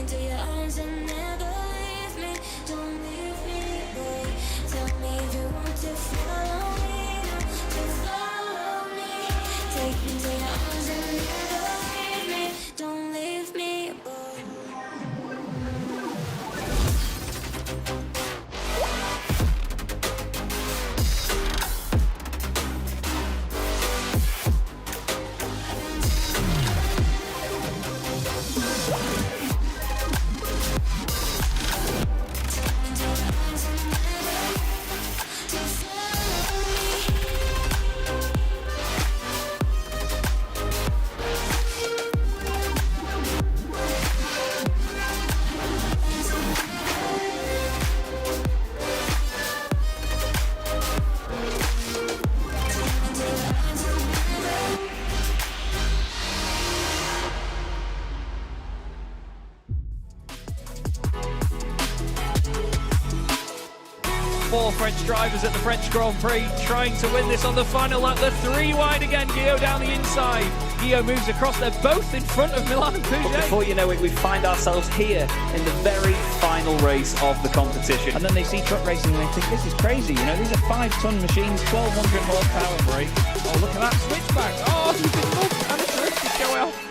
me to your arms and never leave me. Don't leave me, boy. Tell me if you want to follow me, to follow me. Take me to your arms and never leave me. Don't leave me, boy. 4 French drivers at the French Grand Prix trying to win this on the final lap. They're 3 wide again. Guillaume down the inside. Guillaume moves across. They're both in front of Milan and Pouget. But before you know it, we find ourselves here in the very final race of the competition. And then they see truck racing and they think, this is crazy. You know, these are 5-ton machines, 1,200 horsepower. Prix. Oh, look at that switchback. Oh, he's been moved and the drift is going off.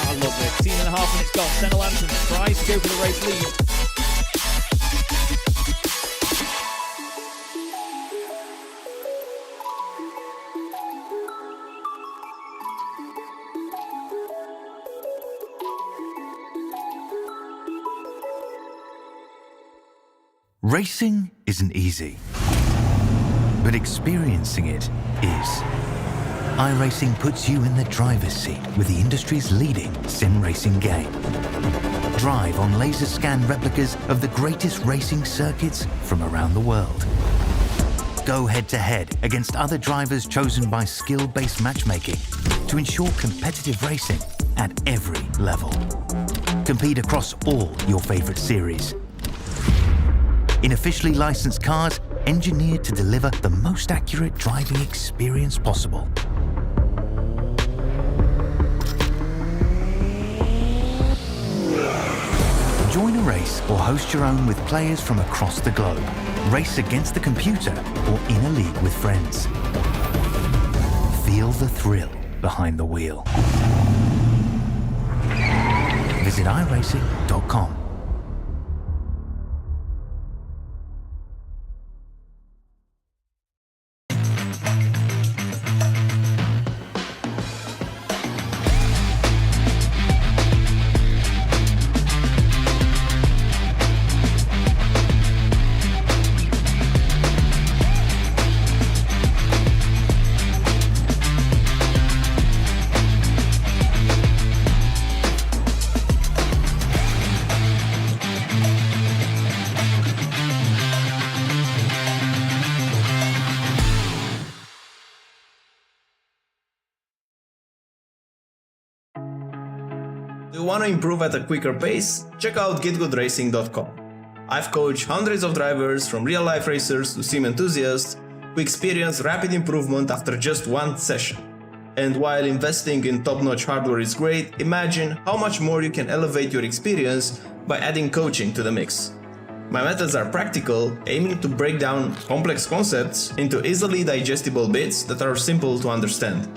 I love it. 10.5 minutes gone. Senna Lanson tries to go for the race lead. Racing isn't easy, but experiencing it is. iRacing puts you in the driver's seat with the industry's leading sim racing game. Drive on laser scan replicas of the greatest racing circuits from around the world. Go head to head against other drivers chosen by skill-based matchmaking to ensure competitive racing at every level. Compete across all your favorite series. In officially licensed cars, engineered to deliver the most accurate driving experience possible. Join a race or host your own with players from across the globe. Race against the computer or in a league with friends. Feel the thrill behind the wheel. Visit iRacing.com. Do you want to improve at a quicker pace? Check out GitGudRacing.com. I've coached hundreds of drivers, from real-life racers to sim enthusiasts, who experience rapid improvement after just one session. And while investing in top-notch hardware is great, imagine how much more you can elevate your experience by adding coaching to the mix. My methods are practical, aiming to break down complex concepts into easily digestible bits that are simple to understand.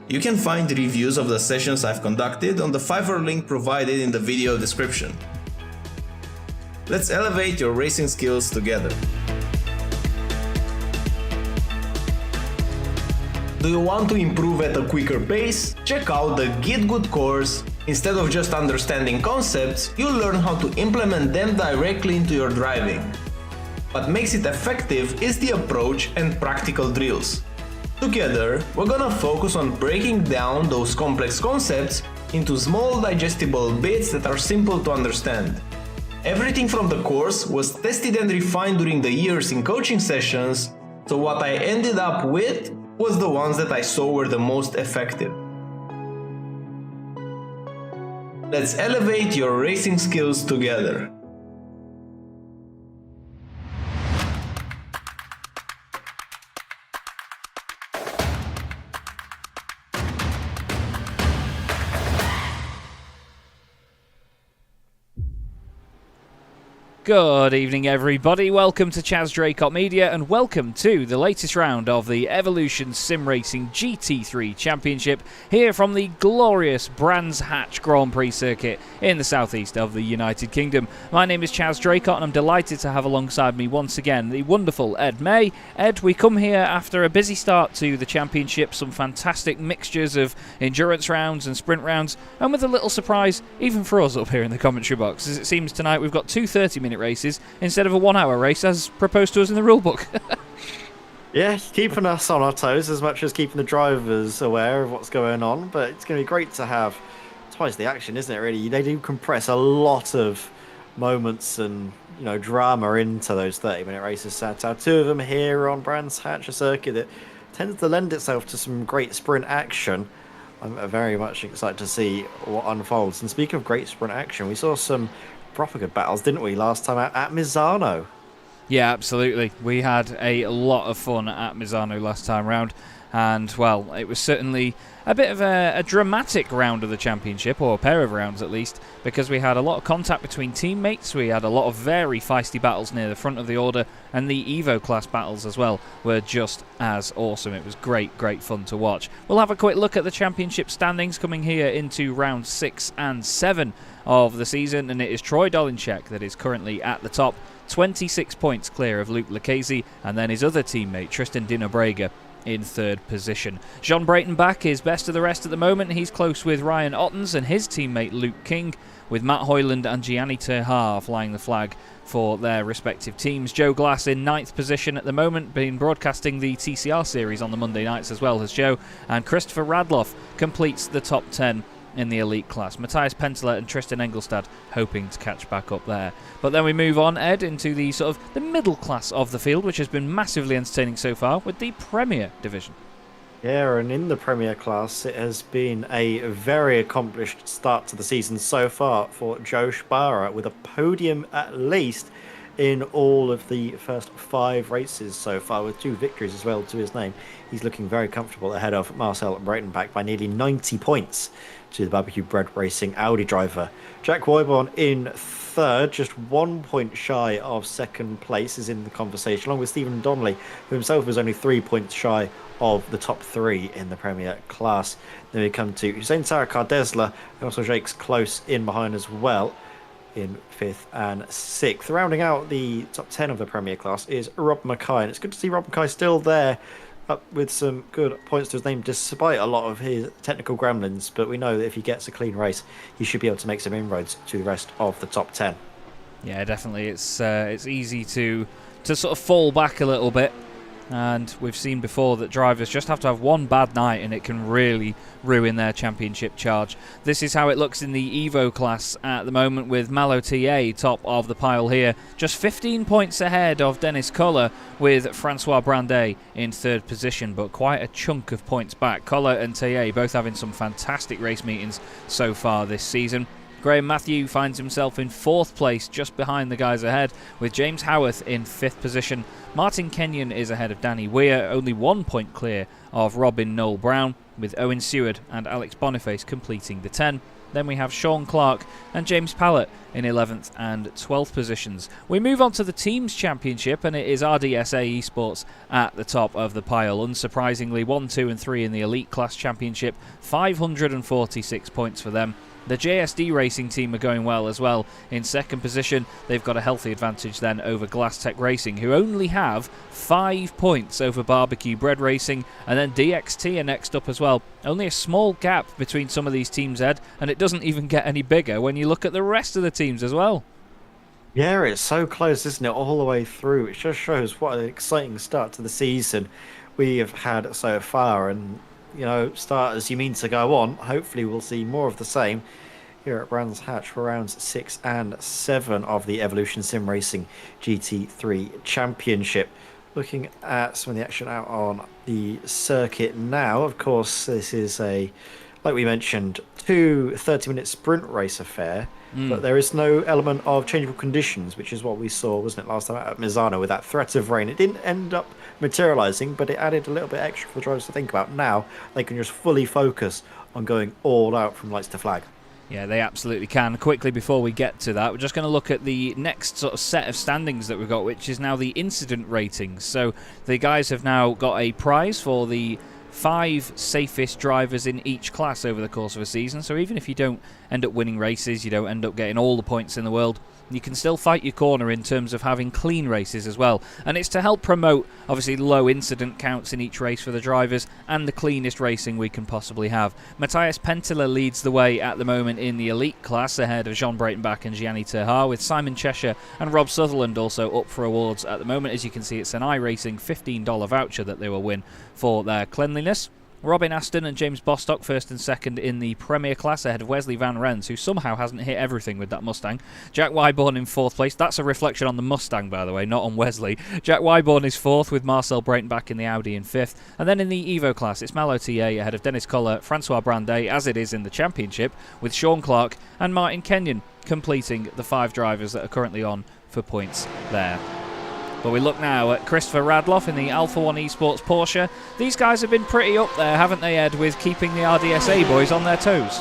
You can find reviews of the sessions I've conducted on the Fiverr link provided in the video description. Let's elevate your racing skills together. Do you want to improve at a quicker pace? Check out the GitGud course. Instead of just understanding concepts, you'll learn how to implement them directly into your driving. What makes it effective is the approach and practical drills. Together, we're gonna focus on breaking down those complex concepts into small digestible bits that are simple to understand. Everything from the course was tested and refined during the years in coaching sessions, so what I ended up with was the ones that I saw were the most effective. Let's elevate your racing skills together. Good evening, everybody. Welcome to Chaz Draycott Media and welcome to the latest round of the Evolution Sim Racing GT3 Championship here from the glorious Brands Hatch Grand Prix circuit in the southeast of the United Kingdom. My name is Chaz Draycott and I'm delighted to have alongside me once again the wonderful Ed May. Ed, we come here after a busy start to the championship, some fantastic mixtures of endurance rounds and sprint rounds, and with a little surprise, even for us up here in the commentary box, as it seems tonight we've got two 30-minute races instead of a 1-hour race as proposed to us in the rulebook. Yeah, keeping us on our toes as much as keeping the drivers aware of what's going on, but it's going to be great to have twice the action, isn't it, really? They do compress a lot of moments and, you know, drama into those 30-minute races. So to have two of them here on Brands Hatch, a circuit that tends to lend itself to some great sprint action. I'm very much excited to see what unfolds. And speaking of great sprint action, we saw some proper good battles, didn't we, last time out at Misano? Yeah, absolutely. We had a lot of fun at Misano last time round, and, well, it was certainly a bit of a dramatic round of the championship, or a pair of rounds at least, because we had a lot of contact between teammates, we had a lot of very feisty battles near the front of the order, and the Evo class battles as well were just as awesome. It was great fun to watch. We'll have a quick look at the championship standings coming here into round 6 and 7 of the season, and it is Troy Dolinchek that is currently at the top, 26 points clear of Luke Lucchese, and then his other teammate Tristan Dinobrega in third position. Jean Breitenbach is best of the rest at the moment. He's close with Ryan Ottens and his teammate Luke King, with Matt Hoyland and Gianni Terhar flying the flag for their respective teams. Joe Glass in 9th position at the moment, been broadcasting the TCR series on the Monday nights as well as Joe, and Christopher Radloff completes the top 10 in the elite class. Matthias Penteler and Tristan Engelstad hoping to catch back up there. But then we move on, Ed, into the sort of the middle class of the field, which has been massively entertaining so far, with the Premier Division. Yeah, and in the Premier class, it has been a very accomplished start to the season so far for Joe Sparrow, with a podium at least in all of the first 5 races so far, with 2 victories as well to his name. He's looking very comfortable ahead of Marcel Breitenbach by nearly 90 points to the Barbecue Bread Racing Audi driver. Jack Wyborn in 3rd, just 1 point shy of 2nd place, is in the conversation, along with Stephen Donnelly, who himself was only 3 points shy of the top 3 in the Premier class. Then we come to Hussein Sarakar Desla, and also Jake's close in behind as well, in 5th and 6th. Rounding out the top 10 of the Premier class is Rob Mackay, and it's good to see Rob Mackay still there, up with some good points to his name despite a lot of his technical gremlins, but we know that if he gets a clean race, he should be able to make some inroads to the rest of the top 10. Yeah, definitely. It's easy to sort of fall back a little bit, and we've seen before that drivers just have to have one bad night and it can really ruin their championship charge. This is how it looks in the Evo class at the moment, with Malo TA top of the pile here, just 15 points ahead of Dennis Koller, with Francois Brandet in 3rd position, but quite a chunk of points back. Koller and TA both having some fantastic race meetings so far this season. Graham Matthew finds himself in 4th place, just behind the guys ahead, with James Howarth in 5th position. Martin Kenyon is ahead of Danny Weir, only 1 point clear of Robin Noel Brown, with Owen Seward and Alex Boniface completing the 10. Then we have Sean Clark and James Pallett in 11th and 12th positions. We move on to the Teams Championship, and it is RDSA Esports at the top of the pile. Unsurprisingly, 1, 2 and 3 in the Elite Class Championship, 546 points for them. The JSD Racing team are going well as well. In 2nd position, they've got a healthy advantage then over Glass Tech Racing, who only have 5 points over Barbecue Bread Racing, and then DXT are next up as well. Only a small gap between some of these teams, Ed, and it doesn't even get any bigger when you look at the rest of the teams as well. Yeah, it's so close, isn't it, all the way through. It just shows what an exciting start to the season we have had so far, and you know, start as you mean to go on. Hopefully we'll see more of the same here at Brands Hatch for rounds 6 and 7 of the Evolution Sim Racing GT3 Championship. Looking at some of the action out on the circuit now. Of course, this is like we mentioned 2 30-minute sprint race affair, but there is no element of changeable conditions, which is what we saw, wasn't it, last time at Misano with that threat of rain. It didn't end up materializing, but it added a little bit extra for the drivers to think about. Now they can just fully focus on going all out from lights to flag. Yeah, they absolutely can. Quickly, before we get to that, we're just going to look at the next sort of set of standings that we've got, which is now the incident ratings. So the guys have now got a prize for the 5 safest drivers in each class over the course of a season. So even if you don't end up winning races, you don't end up getting all the points in the world, you can still fight your corner in terms of having clean races as well. And it's to help promote, obviously, low incident counts in each race for the drivers and the cleanest racing we can possibly have. Matthias Pentela leads the way at the moment in the elite class, ahead of Jean Breitenbach and Gianni Terhar, with Simon Cheshire and Rob Sutherland also up for awards at the moment. As you can see, it's an iRacing $15 voucher that they will win for their cleanliness. Robin Aston and James Bostock first and second in the Premier class, ahead of Wesley Van Rens, who somehow hasn't hit everything with that Mustang. Jack Wyborn in 4th place. That's a reflection on the Mustang, by the way, not on Wesley. Jack Wyborn is 4th, with Marcel Breitenbach in the Audi in 5th. And then in the Evo class, it's Malo TA ahead of Dennis Collar, Francois Brandet, as it is in the Championship, with Sean Clark and Martin Kenyon completing the 5 drivers that are currently on for points there. But we look now at Christopher Radloff in the Alpha 1 Esports Porsche. These guys have been pretty up there, haven't they, Ed, with keeping the RDSA boys on their toes?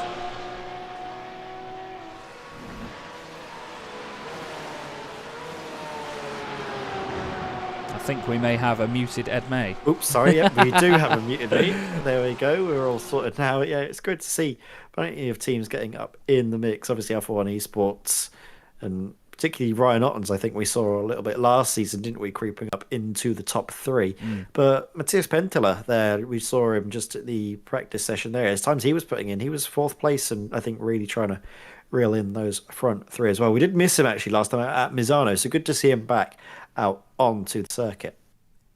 I think we may have a muted Ed May. Oops, sorry, yeah, we do have a muted Ed. There we go, we're all sorted now. Yeah, it's good to see plenty of teams getting up in the mix. Obviously, Alpha 1 Esports, and particularly Ryan Ottens, I think we saw a little bit last season, didn't we, creeping up into the top 3. But Matthias Pentela there, we saw him just at the practice session there. As times he was putting in, he was 4th place, and I think really trying to reel in those front 3 as well. We did miss him actually last time at Misano, so good to see him back out onto the circuit.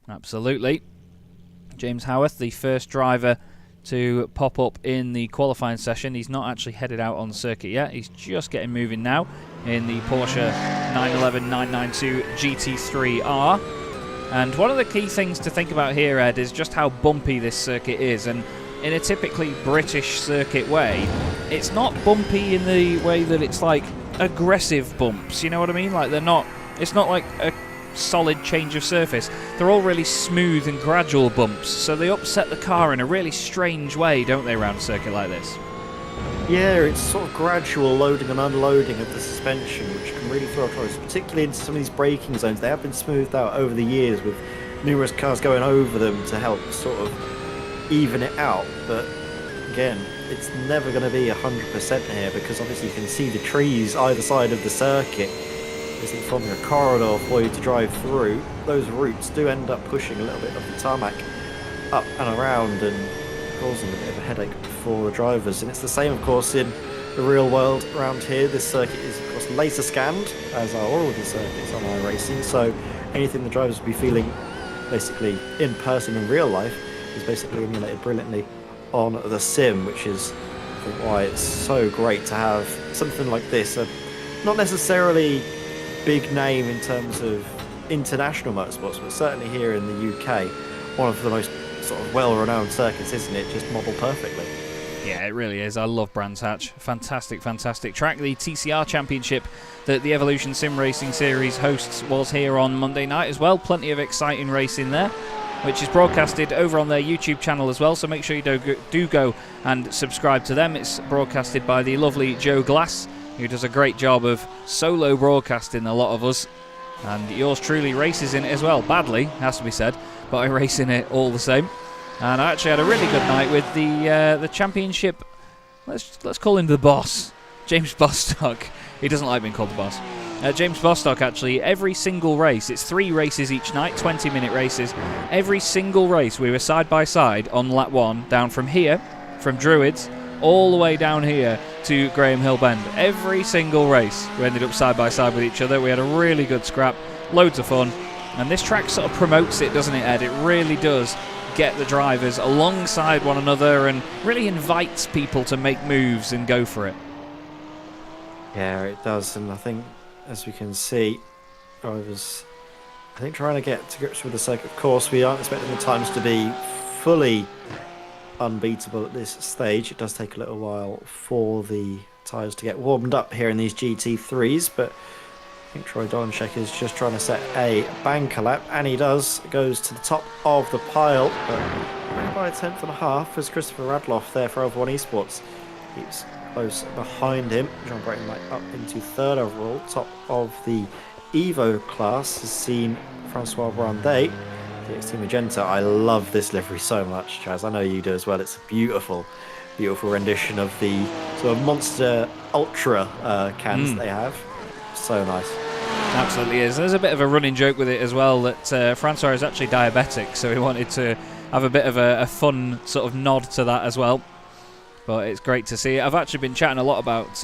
Absolutely. James Howarth, the first driver to pop up in the qualifying session. He's not actually headed out on the circuit yet. He's just getting moving now in the Porsche 911 992 GT3R. And one of the key things to think about here, Ed, is just how bumpy this circuit is. And in a typically British circuit way, it's not bumpy in the way that it's like aggressive bumps. You know what I mean? Like it's not like a solid change of surface. They're all really smooth and gradual bumps, so they upset the car in a really strange way, don't they, around a circuit like this? Yeah, it's sort of gradual loading and unloading of the suspension, which can really throw drivers, particularly into some of these braking zones. They have been smoothed out over the years with numerous cars going over them to help sort of even it out. But again, it's never going to be 100% here, because obviously you can see the trees either side of the circuit. Isn't forming a corridor for you to drive through. Those routes do end up pushing a little bit of the tarmac up and around and causing a bit of a headache for the drivers. And it's the same, of course, in the real world around here. This circuit is, of course, laser scanned, as are all of the circuits on iRacing. So anything the drivers will be feeling basically in person in real life is basically emulated brilliantly on the sim, which is, I think, why it's so great to have something like this. Not necessarily big name in terms of international motorsports, but certainly here in the UK, one of the most sort of well-renowned circuits, isn't it? Just modelled perfectly. Yeah, it really is. I love Brands Hatch. Fantastic, fantastic track. The TCR Championship that the Evolution Sim Racing Series hosts was here on Monday night as well. Plenty of exciting racing there, which is broadcasted over on their YouTube channel as well, so make sure you do go and subscribe to them. It's broadcasted by the lovely Joe Glass, who does a great job of solo broadcasting a lot of us. And yours truly races in it as well. Badly, has to be said, but I race in it all the same. And I actually had a really good night with the championship. Let's call him the boss, James Bostock. He doesn't like being called the boss. James Bostock, actually, every single race, it's 3 races each night, 20-minute races. Every single race, we were side by side on lap 1, down from here, from Druids, all the way down here to Graham Hill Bend. Every single race, we ended up side by side with each other. We had a really good scrap, loads of fun. And this track sort of promotes it, doesn't it, Ed? It really does get the drivers alongside one another and really invites people to make moves and go for it. Yeah, it does. And I think, as we can see, drivers, I think, trying to get to grips with the circuit. Of course, we aren't expecting the times to be fully unbeatable at this stage. It does take a little while for the tyres to get warmed up here in these GT3s, but I think Troy Dolenchek is just trying to set a banker lap, and he does. Goes to the top of the pile, but only by a tenth and a half as Christopher Radloff there for Over One Esports keeps close behind him. John Brayton might up into third overall. Top of the Evo class has seen Francois Brandet, the XT Magenta. I love this livery so much, Chaz. I know you do as well. It's a beautiful, beautiful rendition of the sort of Monster Ultra cans they have. So nice. Absolutely is. There's a bit of a running joke with it as well that Francois is actually diabetic, so he wanted to have a bit of a fun sort of nod to that as well. But it's great to see. I've actually been chatting a lot about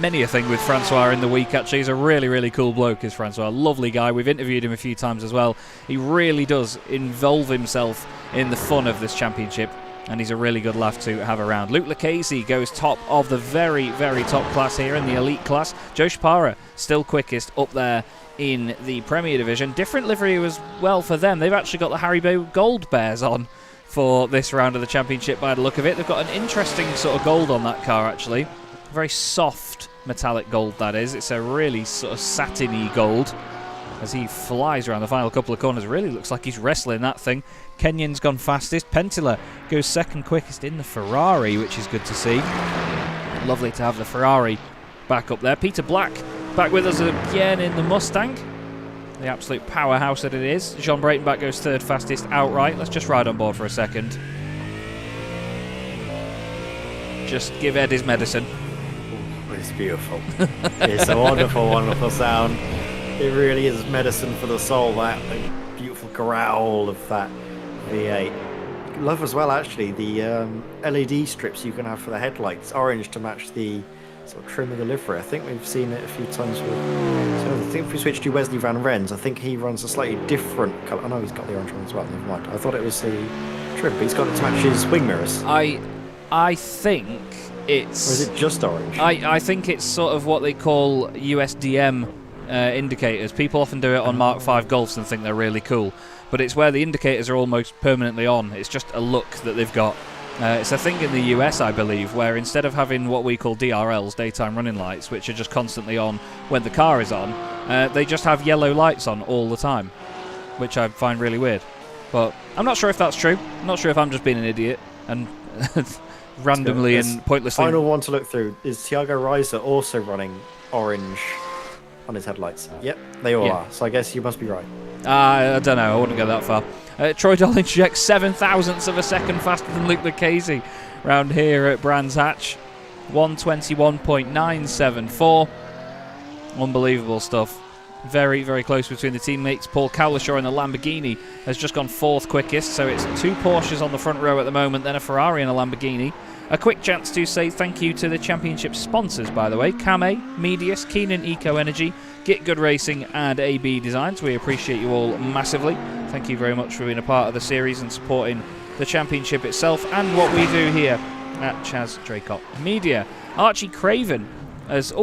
many a thing with Francois in the week, actually. He's a really, really cool bloke, is Francois. Lovely guy. We've interviewed him a few times as well. He really does involve himself in the fun of this championship, and he's a really good laugh to have around. Luke Lucchese goes top of the very, very top class here in the elite class. Joe Shapara still quickest up there in the Premier Division. Different livery as well for them. They've actually got the Haribo Gold Bears on for this round of the championship by the look of it. They've got an interesting sort of gold on that car, actually. Very soft metallic gold, that is. It's a really sort of satiny gold as he flies around the final couple of corners. It really looks like he's wrestling that thing. Kenyon's gone fastest. Pentila goes second quickest in the Ferrari, which is good to see. Lovely to have the Ferrari back up there. Peter Black back with us again in the Mustang. The absolute powerhouse that it is. John Breitenbach goes third fastest outright. Let's just ride on board for a second. Just give Ed his medicine. It's beautiful. It's a wonderful, wonderful sound. It really is medicine for the soul, that beautiful growl of that V8. Love as well, actually, the LED strips you can have for the headlights. Orange to match the sort of trim of the livery. I think we've seen it a few times with... So I think if we switch to Wesley Van Rens, I think he runs a slightly different colour. I know he's got the orange one as well, never mind. I thought it was the trim, but he's got it to match his wing mirrors. I think it's... Or is it just orange? I think it's sort of what they call USDM indicators. People often do it on Mark V Golfs and think they're really cool, but it's where the indicators are almost permanently on. It's just a look that they've got. It's a thing in the US, I believe, where instead of having what we call DRLs, daytime running lights, which are just constantly on when the car is on, they just have yellow lights on all the time, which I find really weird. But I'm not sure if that's true. I'm not sure if I'm just being an idiot and randomly and pointlessly... Final one to look through. Is Thiago Reiser also running orange on his headlights? Yep, they all are. So I guess you must be right. I don't know. I wouldn't go that far. Troy Dolenchek, 7/1000 of a second faster than Luke Lucchese round here at Brands Hatch. 121.974. Unbelievable stuff. Very, very close between the teammates. Paul Cowlishaw in the Lamborghini has just gone fourth quickest, so it's two Porsches on the front row at the moment, then a Ferrari and a Lamborghini. A quick chance to say thank you to the championship sponsors, by the way. Kame, Medius, Keenan Eco Energy, GitGud Racing and AB Designs. We appreciate you all massively. Thank you very much for being a part of the series and supporting the championship itself and what we do here at Chaz Draycott Media. Archie Craven has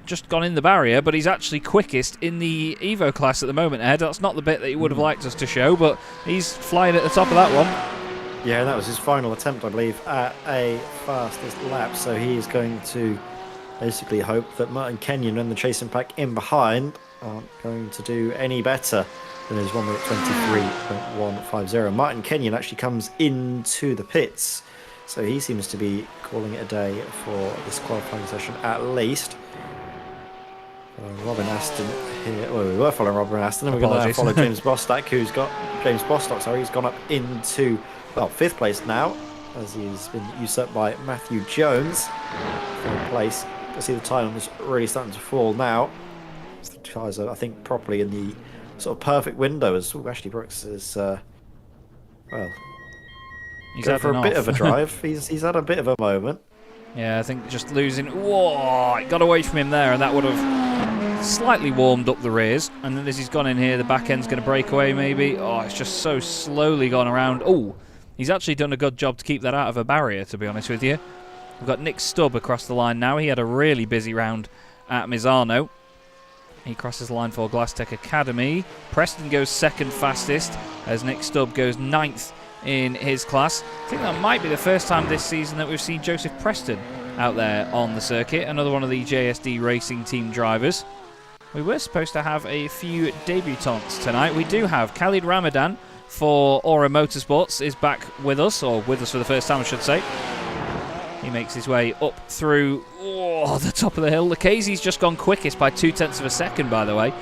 just gone in the barrier, but he's actually quickest in the Evo class at the moment, Ed. That's not the bit that he would have liked us to show, but he's flying at the top of that one. Yeah, that was his final attempt, I believe, at a fastest lap. So he is going to basically hope that Martin Kenyon and the chasing pack in behind aren't going to do any better than his 1 minute 23.150. Martin Kenyon actually comes into the pits, so he seems to be calling it a day for this qualifying session at least. Robin Aston here. Well, we were following Robin Aston, and we're going to follow James Bostock, who's got he's gone up into fifth place now, as he's been usurped by Matthew Jones. Third place. I see the time is really starting to fall now. The tyres are, I think, properly in the sort of perfect window. As Ashley Brooks is, he's had for a bit of a drive. He's had a bit of a moment. Yeah, I think just losing. Whoa! It got away from him there, and that would have slightly warmed up the rears. And then as he's gone in here, the back end's going to break away maybe. Oh, it's just so slowly gone around. Oh, he's actually done a good job to keep that out of a barrier, to be honest with you. We've got Nick Stubb across the line now. He had a really busy round at Misano. He crosses the line for Glasstech Academy. Preston goes second fastest as Nick Stubb goes 9th in his class. I think that might be the first time this season that we've seen Joseph Preston out there on the circuit, another one of the JSD Racing team drivers. We were supposed to have a few debutants tonight. We do have Khalid Ramadan for Aura Motorsports is back with us, or with us for the first time I should say. He makes his way up through the top of the hill. Lucchese's just gone quickest by 0.2 of a second, by the way.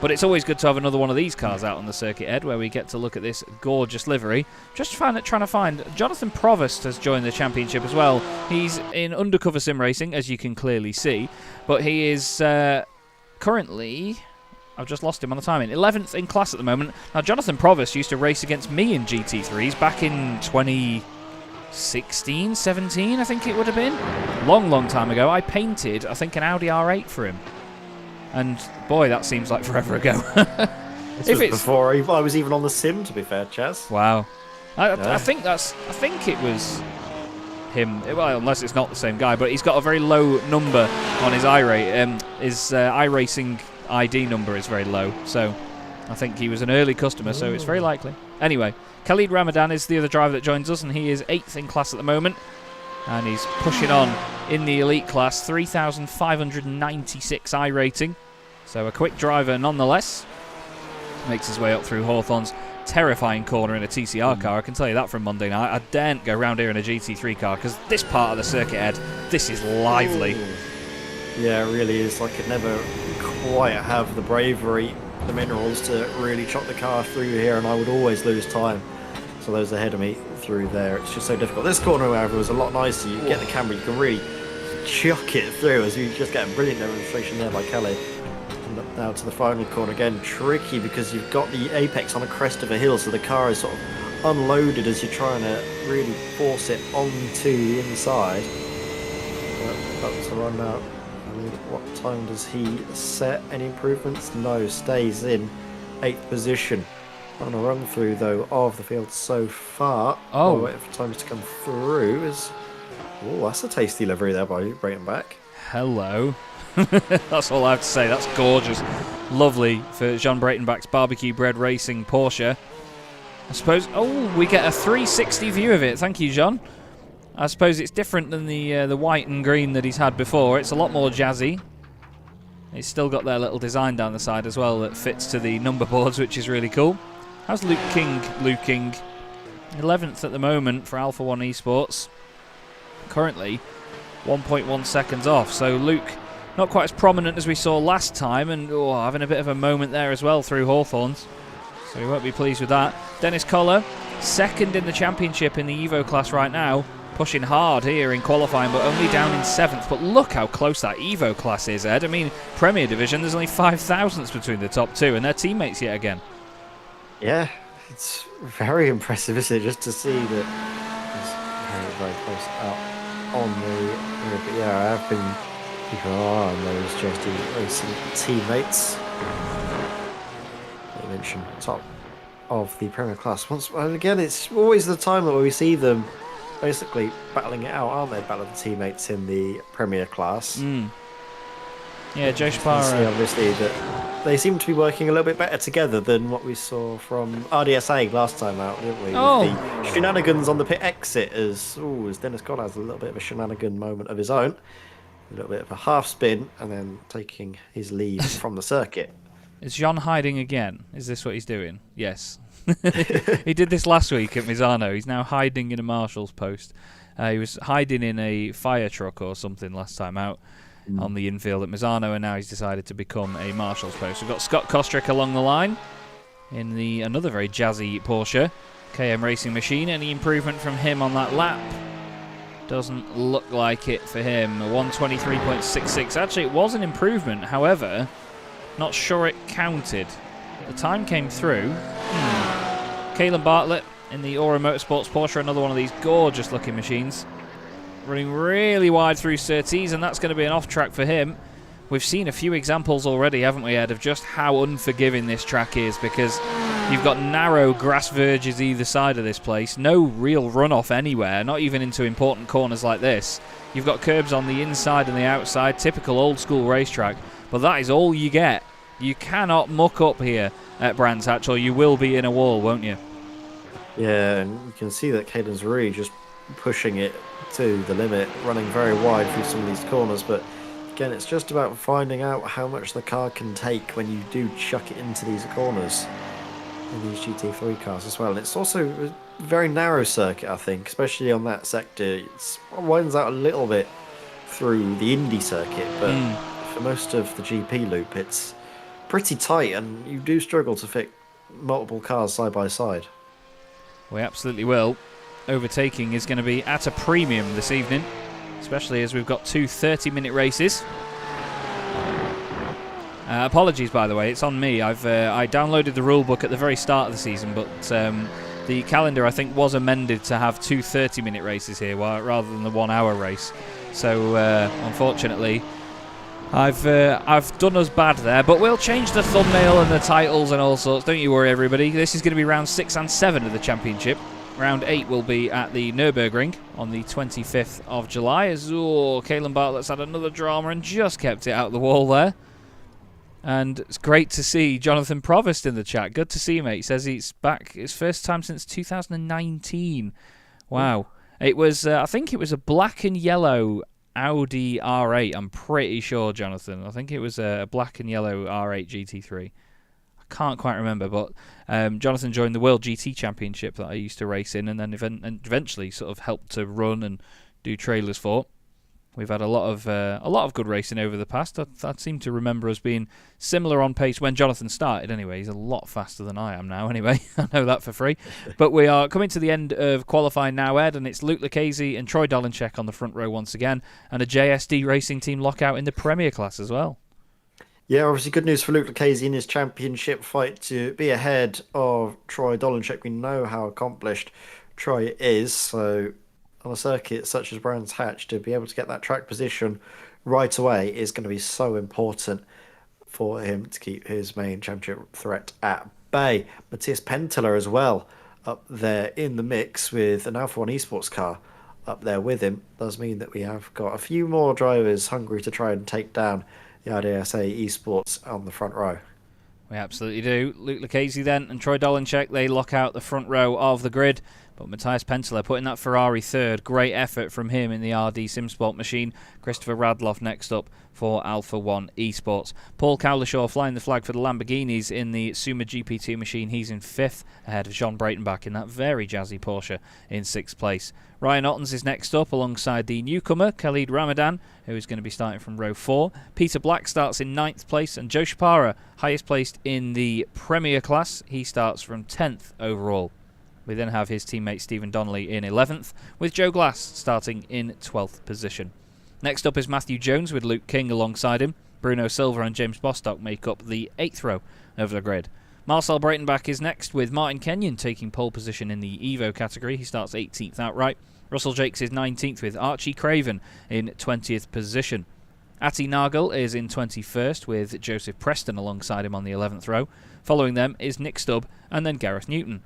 But it's always good to have another one of these cars out on the circuit, Ed, where we get to look at this gorgeous livery. Just trying to find... Jonathan Provost has joined the championship as well. He's in undercover sim racing, as you can clearly see. But he is currently... I've just lost him on the timing. 11th in class at the moment. Now, Jonathan Provost used to race against me in GT3s back in 2016, 17, I think it would have been. Long time ago. I painted, I think, an Audi R8 for him. And boy, that seems like forever ago. This was before I was even on the sim, to be fair, Chaz. Wow. I think it was him. Well, unless it's not the same guy, but he's got a very low number on his iRate. His iRacing ID number is very low, so I think he was an early customer, so it's very likely. Anyway, Khalid Ramadan is the other driver that joins us, and he is 8th in class at the moment. And he's pushing on in the elite class, 3,596 I rating. So a quick driver nonetheless. Makes his way up through Hawthorne's terrifying corner in a TCR car. I can tell you that from Monday night. I daren't go round here in a GT3 car because this part of the circuit, Ed, this is lively. Yeah, it really is. I could never quite have the bravery, the minerals to really chop the car through here, and I would always lose time. So those ahead of me through there, it's just so difficult. This corner, however, was a lot nicer. You get the camera, you can really chuck it through, as you just get a brilliant demonstration there by Kelly. And now to the final corner again, tricky because you've got the apex on a crest of a hill, so the car is sort of unloaded as you're trying to really force it onto the inside. That's the run now. What time does he set? Any improvements? No, stays in 8th position. On a run through though of the field so far. Oh, wait for times to come through. That's a tasty livery there by Brayton Back. Hello. That's all I have to say. That's gorgeous. Lovely for Jean Breitenbach's Barbecue Bread Racing Porsche. I suppose. Oh, we get a 360 view of it. Thank you, John. I suppose it's different than the white and green that he's had before. It's a lot more jazzy. It's still got their little design down the side as well that fits to the number boards, which is really cool. How's Luke King looking? 11th at the moment for Alpha 1 Esports. Currently 1.1 seconds off. So Luke not quite as prominent as we saw last time, and having a bit of a moment there as well through Hawthorns. So we won't be pleased with that. Dennis Collar, 2nd in the championship in the Evo class right now. Pushing hard here in qualifying, but only down in 7th. But look how close that Evo class is, Ed. I mean, Premier Division, there's only 5 thousandths between the top two, and they're teammates yet again. Yeah, it's very impressive, isn't it, just to see that it's very close out on the... But yeah, I have been keeping an eye on those JSD Racing teammates. They mentioned top of the Premier class. And again, it's always the time that we see them basically battling it out, aren't they? Battling the teammates in the Premier class. Yeah, Joe Sparrow. Obviously, that they seem to be working a little bit better together than what we saw from RDSA last time out, didn't we? Oh. With the shenanigans on the pit exit as Dennis Scott has a little bit of a shenanigan moment of his own. A little bit of a half spin and then taking his leave from the circuit. Is Jean hiding again? Is this what he's doing? Yes. He did this last week at Misano. He's now hiding in a marshal's post. He was hiding in a fire truck or something last time out on the infield at Misano, and now he's decided to become a marshal's post. We've got Scott Kostrick along the line in the another very jazzy Porsche KM Racing Machine. Any improvement from him on that lap? Doesn't look like it for him. 123.66. Actually, it was an improvement. However, not sure it counted. The time came through. Caelan Bartlett in the Aura Motorsports Porsche, another one of these gorgeous looking machines. Running really wide through Surtees, and that's going to be an off track for him. We've seen a few examples already, haven't we, Ed, of just how unforgiving this track is, because you've got narrow grass verges either side of this place, no real runoff anywhere, not even into important corners like this. You've got curbs on the inside and the outside, typical old school racetrack, but that is all you get. You cannot muck up here at Brands Hatch, or you will be in a wall, won't you? Yeah, and you can see that Caden's really just pushing it to the limit, running very wide through some of these corners. But again, it's just about finding out how much the car can take when you do chuck it into these corners in these GT3 cars as well. And it's also a very narrow circuit, I think, especially on that sector. It winds out a little bit through the Indy circuit, but for most of the GP loop, it's pretty tight, and you do struggle to fit multiple cars side by side. We absolutely will. Overtaking is going to be at a premium this evening, especially as we've got two 30-minute races. Apologies, by the way, it's on me. I downloaded the rulebook at the very start of the season, but the calendar, I think, was amended to have two 30-minute races here rather than the 1 hour race. So, unfortunately, I've done us bad there, but we'll change the thumbnail and the titles and all sorts. Don't you worry, everybody. This is going to be round 6 and 7 of the championship. Round 8 will be at the Nürburgring on the 25th of July. As Caelan Bartlett's had another drama and just kept it out the wall there. And it's great to see Jonathan Provost in the chat. Good to see you, mate. He says he's back. His first time since 2019. Wow. It was, I think it was a black and yellow Audi R8. I'm pretty sure, Jonathan. I think it was a black and yellow R8 GT3. I can't quite remember, but Jonathan joined the World GT Championship that I used to race in, and then eventually sort of helped to run and do trailers for. We've had a lot of good racing over the past. I seem to remember us being similar on pace when Jonathan started. Anyway, he's a lot faster than I am now. Anyway, I know that for free. But we are coming to the end of qualifying now, Ed, and it's Luke Lucchese and Troy Dolenchek on the front row once again, and a JSD Racing Team lockout in the Premier class as well. Yeah, obviously good news for Luke Lucchese in his championship fight to be ahead of Troy Dolenchek. We know how accomplished Troy is, so on a circuit such as Brands Hatch, to be able to get that track position right away is going to be so important for him to keep his main championship threat at bay. Matthias Penteler as well up there in the mix with an Alpha 1 Esports car up there with him. Does mean that we have got a few more drivers hungry to try and take down the RDSA Esports on the front row. We absolutely do. Luke Lucchese then and Troy Dolenchek, they lock out the front row of the grid. But Matthias Penteler putting that Ferrari third. Great effort from him in the RD SimSport machine. Christopher Radloff next up for Alpha 1 Esports. Paul Cowlishaw flying the flag for the Lamborghinis in the Suma GP2 machine. He's in 5th ahead of Jean Breitenbach in that very jazzy Porsche in 6th place. Ryan Ottens is next up alongside the newcomer Khalid Ramadan, who is going to be starting from row 4. Peter Black starts in 9th place, and Joe Shapara, highest placed in the Premier class. He starts from 10th overall. We then have his teammate Stephen Donnelly in 11th, with Joe Glass starting in 12th position. Next up is Matthew Jones with Luke King alongside him. Bruno Silva and James Bostock make up the 8th row of the grid. Marcel Breitenbach is next, with Martin Kenyon taking pole position in the Evo category. He starts 18th outright. Russell Jakes is 19th, with Archie Craven in 20th position. Ati Nagel is in 21st, with Joseph Preston alongside him on the 11th row. Following them is Nick Stubb and then Gareth Newton.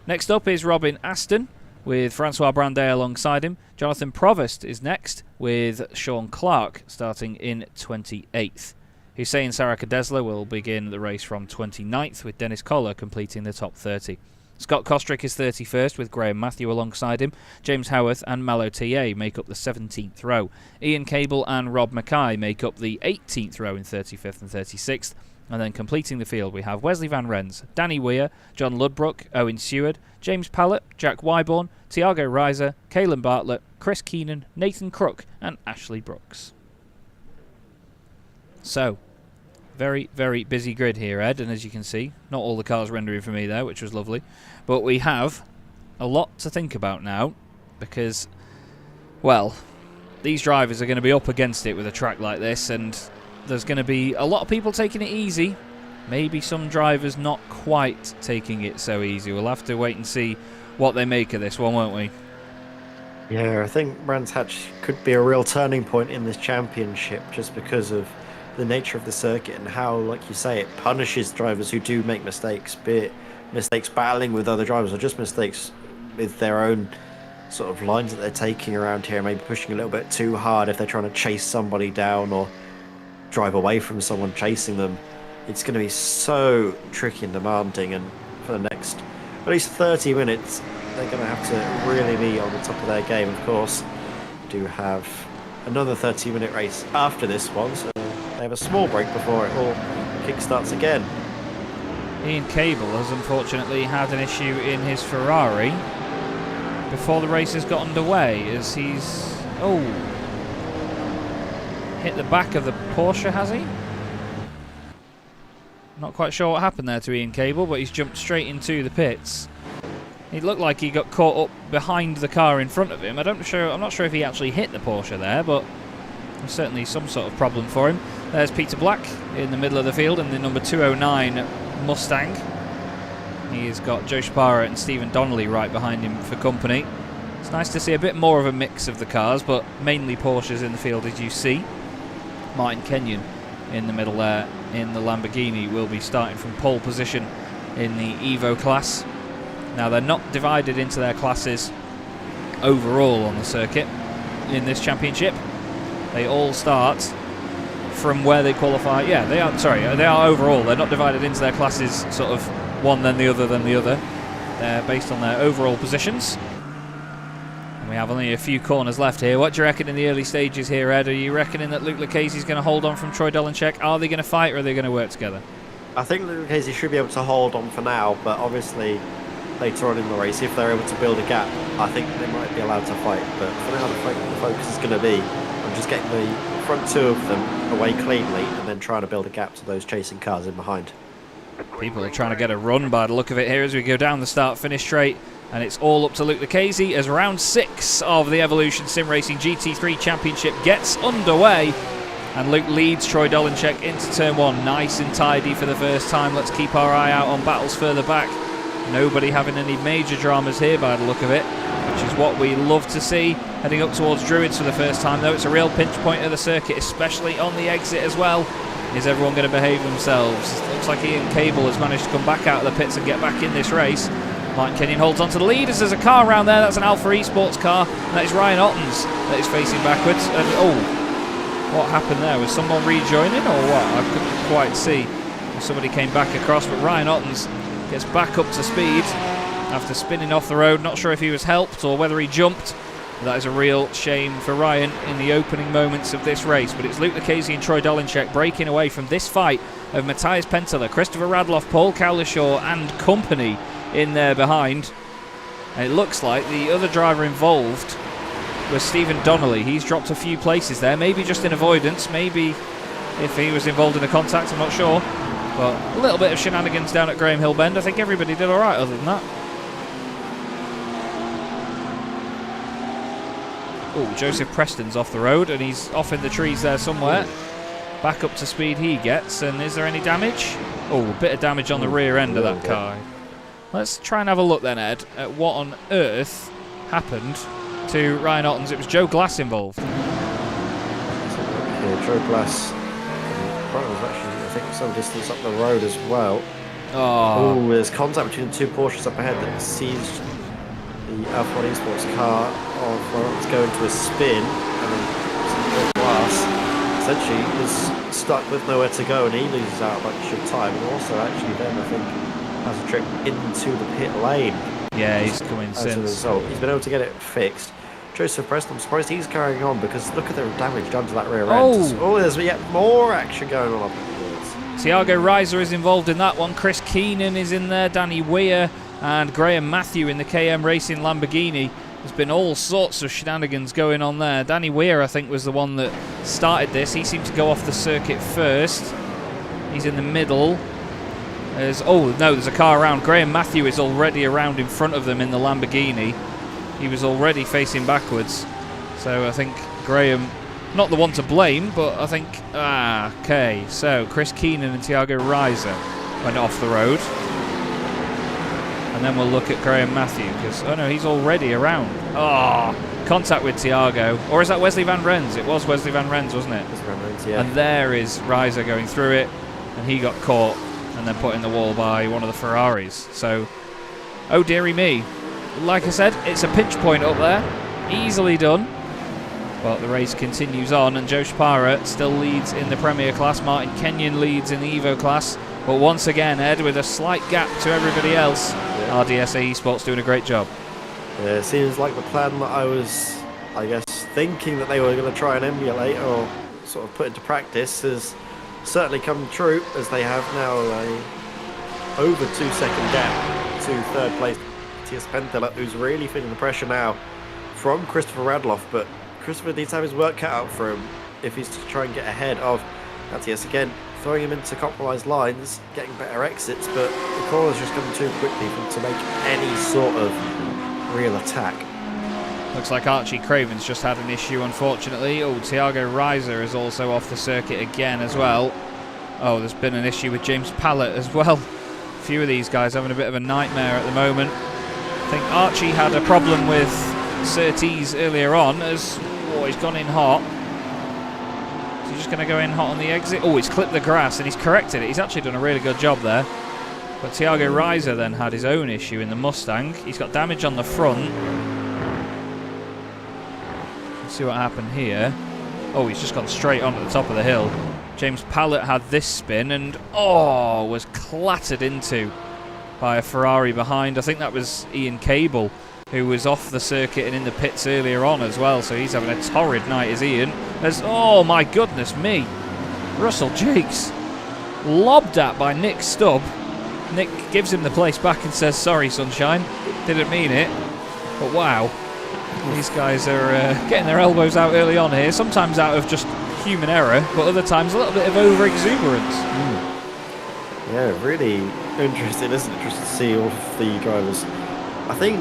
Next up is Robin Aston, with Francois Brandet alongside him. Jonathan Provost is next, with Sean Clark starting in 28th. Hussein Sarakadesla will begin the race from 29th, with Dennis Koller completing the top 30. Scott Kostrick is 31st, with Graham Matthew alongside him. James Howarth and Mallow TA make up the 17th row. Ian Cable and Rob Mackay make up the 18th row in 35th and 36th. And then completing the field, we have Wesley Van Rens, Danny Weir, John Ludbrook, Owen Seward, James Pallett, Jack Wyborn, Tiago Reiser, Caelan Bartlett, Chris Keenan, Nathan Crook, and Ashley Brooks. So, very, very busy grid here, Ed, and as you can see, not all the cars rendering for me there, which was lovely. But we have a lot to think about now, because, well, these drivers are going to be up against it with a track like this, and there's going to be a lot of people taking it easy. Maybe some drivers not quite taking it so easy. We'll have to wait and see what they make of this one, won't we? Yeah, I think Brands Hatch could be a real turning point in this championship, just because of the nature of the circuit and how, like you say, it punishes drivers who do make mistakes, be it mistakes battling with other drivers or just mistakes with their own sort of lines that they're taking around here, maybe pushing a little bit too hard if they're trying to chase somebody down or drive away from someone chasing them. It's going to be so tricky and demanding, and for the next at least 30 minutes. They're going to have to really be on the top of their game, of course. Do have another 30-minute race after this one, so they have a small break before it all kickstarts again. Ian Cable has unfortunately had an issue in his Ferrari before the race has got underway, as he's hit the back of the Porsche, has he? Not quite sure what happened there to Ian Cable, but he's jumped straight into the pits. It looked like he got caught up behind the car in front of him. I'm not sure if he actually hit the Porsche there, but there's certainly some sort of problem for him. There's Peter Black in the middle of the field in the number 209 Mustang. He's got Joe Sparrow and Stephen Donnelly right behind him for company. It's nice to see a bit more of a mix of the cars, but mainly Porsches in the field, as you see. Martin Kenyon in the middle there in the Lamborghini will be starting from pole position in the Evo class. Now, they're not divided into their classes overall on the circuit in this championship. They all start from where they qualify. Yeah, they are. Sorry, they are overall. They're not divided into their classes, sort of one then the other then the other. They're based on their overall positions. And we have only a few corners left here. What do you reckon in the early stages here, Ed? Are you reckoning that Luke Lucchese's going to hold on from Troy Dolenchek? Are they going to fight, or are they going to work together? I think Luke Lucchese should be able to hold on for now, but obviously later on in the race, if they're able to build a gap, I think they might be allowed to fight. But for now, the focus is going to be on just getting the front two of them away cleanly and then trying to build a gap to those chasing cars in behind. People are trying to get a run by the look of it here as we go down the start-finish straight, and it's all up to Luke Lucchese as round 6 of the Evolution Sim Racing GT3 Championship gets underway, and Luke leads Troy Dolenchek into turn 1, nice and tidy for the first time. Let's keep our eye out on battles further back. Nobody having any major dramas here by the look of it, which is what we love to see. Heading up towards Druids for the first time, though. It's a real pinch point of the circuit, especially on the exit as well. Is everyone going to behave themselves? It looks like Ian Cable has managed to come back out of the pits and get back in this race. Martin Kenyon holds on to the lead as there's a car around there. That's an Alpha Esports car, and that is Ryan Ottens that is facing backwards. And what happened there? Was someone rejoining or what? I couldn't quite see if somebody came back across, but Ryan Ottens gets back up to speed after spinning off the road. Not sure if he was helped or whether he jumped. That is a real shame for Ryan in the opening moments of this race. But it's Luke Lucchese and Troy Dolenchek breaking away from this fight of Matthias Penteler, Christopher Radloff, Paul Cowlishaw and company in there behind. And it looks like the other driver involved was Stephen Donnelly. He's dropped a few places there, maybe just in avoidance, maybe if he was involved in a contact, I'm not sure. But a little bit of shenanigans down at Graham Hill Bend. I think everybody did alright other than that. Oh, Joseph Preston's off the road and he's off in the trees there somewhere. Back up to speed he gets, and is there any damage? Oh, a bit of damage on the rear end of that car. Let's try and have a look then, Ed, at what on earth happened to Ryan Ottens. It was Joe Glass involved. Yeah, Joe Glass was actually, I think, some distance up the road as well. Oh, there's contact between the two Porsches up ahead that seized the Alpha Esports car of it's going to a spin, and then Glass essentially is stuck with nowhere to go, and he loses out a bunch of time, and also actually then I think has a trip into the pit lane. Yeah, he's coming since. As a result, he's been able to get it fixed. Joseph Preston, I'm surprised he's carrying on, because look at the damage done to that rear end. Oh, there's yet more action going on. Tiago Reiser is involved in that one. Chris Keenan is in there. Danny Weir and Graham Matthew in the KM Racing Lamborghini. There's been all sorts of shenanigans going on there. Danny Weir, I think, was the one that started this. He seemed to go off the circuit first. He's in the middle. There's a car around. Graham Matthew is already around in front of them in the Lamborghini. He was already facing backwards. So I think Graham, not the one to blame, but I think... okay. So Chris Keenan and Tiago Reiser went off the road. And then we'll look at Graham Matthew, because, oh no, he's already around. Contact with Tiago. Or is that Wesley Van Rens? It was Wesley Van Rens, wasn't it? Van Rens, yeah. And there is Reiser going through it, and he got caught and then put in the wall by one of the Ferraris. So, oh dearie me. Like I said, it's a pinch point up there. Easily done. But the race continues on, and Joe Sparrow still leads in the Premier class. Martin Kenyon leads in the Evo class. But once again, Ed, with a slight gap to everybody else. RDSA Esports doing a great job. Yeah, it seems like the plan that I was, I guess, thinking that they were going to try and emulate or sort of put into practice has certainly come true, as they have now a over 2 second gap to third place Matthias Pentela, who's really feeling the pressure now from Christopher Radloff, but Christopher needs to have his work cut out for him if he's to try and get ahead of Matthias again, throwing him into compromised lines, getting better exits, but the corner's just come too quickly for him to make any sort of real attack. Looks like Archie Craven's just had an issue, unfortunately. Oh, Thiago Reiser is also off the circuit again as well. Oh, there's been an issue with James Pallett as well. A few of these guys having a bit of a nightmare at the moment. I think Archie had a problem with Surtees earlier on as he's gone in hot. Is he just going to go in hot on the exit? Oh, he's clipped the grass and he's corrected it. He's actually done a really good job there. But Thiago Reiser then had his own issue in the Mustang. He's got damage on the front. Let's see what happened here. Oh, he's just gone straight onto the top of the hill. James Pallett had this spin and was clattered into by a Ferrari behind. I think that was Ian Cable, who was off the circuit and in the pits earlier on as well, so he's having a torrid night, is Ian. Oh my goodness me, Russell Jakes lobbed at by Nick Stubb. Nick gives him the place back and says, sorry sunshine, didn't mean it. But wow, these guys are getting their elbows out early on here, sometimes out of just human error, but other times a little bit of over-exuberance. Yeah, really interesting, isn't it, just to see all of the drivers. I think,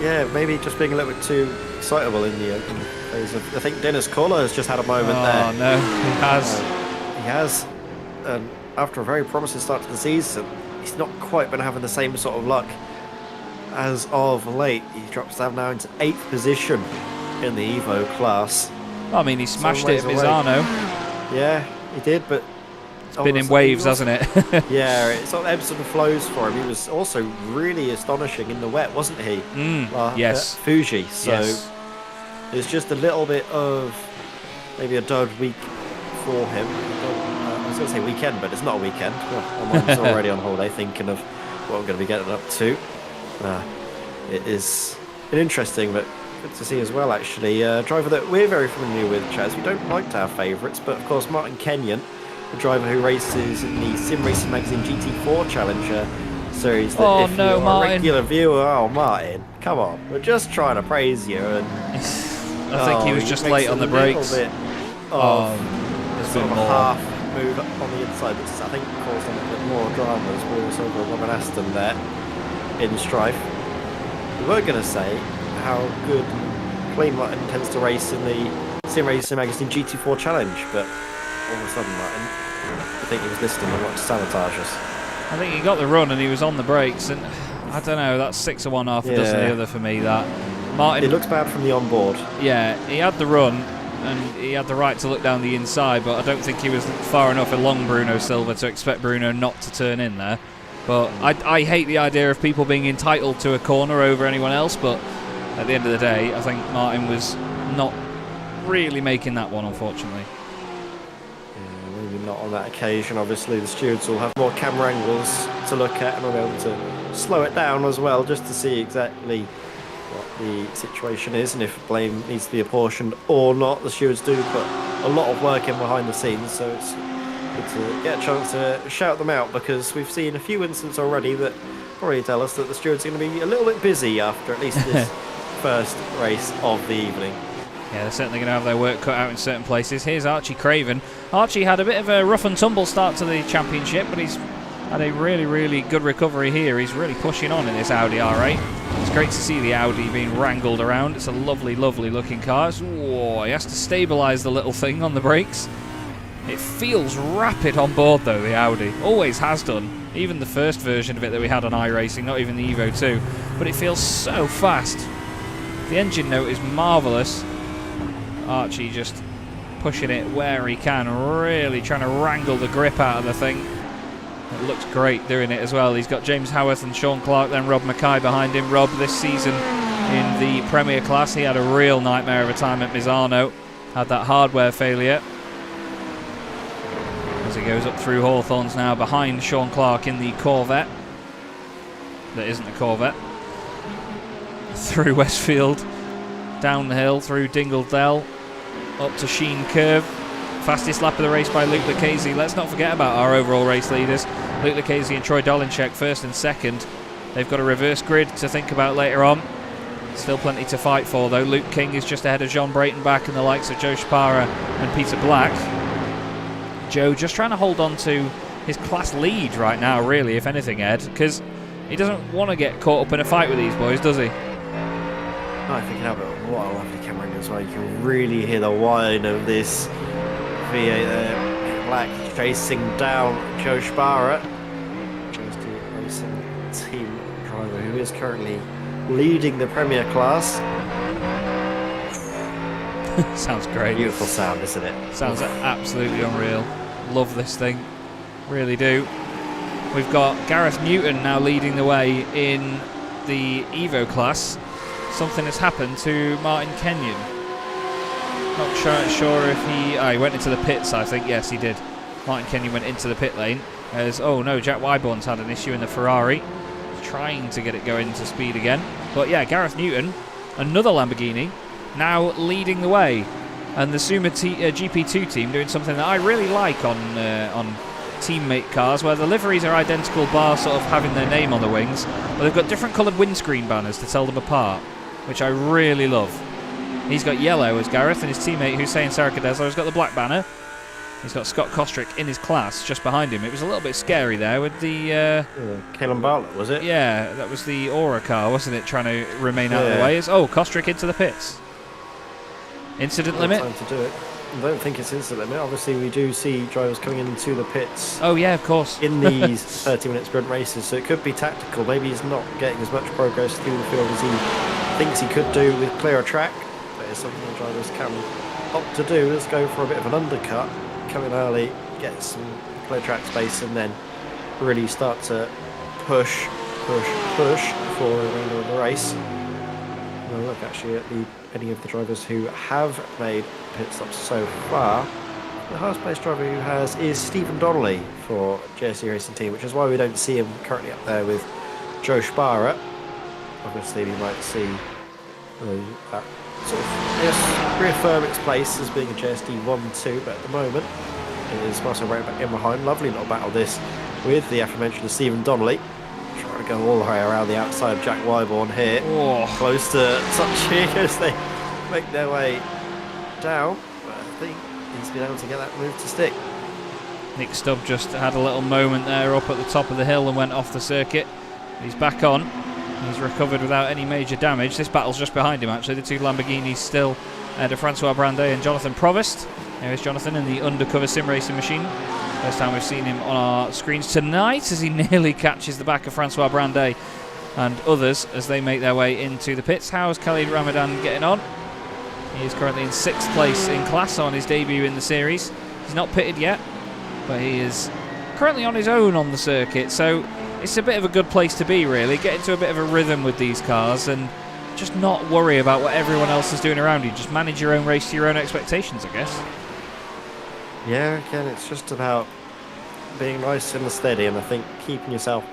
yeah, maybe just being a little bit too excitable in the open phase. I think Dennis Kohler has just had a moment there. Oh no, he has. He has. And after a very promising start to the season, he's not quite been having the same sort of luck as of late. He drops down now into 8th position in the Evo class. I mean, he smashed it at Misano. Yeah, he did, but it's been in waves, hasn't it? Yeah, it sort of ebbs and flows for him. He was also really astonishing in the wet, wasn't he? Yes. At Fuji. So yes. It's just a little bit of maybe a dud week for him. I was going to say weekend, but it's not a weekend. My mind's already on holiday thinking of what I'm going to be getting up to. It is interesting, but good to see as well, actually. A driver that we're very familiar with, Chaz. We don't like to have favourites, but of course Martin Kenyon, the driver who races in the Sim Racing Magazine GT4 Challenger series. That if you're a regular viewer, Martin, come on, we're just trying to praise you. And I think he was just late on the brakes. There's been sort of more. a half move up on the inside that's, I think, caused a little bit more dramas. We were over Robin Aston there in strife. We were going to say how good Clean Martin tends to race in the Sim Racing Magazine GT4 Challenge, but all of a sudden, Martin, I think he was listening and wanted to sabotage us. I think he got the run and he was on the brakes, and I don't know, that's 6 of one, half a dozen the other for me. That Martin, it looks bad from the onboard. Yeah, he had the run and he had the right to look down the inside, but I don't think he was far enough along Bruno Silva to expect Bruno not to turn in there. But I hate the idea of people being entitled to a corner over anyone else, but at the end of the day, I think Martin was not really making that one, unfortunately. Yeah, maybe not on that occasion. Obviously, the stewards will have more camera angles to look at and will be able to slow it down as well, just to see exactly what the situation is and if blame needs to be apportioned or not. The stewards do put a lot of work in behind the scenes, so it's good to get a chance to shout them out, because we've seen a few incidents already that probably tell us that the stewards are going to be a little bit busy after at least this first race of the evening. Yeah, they're certainly going to have their work cut out in certain places. Here's Archie Craven. Archie had a bit of a rough and tumble start to the championship, but he's had a really, really good recovery here. He's really pushing on in this Audi R8. It's great to see the Audi being wrangled around. It's a lovely, lovely looking car. Whoa, he has to stabilise the little thing on the brakes. It feels rapid on board though, the Audi. Always has done. Even the first version of it that we had on iRacing, not even the Evo 2. But it feels so fast. The engine note is marvellous. Archie just pushing it where he can, really trying to wrangle the grip out of the thing. It looks great doing it as well. He's got James Howarth and Sean Clark, then Rob Mackay behind him. Rob this season in the Premier class, he had a real nightmare of a time at Misano. Had that hardware failure. As he goes up through Hawthorns now behind Sean Clark in the Corvette. that isn't a Corvette. Through Westfield, down the hill, through Dingle Dell, up to Sheen Curve. Fastest lap of the race by Luke Lucchese. Let's not forget about our overall race leaders. Luke Lucchese and Troy Dolinchek first and second. They've got a reverse grid to think about later on. Still plenty to fight for though. Luke King is just ahead of Jean Breitenbach and the likes of Joe Spara and Peter Black. Joe just trying to hold on to his class lead right now, really, if anything, Ed, because he doesn't want to get caught up in a fight with these boys, does he? I think how about what a lovely camera angle as well. You can really hear the whine of this V8 there. Black chasing down Joe Spara. GT Racing team driver who is currently leading the Premier class. Sounds great. Beautiful sound, isn't it? Sounds absolutely unreal. Love this thing. Really do. We've got Gareth Newton now leading the way in the Evo class. Something has happened to Martin Kenyon. Not sure if he went into the pits, I think. Yes, he did. Martin Kenyon went into the pit lane. Oh no, Jack Wyborn's had an issue in the Ferrari. He's trying to get it going to speed again. But yeah, Gareth Newton, another Lamborghini, now leading the way. And the Suma GP2 team doing something that I really like on teammate cars, where the liveries are identical bar sort of having their name on the wings, but they've got different coloured windscreen banners to tell them apart, which I really love. He's got yellow as Gareth, and his teammate Hussein Sarakadezo has got the black banner. He's got Scott Kostrick in his class just behind him. It was a little bit scary there with the... Kalen Bartlett, was it? Yeah, that was the Aura car, wasn't it, trying to remain out of the way. Kostrick into the pits. Incident limit? Time to do it. I don't think it's incident limit. Obviously, we do see drivers coming into the pits. Oh, yeah, of course. In these 30-minute sprint races, so it could be tactical. Maybe he's not getting as much progress through the field as he thinks he could do with clearer track. That is something the drivers can opt to do. Let's go for a bit of an undercut. Come in early, get some clear track space, and then really start to push for the remainder of the race. We'll look actually at any of the drivers who have made pit stops so far. The highest placed driver who has is Stephen Donnelly for JSC Racing Team, which is why we don't see him currently up there with Joe Spara. Obviously, we might see that sort of reaffirm its place as being a JSD 1-2, but at the moment it is Marcel Breitenbach in behind. Lovely little battle this with the aforementioned Stephen Donnelly. Trying to go all the way around the outside of Jack Wyborn here. Close to touching as they make their way down. But I think he's been able to get that move to stick. Nick Stubb just had a little moment there up at the top of the hill and went off the circuit. He's back on. He's recovered without any major damage. This battle's just behind him, actually. The two Lamborghinis still de Francois Brandet and Jonathan Provost. There is Jonathan in the undercover sim racing machine. First time we've seen him on our screens tonight as he nearly catches the back of Francois Brandet and others as they make their way into the pits. How's Khalid Ramadan getting on? He is currently in 6th place in class on his debut in the series. He's not pitted yet, but he is currently on his own on the circuit, so it's a bit of a good place to be, really. Get into a bit of a rhythm with these cars and just not worry about what everyone else is doing around you. Just manage your own race to your own expectations, I guess. Yeah, again, it's just about being nice and steady, and I think keeping yourself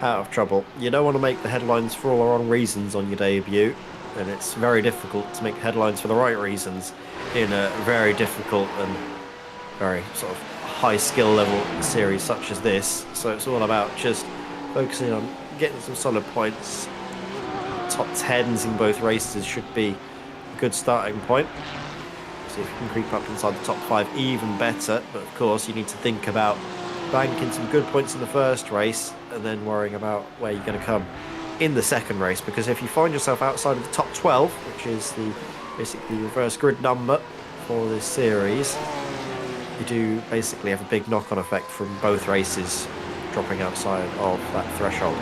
out of trouble. You don't want to make the headlines for all the wrong reasons on your debut, and it's very difficult to make headlines for the right reasons in a very difficult and very sort of high skill level series such as this. So it's all about just focusing on getting some solid points. Top 10s in both races should be a good starting point. See if you can creep up inside the top 5, even better. But of course, you need to think about banking some good points in the first race and then worrying about where you're going to come in the second race. Because if you find yourself outside of the top 12, which is the basically reverse grid number for this series, you do basically have a big knock-on effect from both races dropping outside of that threshold.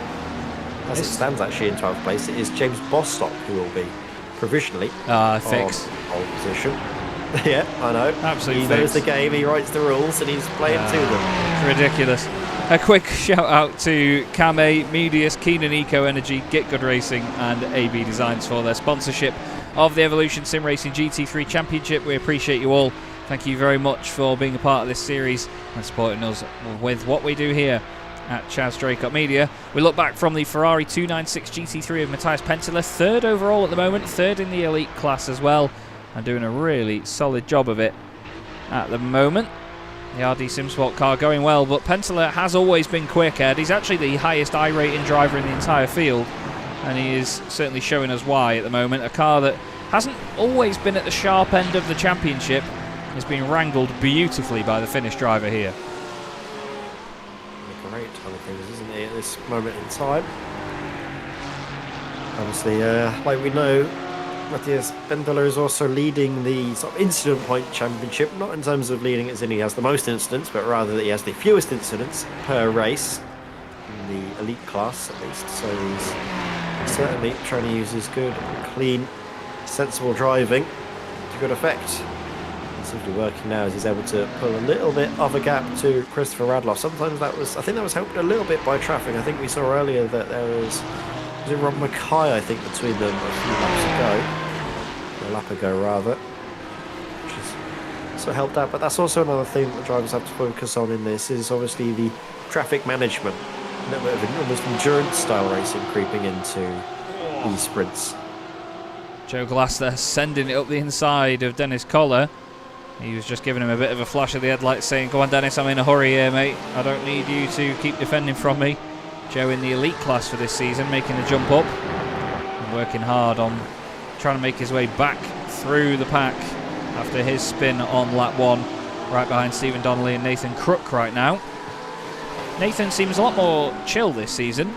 As it stands actually in 12th place, it is James Bostock who will be provisionally fix. pole position. Yeah, I know. Absolutely. He knows the game, he writes the rules, and he's playing to them. Ridiculous. A quick shout out to Kame, Medius, Keenan Eco Energy, GitGud Racing, and AB Designs for their sponsorship of the Evolution Sim Racing GT3 Championship. We appreciate you all. Thank you very much for being a part of this series and supporting us with what we do here at Chaz Draycott Media. We look back from the Ferrari 296 GT3 of Matthias Penteler, third overall at the moment, third in the elite class as well, and doing a really solid job of it at the moment. The RD SimSport car going well, but Penteler has always been quick, Ed. He's actually the highest I-rating driver in the entire field, and he is certainly showing us why at the moment. A car that hasn't always been at the sharp end of the championship is being wrangled beautifully by the Finnish driver here. Great time of things, isn't it, at this moment in time? Obviously, like we know, Matthias Penteler is also leading the sort of incident point championship, not in terms of leading as in he has the most incidents, but rather that he has the fewest incidents per race, in the elite class at least. So he's certainly trying to use his good, clean, sensible driving to good effect. Simply working now as he's able to pull a little bit of a gap to Christopher Radloff. Sometimes that was, I think that was helped a little bit by traffic. I think we saw earlier that there was it Rob Mackay, I think, between them a few laps ago. A lap ago, rather. Which is so helped out. But that's also another thing that drivers have to focus on in this, is obviously the traffic management. A little bit of almost endurance style racing creeping into these sprints. Joe Glass there sending it up the inside of Dennis Koller. He was just giving him a bit of a flash of the headlights saying, "Go on Dennis, I'm in a hurry here mate, I don't need you to keep defending from me." Joe in the elite class for this season, making the jump up and working hard on trying to make his way back through the pack after his spin on lap 1, right behind Stephen Donnelly and Nathan Crook right now. Nathan seems a lot more chill this season.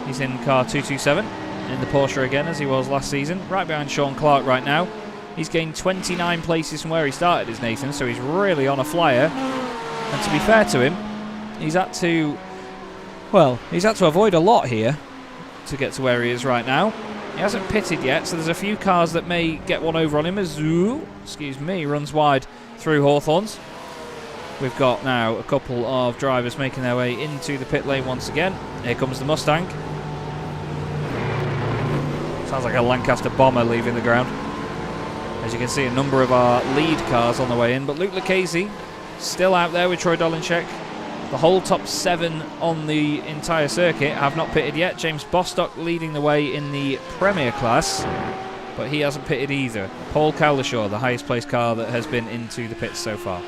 He's in car 227 in the Porsche again, as he was last season, right behind Sean Clark right now. He's gained 29 places from where he started as Nathan, so he's really on a flyer. And to be fair to him, he's had to avoid a lot here to get to where he is right now. He hasn't pitted yet, so there's a few cars that may get one over on him as runs wide through Hawthorns. We've got now a couple of drivers making their way into the pit lane once again. Here comes the Mustang. Sounds like a Lancaster bomber leaving the ground. As you can see, a number of our lead cars on the way in, but Luke Lucchese still out there with Troy Dolenczek. The whole top 7 on the entire circuit have not pitted yet. James Bostock leading the way in the Premier class, but he hasn't pitted either. Paul Cowlishaw, the highest placed car that has been into the pits so far.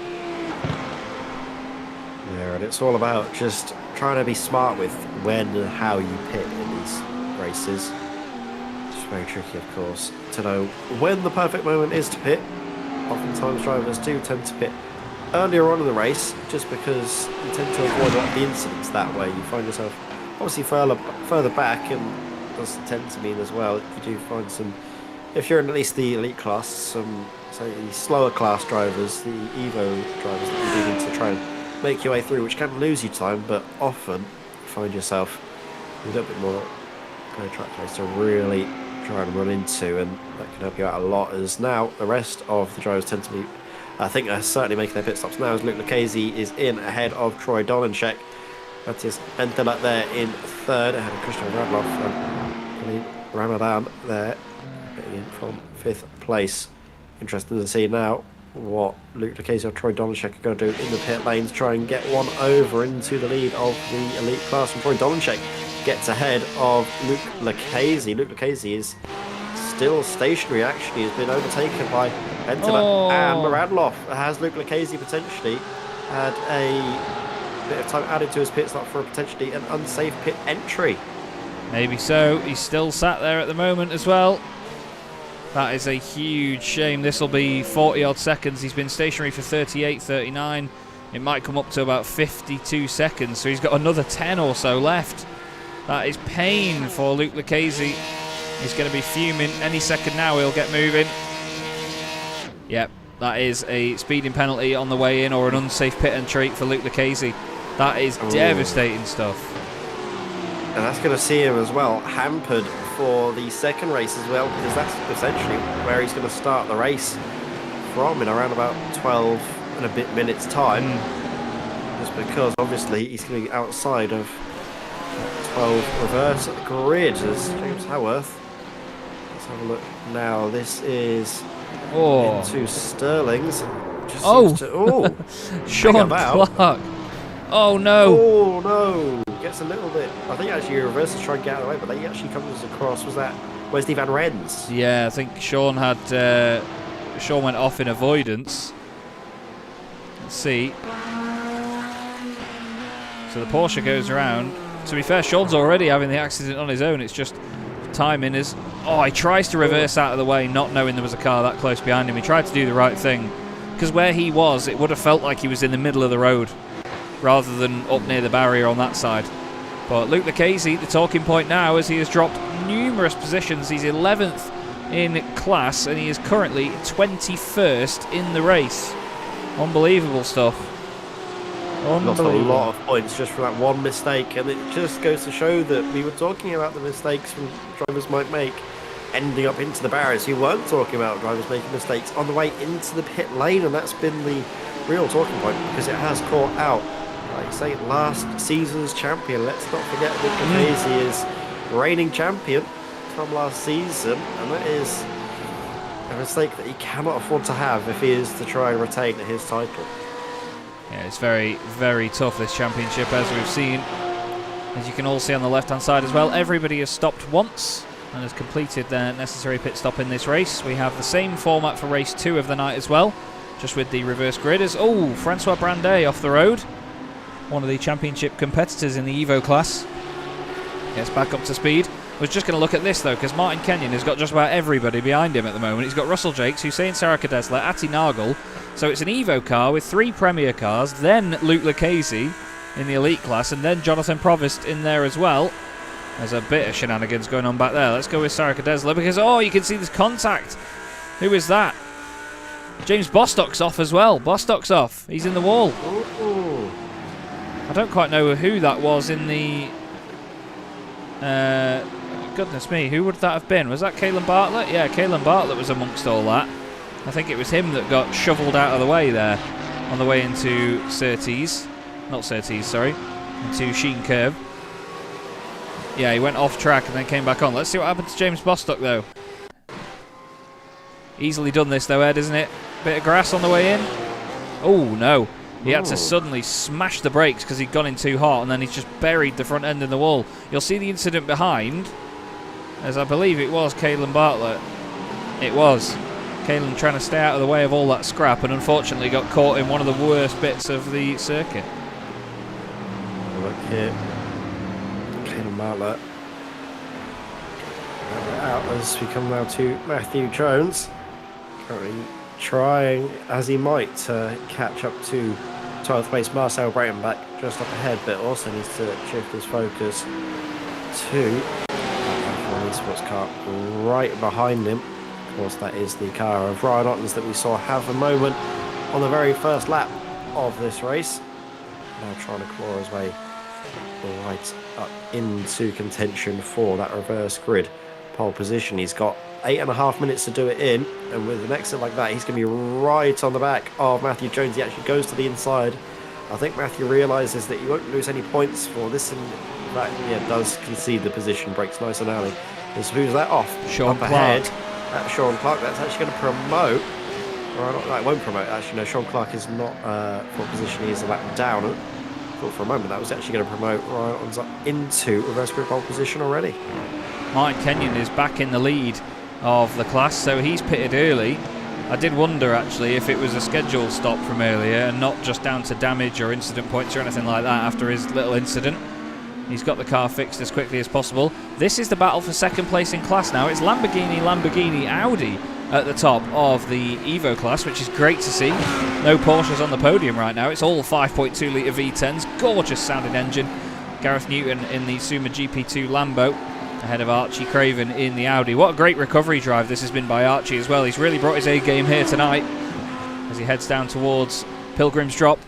Yeah, and it's all about just trying to be smart with when and how you pit in these races. Very tricky, of course, to know when the perfect moment is to pit. Oftentimes drivers do tend to pit earlier on in the race, just because you tend to avoid a lot of the incidents that way. You find yourself obviously further back, and does tend to mean as well, you do find some, if you're in at least the elite class, some say the slower class drivers, the Evo drivers that you do need to try and make your way through, which can lose you time, but often you find yourself a little bit more track place to really try and run into, and that can help you out a lot. As now the rest of the drivers tend to be, I think, are certainly making their pit stops now, as Luke Lucchese is in ahead of Troy Dolenczek. Matthias Penteler there in third, ahead of Christian Radloff, and Ramadan there getting in from 5th place. Interesting to see now what Luke Lucchese or Troy Dolenczek are going to do in the pit lanes, try and get one over into the lead of the elite class. And Troy Dolenczek gets ahead of Luke Lucchese. Luke Lucchese is still stationary, actually. Has been overtaken by Penteler and Radloff. Has Luke Lucchese potentially had a bit of time added to his pit stop for potentially an unsafe pit entry? Maybe so. He's still sat there at the moment as well. That is a huge shame. This will be 40 odd seconds. He's been stationary for 38, 39. It might come up to about 52 seconds, so he's got another 10 or so left. That is pain for Luke Lucchese. He's going to be fuming any second now. He'll get moving. Yep, that is a speeding penalty on the way in, or an unsafe pit entry for Luke Lucchese. That is devastating stuff. And that's going to see him as well hampered for the second race as well, because that's essentially where he's going to start the race from, in around about 12 and a bit minutes time. Just because obviously he's going to be outside of 12 reverse at the grid as James Howarth. Let's have a look now. This is into Sterling's. Sean Clark. Oh no. Oh no. gets a little bit. I think actually he reverses to try and get out of the way, but then he actually comes across. Was that Wesley Van Rens? Yeah, I think Sean went off in avoidance. Let's see. So the Porsche goes around. To be fair, Sean's already having the accident on his own. It's just timing is... Oh, he tries to reverse out of the way, not knowing there was a car that close behind him. He tried to do the right thing. Because where he was, it would have felt like he was in the middle of the road, rather than up near the barrier on that side. But Luke Lucchese, the talking point now, as he has dropped numerous positions. He's 11th in class, and he is currently 21st in the race. Unbelievable stuff. Lost a lot of points just from that one mistake, and it just goes to show that we were talking about the mistakes drivers might make ending up into the barriers. You weren't talking about drivers making mistakes on the way into the pit lane, and that's been the real talking point, because it has caught out, like I say, last season's champion. Let's not forget that Lucchese is reigning champion from last season, and that is a mistake that he cannot afford to have if he is to try and retain his title. Yeah, it's very, very tough, this championship, as we've seen. As you can all see on the left-hand side as well, everybody has stopped once and has completed their necessary pit stop in this race. We have the same format for race 2 of the night as well, just with the reverse gridders. Oh, Francois Brandet off the road. One of the championship competitors in the Evo class. Gets back up to speed. I was just going to look at this, though, because Martin Kenyon has got just about everybody behind him at the moment. He's got Russell Jakes, Hussein Sarakadesla, Ati Nagel. So it's an Evo car with 3 Premier cars, then Luke Lucchese in the elite class, and then Jonathan Provost in there as well. There's a bit of shenanigans going on back there. Let's go with Sarakadesla, because, oh, you can see this contact. Who is that? James Bostock's off as well. Bostock's off. He's in the wall. Ooh. I don't quite know who that was in the... goodness me, who would that have been? Was that Caelan Bartlett? Yeah, Caelan Bartlett was amongst all that. I think it was him that got shoveled out of the way there on the way into Surtees. Not Surtees, sorry. Into Sheen Curve. Yeah, he went off track and then came back on. Let's see what happened to James Bostock, though. Easily done this, though, Ed, isn't it? Bit of grass on the way in. Oh, no. He had to suddenly smash the brakes because he'd gone in too hot, and then he's just buried the front end in the wall. You'll see the incident behind, as I believe it was Caelan Bartlett. It was. Caelan trying to stay out of the way of all that scrap, and unfortunately got caught in one of the worst bits of the circuit. Look here. Caelan Bartlett. Out as we come now to Matthew Jones. Currently trying as he might to catch up to 12th place Marcel Breitenbach just up ahead, but also needs to shift his focus to the sports car right behind him. Of course, that is the car of Ryan Ottens that we saw have a moment on the very first lap of this race. Now trying to claw his way right up into contention for that reverse grid pole position. He's got 8.5 minutes to do it in, and with an exit like that, he's going to be right on the back of Matthew Jones. He actually goes to the inside. I think Matthew realises that he won't lose any points for this, and in fact, yeah, does concede the position. Breaks nice and early. And who's that off? Sean up Clark. Ahead. That's Sean Clark. That's actually going to promote. Or not, that won't promote. Actually, no. Sean Clark is not for position. He is a lap down. I thought for a moment that was actually going to promote Ryan Ottens up into reverse grid pole position already. Martin Kenyon is back in the lead of the class, so he's pitted early. I did wonder actually if it was a scheduled stop from earlier and not just down to damage or incident points or anything like that after his little incident. He's got the car fixed as quickly as possible. This is the battle for second place in class now. It's Lamborghini, Audi at the top of the Evo class, which is great to see. No Porsches on the podium right now. It's all 5.2 litre V10s. Gorgeous sounding engine. Gareth Newton in the Suma GP2 Lambo, ahead of Archie Craven in the Audi. What a great recovery drive this has been by Archie as well. He's really brought his A game here tonight as he heads down towards Pilgrim's Drop,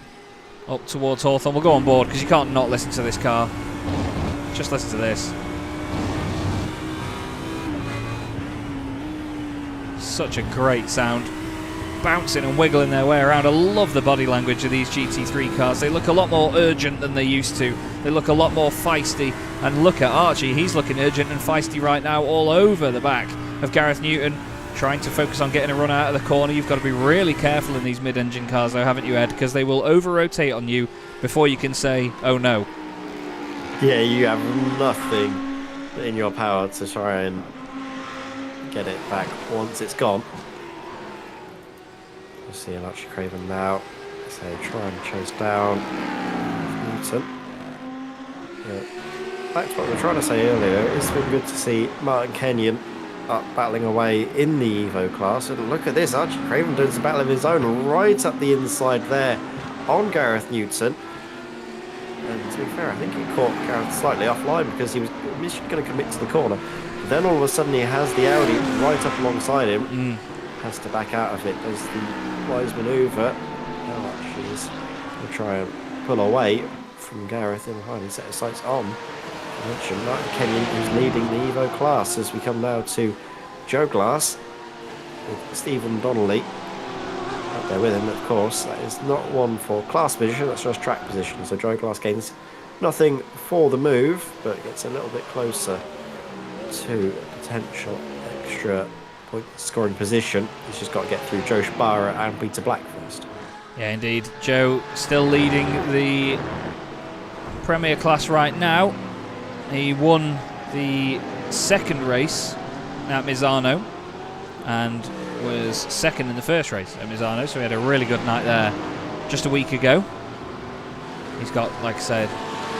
up towards Hawthorne. We'll go on board because you can't not listen to this car. Just listen to this. Such a great sound. Bouncing and wiggling their way around. I love the body language of these GT3 cars. They look a lot more urgent than they used to. They look a lot more feisty. And look at Archie. He's looking urgent and feisty right now all over the back of Gareth Newton, trying to focus on getting a run out of the corner. You've got to be really careful in these mid-engine cars, though, haven't you, Ed? Because they will over-rotate on you before you can say, oh no. Yeah, you have nothing in your power to try and get it back once it's gone. We'll see Archie Craven now. So try and chase down Newton. Back to what we were trying to say earlier, it's been good to see Martin Kenyon up battling away in the Evo class. And look at this, Archie Craven doing some battle of his own right up the inside there on Gareth Newton. And to be fair, I think he caught Gareth slightly offline because he was going to commit to the corner. Then all of a sudden he has the Audi right up alongside him. Has to back out of it. There's the wise manoeuvre. Now Archie's going to try and pull away from Gareth in behind and set his sights on. I mentioned Martin Kenyon, who's leading the Evo class, as we come now to Joe Glass with Stephen Donnelly up there with him. Of course, that is not one for class position, that's just track position. So Joe Glass gains nothing for the move, but gets a little bit closer to potential extra point scoring position. He's just got to get through Joe Sbarra and Peter Black first. Yeah, indeed. Joe still leading the Premier class right now. He won the second race at Misano and was second in the first race at Misano, so he had a really good night there just a week ago. He's got, like I said,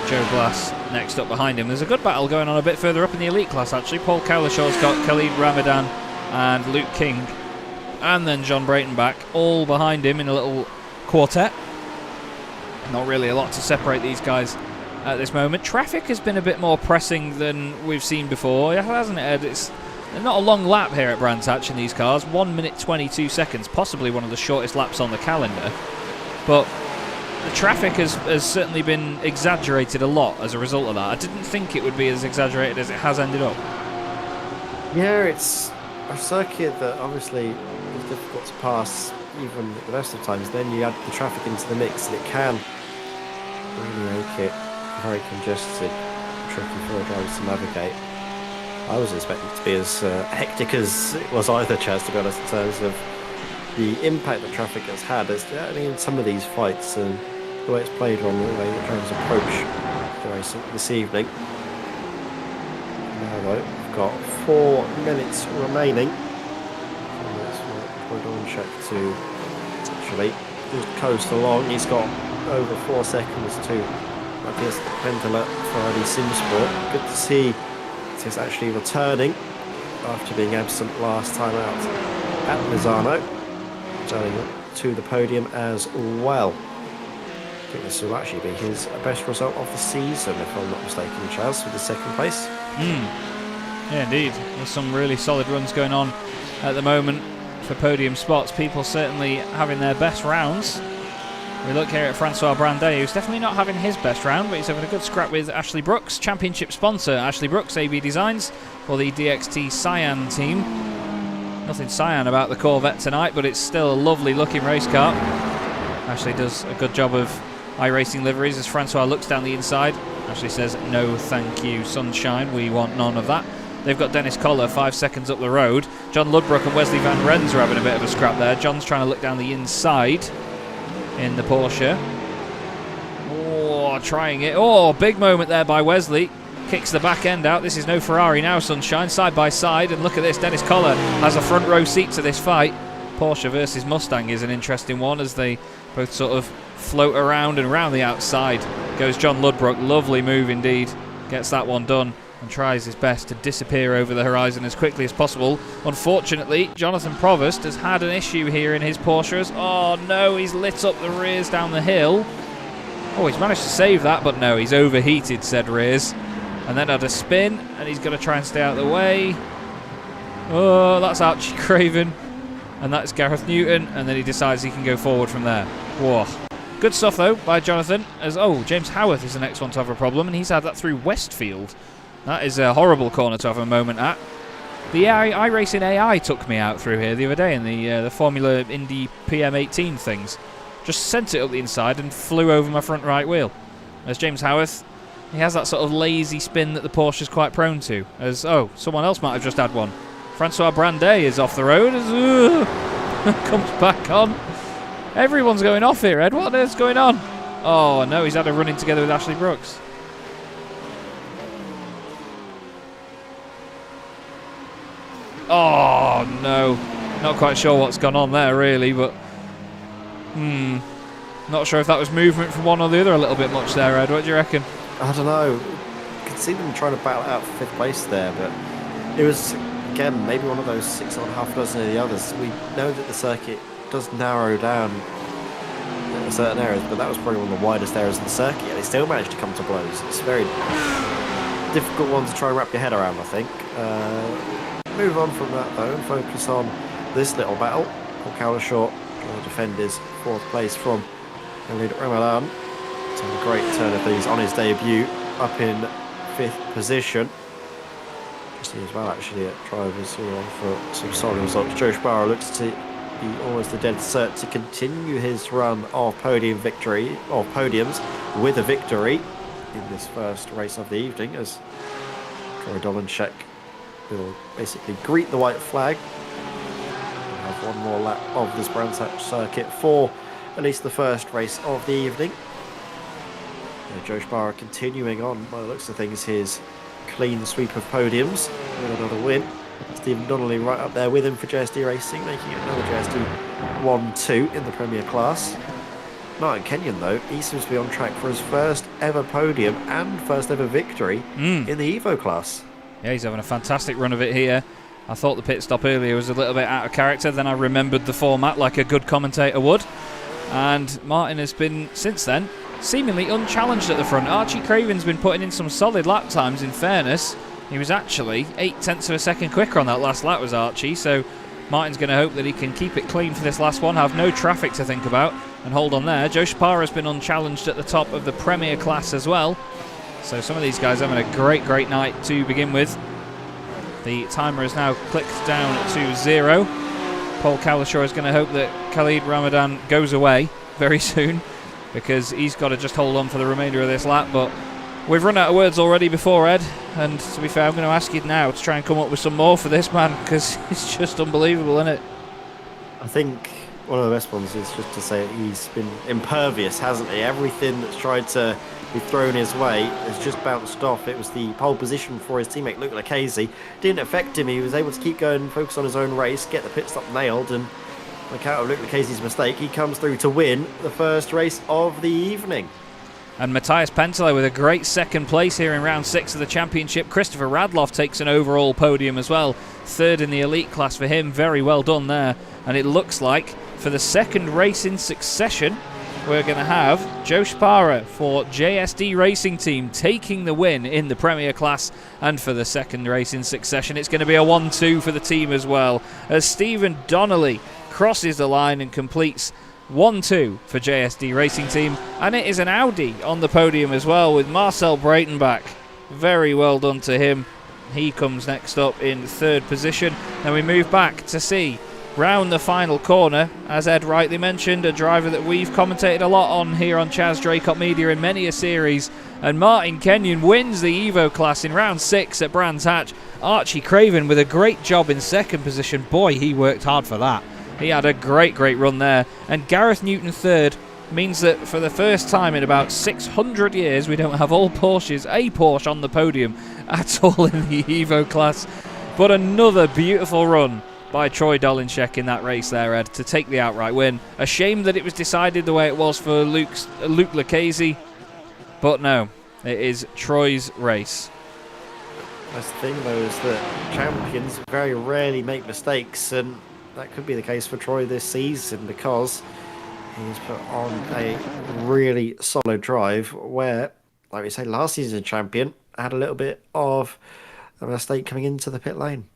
Joe Glass next up behind him. There's a good battle going on a bit further up in the elite class, actually. Paul Cowlishaw's got Khalid Ramadan and Luke King, and then John Brayton back, all behind him in a little quartet. Not really a lot to separate these guys at this moment. Traffic has been a bit more pressing than we've seen before, hasn't it, Ed? It's not a long lap here at Brands Hatch in these cars. 1 minute 22 seconds, possibly one of the shortest laps on the calendar. But the traffic has certainly been exaggerated a lot as a result of that. I didn't think it would be as exaggerated as it has ended up. Yeah, it's a circuit that obviously is difficult to pass even at the best of times. Then you add the traffic into the mix and it can really make it very congested, tricky for drivers to navigate. I was expecting it to be as hectic as it was either, Chaz, to be honest, in terms of the impact that traffic has had. In some of these fights and the way it's played on the way the drivers approach the race this evening. Now though, we've got 4 minutes remaining. Point on check to actually just coast along. He's got over 4 seconds to Matthias Penteler for Adi Simsport. Good to see he's actually returning after being absent last time out at Misano, turning up to the podium as well. I think this will actually be his best result of the season, if I'm not mistaken, Chaz, with the second place. Yeah, indeed. There's some really solid runs going on at the moment for podium spots. People certainly having their best rounds. We look here at Francois Brandet, who's definitely not having his best round, but he's having a good scrap with Ashley Brooks, championship sponsor Ashley Brooks, AB Designs, for the DXT Cyan team. Nothing cyan about the Corvette tonight, but it's still a lovely looking race car. Ashley does a good job of iRacing liveries as Francois looks down the inside. Ashley says, no thank you, sunshine, we want none of that. They've got Dennis Collar 5 seconds up the road. John Ludbrook and Wesley Van Rens are having a bit of a scrap there. John's trying to look down the inside in the Porsche. Oh, trying it. Oh, big moment there by Wesley. Kicks the back end out. This is no Ferrari now, sunshine. Side by side. And look at this. Dennis Collar has a front row seat to this fight. Porsche versus Mustang is an interesting one as they both sort of float around, and around the outside goes John Ludbrook. Lovely move indeed. Gets that one done and tries his best to disappear over the horizon as quickly as possible. Unfortunately, Jonathan Provost has had an issue here in his Porsches. Oh no, he's lit up the rears down the hill. Oh, he's managed to save that, but no, he's overheated said rears. And then had a spin, and he's going to try and stay out of the way. Oh, that's Archie Craven. And that's Gareth Newton, and then he decides he can go forward from there. Whoa. Good stuff, though, by Jonathan. As James Howarth is the next one to have a problem, and he's had that through Westfield. That is a horrible corner to have a moment at. The iRacing AI took me out through here the other day in the Formula Indy PM18 things. Just sent it up the inside and flew over my front right wheel. As James Howarth, he has that sort of lazy spin that the Porsche is quite prone to. As, someone else might have just had one. Francois Brandet is off the road as comes back on. Everyone's going off here, Ed. What is going on? Oh, no, he's had a run-in together with Ashley Brooks. Oh, no. Not quite sure what's gone on there, really, but... Not sure if that was movement from one or the other a little bit much there, Ed. What do you reckon? I don't know. You could see them trying to battle out for 5th place there, but it was, again, maybe one of those 6 or half dozen of the others. We know that the circuit does narrow down in certain areas, but that was probably one of the widest areas in the circuit, and they still managed to come to blows. It's a very difficult one to try and wrap your head around, I think. Move on from that, though, and focus on this little battle. Paul Cowlishaw trying to defend his 4th place from Ramadan. So a great turn of these on his debut, up in 5th position. See as well, actually, at drivers who are on for some solid results. Joe Sparrow looks to be almost a dead cert to continue his run of podiums with a victory in this first race of the evening, as Troy Dolanchek will basically greet the white flag and have one more lap of this Brands Hatch circuit for at least the first race of the evening. Joe Sparrow continuing on, by the looks of things, his clean sweep of podiums with another win. Stephen Donnelly right up there with him for JSD Racing, making it another JSD 1-2 in the Premier class. Martin Kenyon, though, he seems to be on track for his first ever podium and first ever victory in the Evo class. Yeah, he's having a fantastic run of it here. I thought the pit stop earlier was a little bit out of character, then I remembered the format like a good commentator would. And Martin has been, since then, seemingly unchallenged at the front. Archie Craven's been putting in some solid lap times, in fairness. He was actually 0.8 of a second quicker on that last lap, was Archie, so Martin's going to hope that he can keep it clean for this last one, have no traffic to think about, and hold on there. Joe Sparrow has been unchallenged at the top of the Premier class as well, so some of these guys having a great night to begin with. The timer is now clicked down to 0. Paul Cowlishaw is going to hope that Khalid Ramadan goes away very soon, because he's got to just hold on for the remainder of this lap. But we've run out of words already before, Ed, and to be fair, I'm going to ask you now to try and come up with some more for this man, because it's just unbelievable, isn't it? I think one of the best ones is just to say he's been impervious, hasn't he? Everything that's tried to be thrown his way has just bounced off. It was the pole position for his teammate Luke Lucchese. Didn't affect him. He was able to keep going, focus on his own race, get the pit stop nailed, and on account of Luke Lucchese's mistake, he comes through to win the first race of the evening. And Matthias Penteler with a great second place here in round 6 of the championship. Christopher Radloff takes an overall podium as well. 3rd in the elite class for him. Very well done there. And it looks like for the second race in succession, we're going to have Joe Sparrow for JSD Racing Team taking the win in the Premier class. And for the second race in succession, it's going to be a 1-2 for the team as well, as Stephen Donnelly crosses the line and completes 1-2 for JSD Racing Team. And it is an Audi on the podium as well, with Marcel Breitenbach. Very well done to him. He comes next up in 3rd position. Then we move back to see, round the final corner, as Ed rightly mentioned, a driver that we've commentated a lot on here on Chaz Draycott Media in many a series. And Martin Kenyon wins the Evo class in round 6 at Brands Hatch. Archie Craven with a great job in 2nd position. Boy, he worked hard for that. He had a great run there. And Gareth Newton 3rd means that for the first time in about 600 years, we don't have all Porsches, a Porsche on the podium at all in the Evo class. But another beautiful run by Troy Dolanchek in that race there, Ed, to take the outright win. A shame that it was decided the way it was for Luke Lucchese, but no, it is Troy's race. That's the thing, though, is that champions very rarely make mistakes, and that could be the case for Troy this season, because he's put on a really solid drive where, like we say, last season's champion had a little bit of a mistake coming into the pit lane.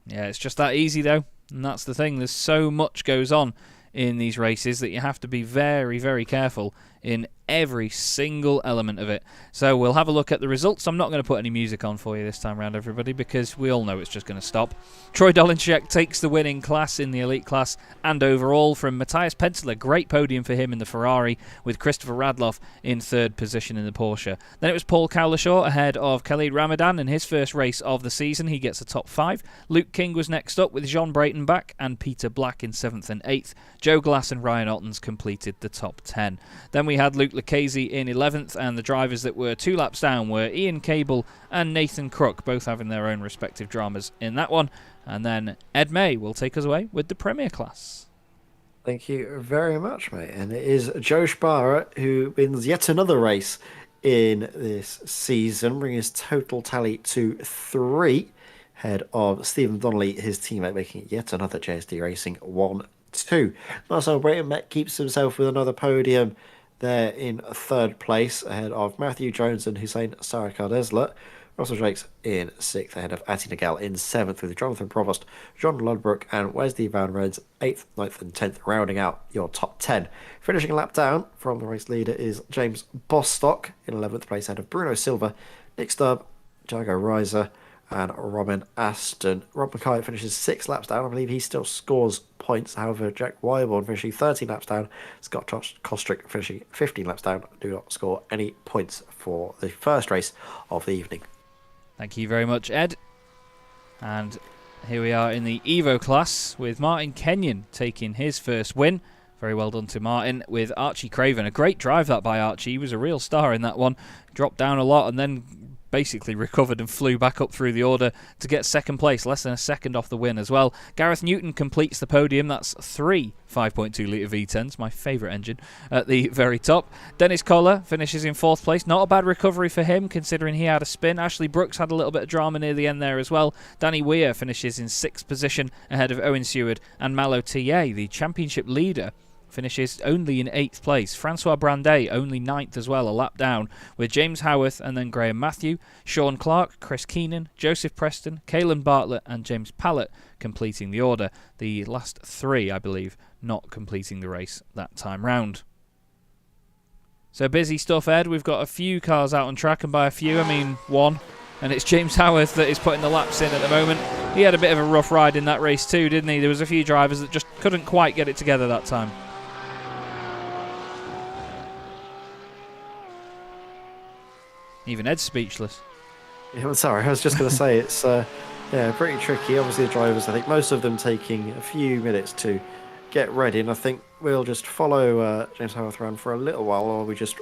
Yeah, it's just that easy, though, and that's the thing. There's so much goes on in these races that you have to be very careful in every single element of it. So we'll have a look at the results. I'm not going to put any music on for you this time around, everybody, because we all know it's just going to stop. Troy Dolanchek takes the winning class in the elite class and overall from Matthias Penteler. Great podium for him in the Ferrari, with Christopher Radloff in 3rd position in the Porsche. Then it was Paul Cowlishaw ahead of Khalid Ramadan in his first race of the season. He gets a top 5. Luke King was next up with Jean Breitenbach and Peter Black in 7th and 8th. Joe Glass and Ryan Ottens completed the top 10. Then we had Luke Lucchese in 11th, and the drivers that were 2 laps down were Ian Cable and Nathan Crook, both having their own respective dramas in that one. And then Ed May will take us away with the Premier class. Thank you very much, mate. And it is Joe Sparrow who wins yet another race in this season, bringing his total tally to 3, ahead of Stephen Donnelly, his teammate, making yet another JSD Racing 1-2. Marcel Brayton keeps himself with another podium there in 3rd place, ahead of Matthew Jones and Hussein Sarakar-Deslet. Russell Drake's in 6th, ahead of Atti Nagel in 7th, with Jonathan Provost, John Ludbrook and Wesley Van Rens 8th, 9th and 10th, rounding out your top 10. Finishing a lap down from the race leader is James Bostock in 11th place, ahead of Bruno Silva, Nick Stubb, Jago Reiser and Robin Aston. Rob Mackay finishes 6 laps down. I believe he still scores points. However, Jack Wyborn finishing 13 laps down. Scott Kostrick finishing 15 laps down. Do not score any points for the first race of the evening. Thank you very much, Ed. And here we are in the Evo class with Martin Kenyon taking his first win. Very well done to Martin, with Archie Craven. A great drive that by Archie. He was a real star in that one. Dropped down a lot and then basically recovered and flew back up through the order to get 2nd place, less than a second off the win as well. Gareth Newton completes the podium. That's 3 5.2 litre V10s, my favourite engine, at the very top. Dennis Kohler finishes in 4th place. Not a bad recovery for him, considering he had a spin. Ashley Brooks had a little bit of drama near the end there as well. Danny Weir finishes in 6th position, ahead of Owen Seward, and Malo TA, the championship leader, finishes only in 8th place. Francois Brandet only 9th as well, a lap down, with James Howarth and then Graham Matthew, Sean Clark, Chris Keenan, Joseph Preston, Caelan Bartlett and James Pallett completing the order. The last 3, I believe, not completing the race that time round. So busy stuff, Ed. We've got a few cars out on track, and by a few I mean 1. And it's James Howarth that is putting the laps in at the moment. He had a bit of a rough ride in that race too, didn't he? There was a few drivers that just couldn't quite get it together that time. Even Ed's speechless. Yeah, well, sorry, I was just going to say it's pretty tricky. Obviously, the drivers, I think most of them taking a few minutes to get ready, and I think we'll just follow James Howarth around for a little while, or we just,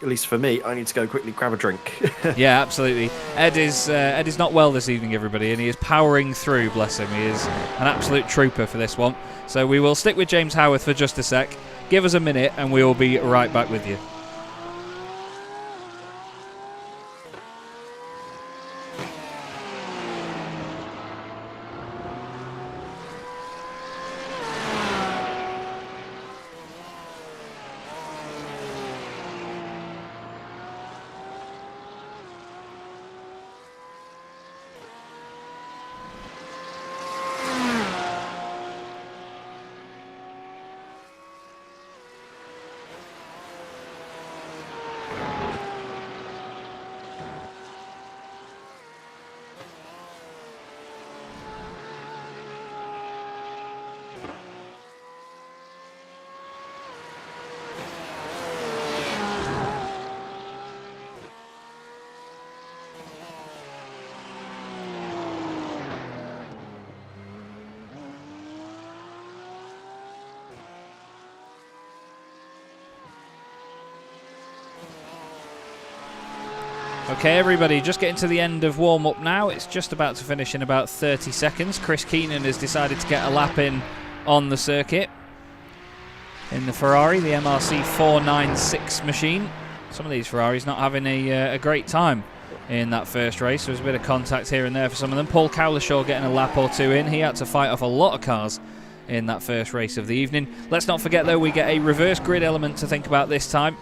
at least for me, I need to go quickly grab a drink. Yeah, absolutely. Ed is not well this evening, everybody, and he is powering through, bless him. He is an absolute trooper for this one. So we will stick with James Howarth for just a sec. Give us a minute, and we will be right back with you. Okay, everybody, just getting to the end of warm-up now. It's just about to finish in about 30 seconds. Chris Keenan has decided to get a lap in on the circuit in the Ferrari, the MRC 496 machine. Some of these Ferraris not having a great time in that first race. There was a bit of contact here and there for some of them. Paul Cowlishaw getting a lap or 2 in. He had to fight off a lot of cars in that first race of the evening. Let's not forget, though, we get a reverse grid element to think about this time.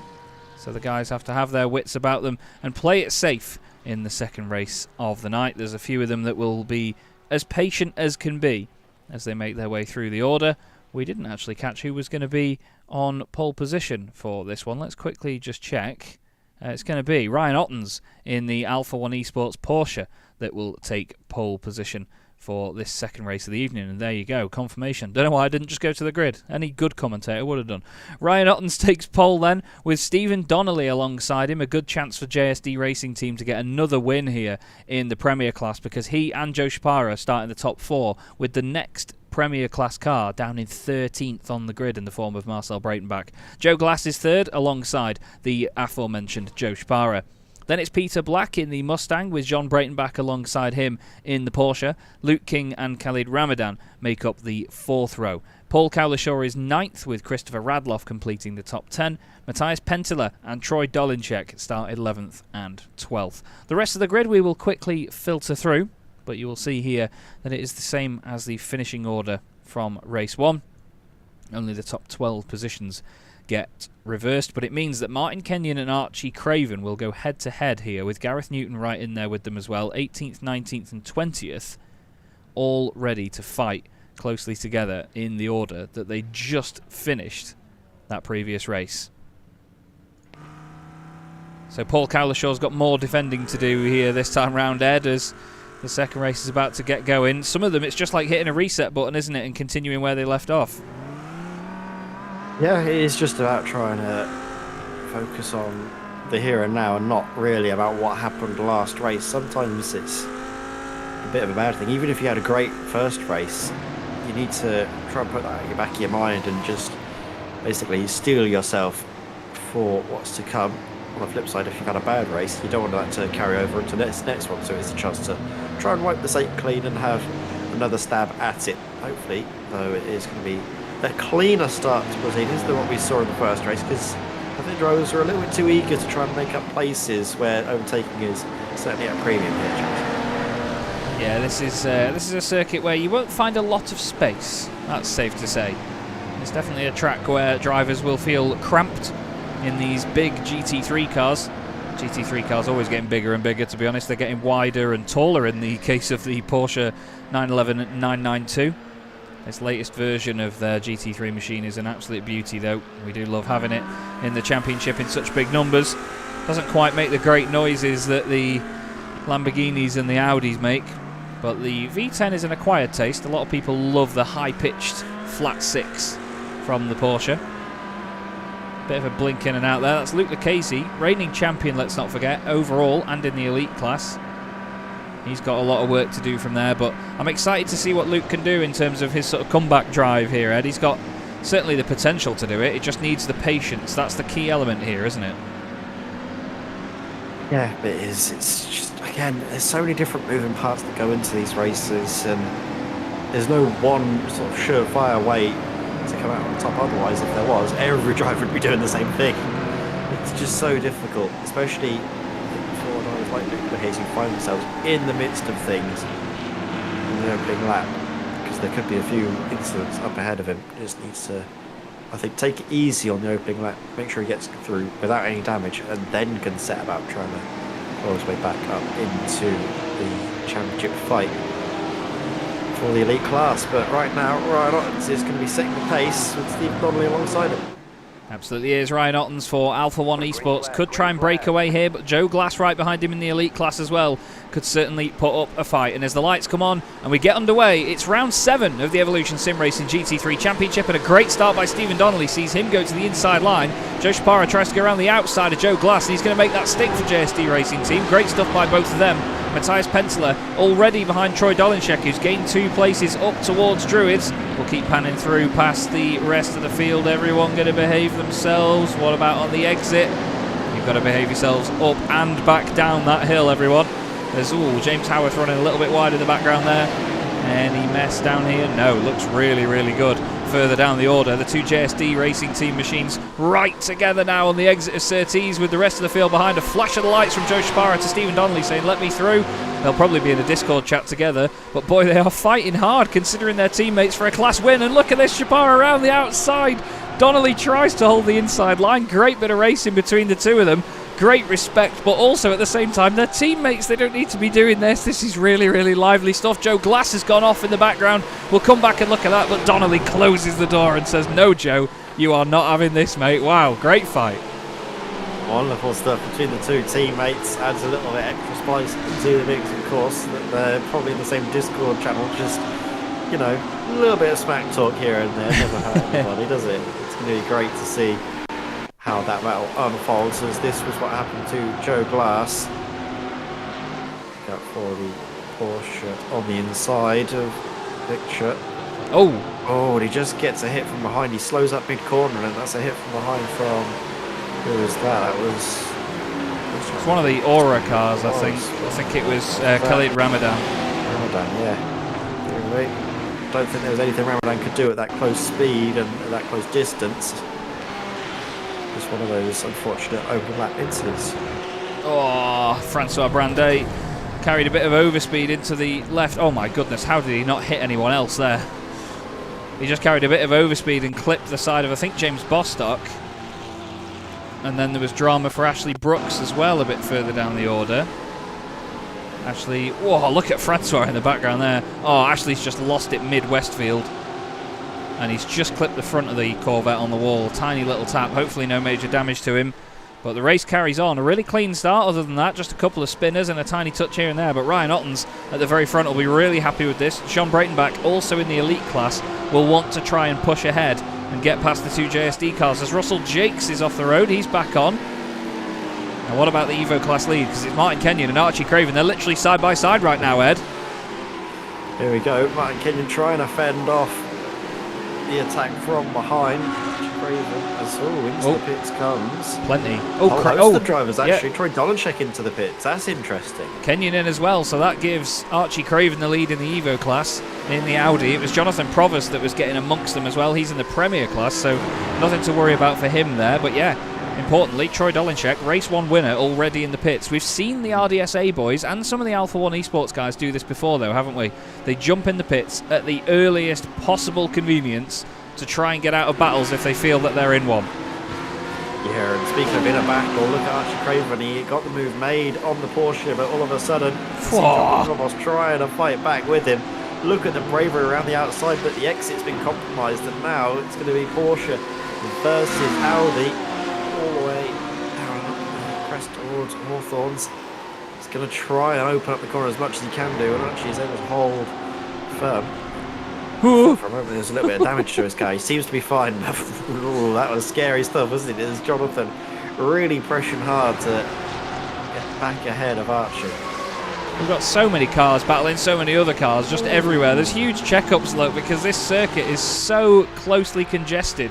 So the guys have to have their wits about them and play it safe in the second race of the night. There's a few of them that will be as patient as can be as they make their way through the order. We didn't actually catch who was going to be on pole position for this one. Let's quickly just check. It's going to be Ryan Ottens in the Alpha 1 Esports Porsche that will take pole position for this second race of the evening. And there you go, confirmation. Don't know why I didn't just go to the grid. Any good commentator would have done. Ryan Ottens takes pole then, with Stephen Donnelly alongside him. A good chance for JSD Racing Team to get another win here in the Premier class, because he and Joe Shapara start in the top 4, with the next Premier class car down in 13th on the grid in the form of Marcel Breitenbach. Joe Glass is 3rd alongside the aforementioned Joe Shapara. Then it's Peter Black in the Mustang, with John Breitenbach alongside him in the Porsche. Luke King and Khalid Ramadan make up the 4th row. Paul Cowlishaw is 9th, with Christopher Radloff completing the top 10. Matthias Pentila and Troy Dolinchek start 11th and 12th. The rest of the grid we will quickly filter through, but you will see here that it is the same as the finishing order from race 1. Only the top 12 positions get reversed, but it means that Martin Kenyon and Archie Craven will go head-to-head here, with Gareth Newton right in there with them as well. 18th, 19th and 20th, all ready to fight closely together in the order that they just finished that previous race. So Paul Cowlishaw's got more defending to do here this time round, Ed, as the second race is about to get going. Some of them, it's just like hitting a reset button, isn't it, and continuing where they left off. Yeah, it is just about trying to focus on the here and now and not really about what happened last race. Sometimes it's a bit of a bad thing. Even if you had a great first race, you need to try and put that at the back of your mind and just basically steel yourself for what's to come. On the flip side, if you've had a bad race, you don't want that to carry over into the next one, so it's a chance to try and wipe the slate clean and have another stab at it. Hopefully, though, it is going to be a cleaner start to proceedings than what we saw in the first race, because I think drivers are a little bit too eager to try and make up places where overtaking is certainly at a premium here, Chaz. Yeah, this is a circuit where you won't find a lot of space. That's safe to say. It's definitely a track where drivers will feel cramped in these big GT3 cars. GT3 cars always getting bigger and bigger, to be honest. They're getting wider and taller in the case of the Porsche 911 and 992. This latest version of their GT3 machine is an absolute beauty, though. We do love having it in the championship in such big numbers. Doesn't quite make the great noises that the Lamborghinis and the Audis make, but the V10 is an acquired taste. A lot of people love the high-pitched flat 6 from the Porsche. Bit of a blink in and out there. That's Luke Lucchese, reigning champion, let's not forget, overall and in the elite class. He's got a lot of work to do from there, but I'm excited to see what Luke can do in terms of his sort of comeback drive here, Ed. He's got certainly the potential to do it. It just needs the patience. That's the key element here, isn't it? Yeah, it is. It's just, again, there's so many different moving parts that go into these races, and there's no one sort of surefire way to come out on top. Otherwise, if there was, every driver would be doing the same thing. It's just so difficult, especially for drivers like Luke Lucchese who find themselves in the midst of things in the opening lap, because there could be a few incidents up ahead of him. He just needs to, I think, take it easy on the opening lap, make sure he gets through without any damage, and then can set about trying to claw his way back up into the championship fight for the elite class. But right now, Ryan Ottens is going to be setting the pace with Steve Donnelly alongside him. Absolutely is. Ryan Ottens for Alpha One Esports could try and break away here, but Joe Glass right behind him in the elite class as well could certainly put up a fight. And as the lights come on and we get underway, it's round 7 of the Evolution Sim Racing GT3 Championship, and a great start by Stephen Donnelly sees him go to the inside line. Joe Shapara tries to go around the outside of Joe Glass, and he's going to make that stick for JSD Racing Team. Great stuff by both of them. Matthias Pentila already behind Troy Dolinchek, who's gained 2 places up towards Druids. We'll keep panning through past the rest of the field. Everyone going to behave themselves. What about on the exit? You've got to behave yourselves up and back down that hill, everyone. There's James Howarth running a little bit wide in the background there. Any mess down here? No, looks really, really good. Further down the order, the 2 JSD Racing Team machines right together now on the exit of Surtees, with the rest of the field behind. A flash of the lights from Joe Shapara to Stephen Donnelly saying, let me through. They'll probably be in a Discord chat together, but boy, they are fighting hard considering their teammates for a class win. And look at this, Shapara around the outside. Donnelly tries to hold the inside line. Great bit of racing between the two of them. Great respect, but also at the same time, their teammates, they don't need to be doing this. This is really, really lively stuff. Joe Glass has gone off in the background. We'll come back and look at that, but Donnelly closes the door and says, no, Joe, you are not having this, mate. Wow, great fight. Wonderful stuff between the two teammates. Adds a little bit extra spice to the mix, of course. That they're probably in the same Discord channel. Just, you know, a little bit of smack talk here and there. Never hurt anybody, does it? It's going to be great to see how that battle unfolds, as this was what happened to Joe Glass. Look out for the Porsche on the inside of Victor. Oh, and he just gets a hit from behind. He slows up mid-corner, and that's a hit from behind from... Who was that? That was... It's one of the Aura cars, I think. I think it was Khalid Ramadan. Ramadan, yeah. Really? Don't think there was anything Ramadan could do at that close speed and at that close distance. Just one of those unfortunate overlap incidents. Oh, Francois Brandet carried a bit of overspeed into the left. Oh my goodness, how did he not hit anyone else there? He just carried a bit of overspeed and clipped the side of, I think, James Bostock. And then there was drama for Ashley Brooks as well, a bit further down the order. Ashley, whoa, look at Francois in the background there. Oh, Ashley's just lost it mid-Westfield. And he's just clipped the front of the Corvette on the wall. Tiny little tap, hopefully no major damage to him. But the race carries on. A really clean start other than that. Just a couple of spinners and a tiny touch here and there. But Ryan Ottens at the very front will be really happy with this. Sean Breitenbach, also in the elite class, will want to try and push ahead and get past the two JSD cars. As Russell Jakes is off the road, he's back on. Now what about the Evo class lead? Because it's Martin Kenyon and Archie Craven. They're literally side by side right now, Ed. Here we go. Martin Kenyon trying to fend off the attack from behind. Into the pits comes. Plenty. The drivers actually. Troy Dolenchek into the pits. That's interesting. Kenyon in as well, so that gives Archie Craven the lead in the Evo class. In the Audi, it was Jonathan Provost that was getting amongst them as well. He's in the Premier class, so nothing to worry about for him there. But yeah, importantly, Troy Dolenchek, race 1 winner, already in the pits. We've seen the RDSA boys and some of the Alpha 1 esports guys do this before, though, haven't we? They jump in the pits at the earliest possible convenience to try and get out of battles if they feel that they're in one. Yeah, and speaking of in a battle, look at Archie Craven. He got the move made on the Porsche, but all of a sudden, almost trying to fight back with him. Look at the bravery around the outside, but the exit's been compromised, and now it's going to be Porsche versus Audi all the way down crest towards Hawthorns. He's going to try and open up the corner as much as he can do, and actually he's able to hold firm. For a moment, there's a little bit of damage to his car. He seems to be fine. Ooh, that was scary stuff, wasn't it? There's Jonathan really pressing hard to get back ahead of Archie. We've got so many cars battling so many other cars just everywhere. There's huge checkups, look, because this circuit is so closely congested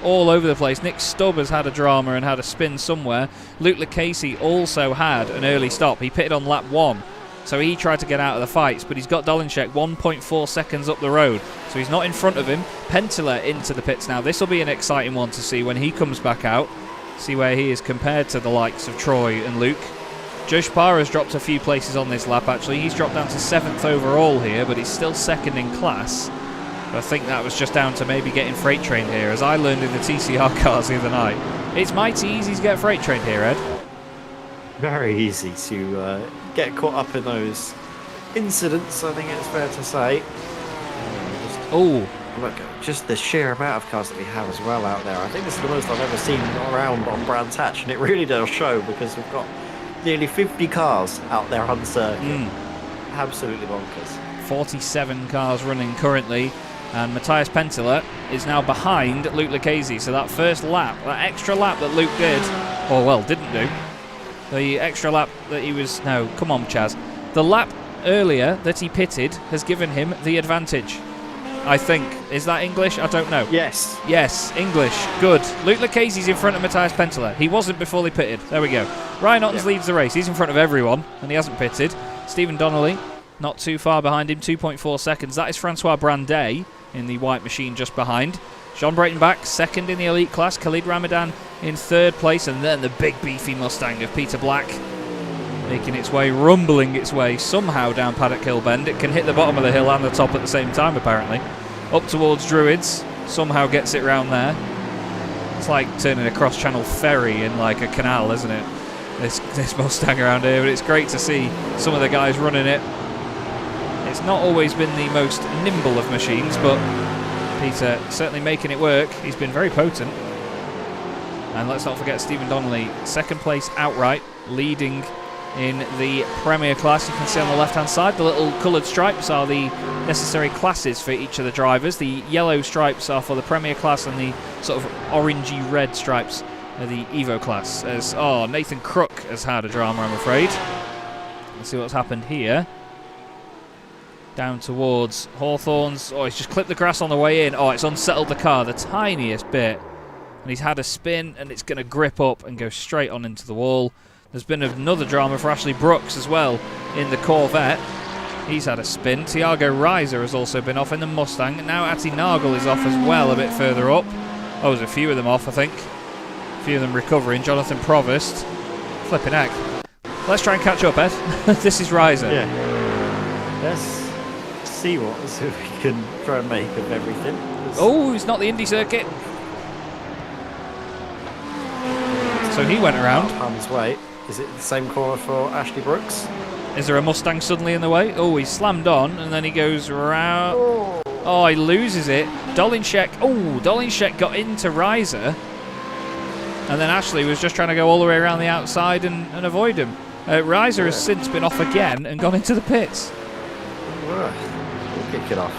all over the place. Nick Stubb has had a drama and had a spin somewhere. Luke Lucchese also had an early stop. He pitted on lap 1. So he tried to get out of the fights, but he's got Dolenchek 1.4 seconds up the road. So he's not in front of him. Pentila into the pits now. This will be an exciting one to see when he comes back out. See where he is compared to the likes of Troy and Luke. Joe Spar has dropped a few places on this lap, actually. He's dropped down to 7th overall here, but he's still 2nd in class. But I think that was just down to maybe getting freight trained here, as I learned in the TCR cars the other night. It's mighty easy to get freight trained here, Ed. Very easy to get caught up in those incidents, I think it's fair to say. Look, just the sheer amount of cars that we have as well out there. I think this is the most I've ever seen around on Brands Hatch, and it really does show because we've got nearly 50 cars out there on the circuit. Absolutely bonkers. 47 cars running currently, and Matthias Pentila is now behind Luke Lucchese. So that first lap, that extra lap that Luke did, or well, didn't do, the extra lap that he was... No, come on, Chaz. The lap earlier that he pitted has given him the advantage, I think. Is that English? I don't know. Yes. Yes, English. Good. Luke Lucchese's in front of Matthias Pentila. He wasn't before they pitted. There we go. Ryan Ottens leads the race. He's in front of everyone, and he hasn't pitted. Stephen Donnelly, not too far behind him, 2.4 seconds. That is Francois Brandet in the white machine just behind. Sean Breitenbach, 2nd in the elite class. Khalid Ramadan in 3rd place. And then the big beefy Mustang of Peter Black making its way, rumbling its way somehow down Paddock Hill Bend. It can hit the bottom of the hill and the top at the same time, apparently. Up towards Druids. Somehow gets it round there. It's like turning a cross-channel ferry in like a canal, isn't it? This Mustang around here. But it's great to see some of the guys running it. It's not always been the most nimble of machines, but Peter certainly making it work. He's been very potent. And let's not forget Stephen Donnelly, second place outright, leading in the Premier class. You can see on the left-hand side, the little coloured stripes are the necessary classes for each of the drivers. The yellow stripes are for the Premier class, and the sort of orangey-red stripes are the Evo class. As Nathan Crook has had a drama, I'm afraid. Let's see what's happened here. Down towards Hawthorne's. Oh, he's just clipped the grass on the way in. Oh, it's unsettled the car the tiniest bit. And he's had a spin, and it's going to grip up and go straight on into the wall. There's been another drama for Ashley Brooks as well in the Corvette. He's had a spin. Tiago Reiser has also been off in the Mustang. Now Ati Nagel is off as well, a bit further up. Oh, there's a few of them off, I think. A few of them recovering. Jonathan Provost. Flipping heck. Let's try and catch up, Ed. This is Reiser. Yeah. Let's see what we can try and make of everything. Oh, it's not the Indy circuit. So he went around. Harm's way. Is it the same corner for Ashley Brooks? Is there a Mustang suddenly in the way? Oh, he slammed on, and then he goes around. Oh, he loses it. Dolinshek got into Reiser. And then Ashley was just trying to go all the way around the outside and avoid him. Reiser has since been off again and gone into the pits. We'll kick it off.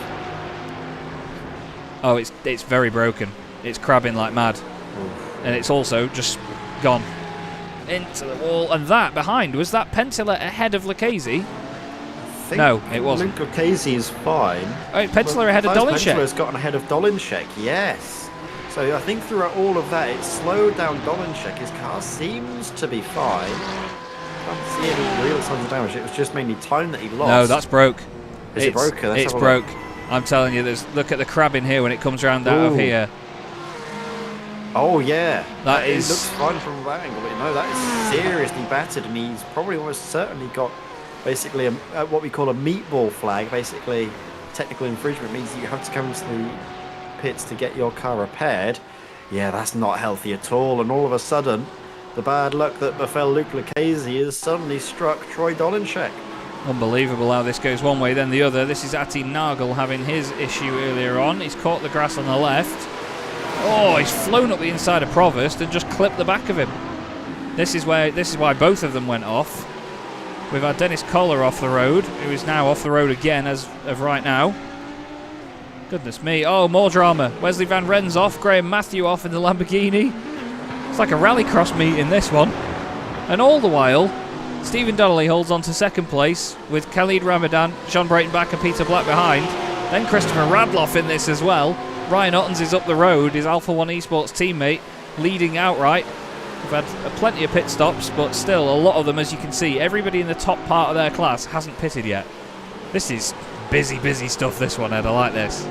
Oh, it's very broken. It's crabbing like mad. And it's also just gone into the wall. And that behind, was that Pentila ahead of Lucchese? No, it wasn't. Luke Lucchese is fine. Oh, Pentila ahead of Dolinshek. Pentila's gotten ahead of Dolinshek, yes. So I think throughout all of that, it slowed down Dolinshek. His car seems to be fine. Can't see any real signs of damage. It was just mainly time that he lost. No, that's broke. Is it broken? It's broke. I'm telling you, look at the crabbing here when it comes round out of here. Oh yeah, that it looks fine from that angle, but no, that is seriously battered, and he's probably almost certainly got basically what we call a meatball flag. Basically, technical infringement means you have to come to the pits to get your car repaired. Yeah, that's not healthy at all. And all of a sudden, the bad luck that befell Luke Lucchese has suddenly struck Troy Dolinshek. Unbelievable how this goes one way then the other. This is Ati Nagel having his issue earlier on. He's caught the grass on the left. Oh, he's flown up the inside of Provost and just clipped the back of him. This is why both of them went off. We've had Dennis Kohler off the road, who is now off the road again as of right now. Goodness me. Oh, more drama. Wesley Van Ren's off. Graham Matthew off in the Lamborghini. It's like a rallycross meet in this one. And all the while, Stephen Donnelly holds on to second place with Khalid Ramadan, Sean Breitenbach and Peter Black behind. Then Christopher Radloff in this as well. Ryan Ottens is up the road, his Alpha 1 Esports teammate, leading outright. We've had plenty of pit stops, but still, a lot of them, as you can see, everybody in the top part of their class hasn't pitted yet. This is busy stuff, this one, Ed. I like this.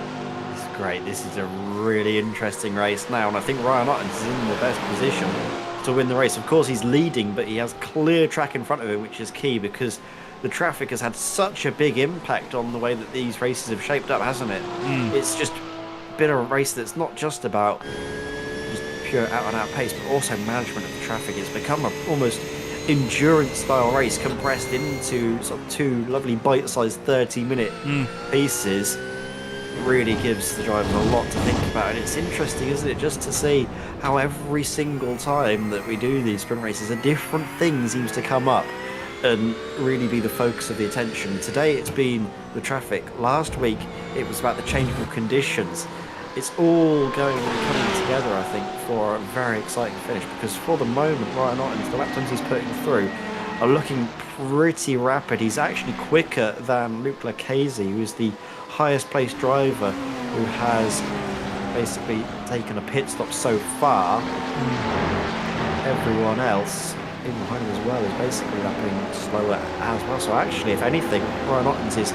It's great. This is a really interesting race now, and I think Ryan Ottens is in the best position to win the race. Of course, he's leading, but he has clear track in front of him, which is key, because the traffic has had such a big impact on the way that these races have shaped up, hasn't it? It's just been a race that's not just about just pure out-and-out pace, but also management of the traffic. It's become a almost endurance-style race compressed into sort of two lovely bite-sized 30-minute pieces. It really gives the drivers a lot to think about, and it's interesting, isn't it, just to see how every single time that we do these sprint races, a different thing seems to come up and really be the focus of the attention. Today it's been the traffic. Last week it was about the changeable conditions. It's all going and coming together, I think, for a very exciting finish, because for the moment, Ryan Ottens, the lap times he's putting through are looking pretty rapid. He's actually quicker than Luke Lucchese, who's the highest placed driver who has basically taken a pit stop so far. Everyone else in behind him as well is basically lapping slower as well. So actually, if anything, Ryan Ottens is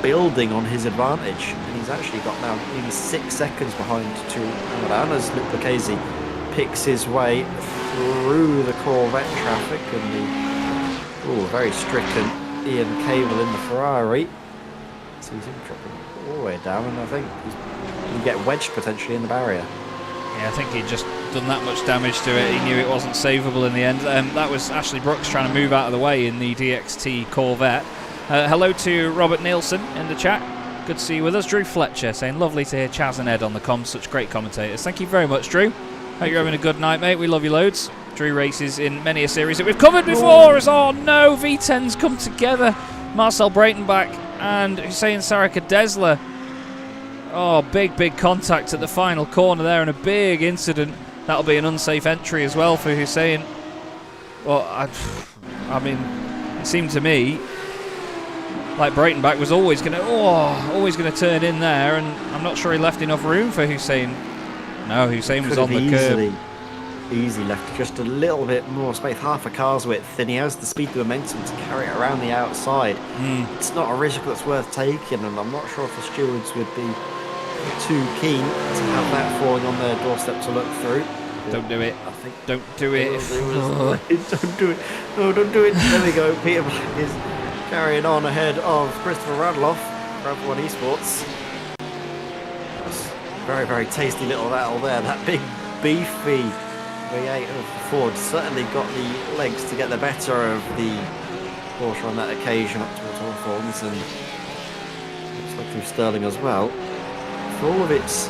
building on his advantage, and he's actually got now nearly 6 seconds behind to Ramadan as Luke Lucchese picks his way through the Corvette traffic and the very stricken Ian Cable in the Ferrari. Sees him dropping all the way down, and I think he can get wedged potentially in the barrier. Yeah, I think he'd just done that much damage to it. He knew it wasn't savable in the end. That was Ashley Brooks trying to move out of the way in the DXT Corvette. Hello to Robert Nielsen in the chat. Good to see you with us. Drew Fletcher saying, lovely to hear Chaz and Ed on the comms, such great commentators. Thank you very much, Drew. Hope you're having a good night, mate. We love you loads. Drew races in many a series that we've covered before. Oh no, V10's come together. Marcel Breitenbach and Hussein Sarakadesla. Oh, big contact at the final corner there, and a big incident. That'll be an unsafe entry as well for Hussein. Well, I mean, it seemed to me like Breitenbach was always going to turn in there, and I'm not sure he left enough room for Hussein. No, Hussein was on the curb. Easy left just a little bit more space, half a car's width, and he has the speed and momentum to carry it around the outside. It's not a risk that's worth taking, and I'm not sure if the stewards would be too keen to have that falling on their doorstep to look through. Don't do it. I think Don't do it. don't do it. No, don't do it. There we go. Peter Black is carrying on ahead of Christopher Radloff, Bravo One Esports. That's very tasty little battle there. That big beefy V8 of the Ford certainly got the legs to get the better of the Porsche on that occasion up towards Hawthorns, and looks like through Sterling as well. For all of its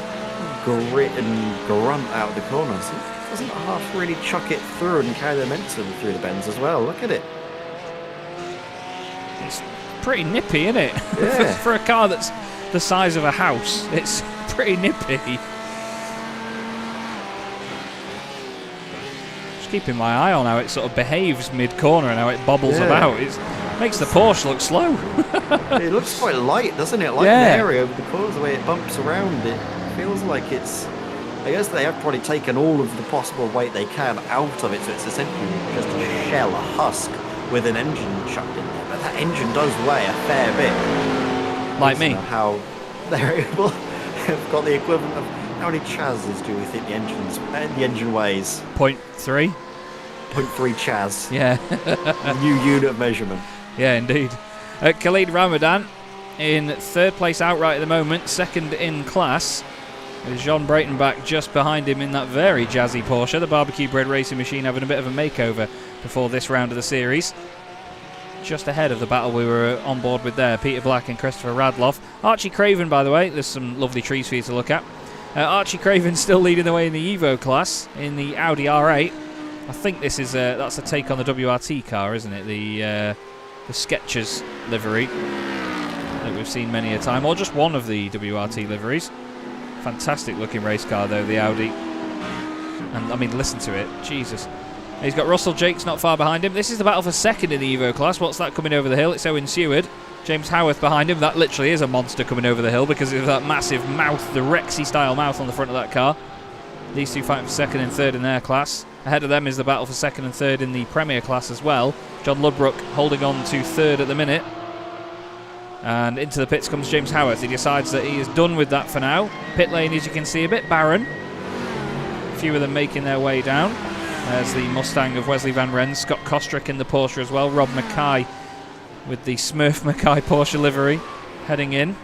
grit and grunt out of the corners, it doesn't half really chuck it through and carry the momentum through the bends as well. Look at it. It's pretty nippy, isn't it? Yeah. For a car that's the size of a house, it's pretty nippy. Just keeping my eye on how it sort of behaves mid-corner and how it bobbles about. It makes the Porsche look slow. It looks quite light, doesn't it? Like an area over the corners, the way it bumps around. It feels like it's... I guess they have probably taken all of the possible weight they can out of it, so it's essentially just a shell, a husk, with an engine chucked in there. But that engine does weigh a fair bit. Like me. How they're able have got the equivalent of... How many Chazes do we think the engine weighs? 0.3? 0.3 Chaz. Yeah. A new unit of measurement. Yeah, indeed. Khalid Ramadan in third place outright at the moment, second in class, with Jean Breitenbach just behind him in that very jazzy Porsche. The barbecue bread racing machine having a bit of a makeover before this round of the series. Just ahead of the battle we were on board with there, Peter Black and Christopher Radloff. Archie Craven, by the way, there's some lovely trees for you to look at. Archie Craven still leading the way in the Evo class in the Audi R8. I think this is that's a take on the WRT car, isn't it? The Skechers livery that we've seen many a time, or just one of the WRT liveries. Fantastic looking race car though, the Audi. And I mean, listen to it, Jesus. He's got Russell Jakes not far behind him. This is the battle for second in the Evo class. What's that coming over the hill? It's Owen Seward. James Howarth behind him. That literally is a monster coming over the hill because of that massive mouth, the Rexy style mouth on the front of that car. These two fighting for second and third in their class. Ahead of them is the battle for second and third in the Premier class as well. John Ludbrook holding on to third at the minute. And into the pits comes James Howarth. He decides that he is done with that for now. Pit lane, as you can see, a bit barren. A few of them making their way down. There's the Mustang of Wesley Van Ren. Scott Kostrick in the Porsche as well. Rob Mackay with the Smurf Mackay Porsche livery heading in.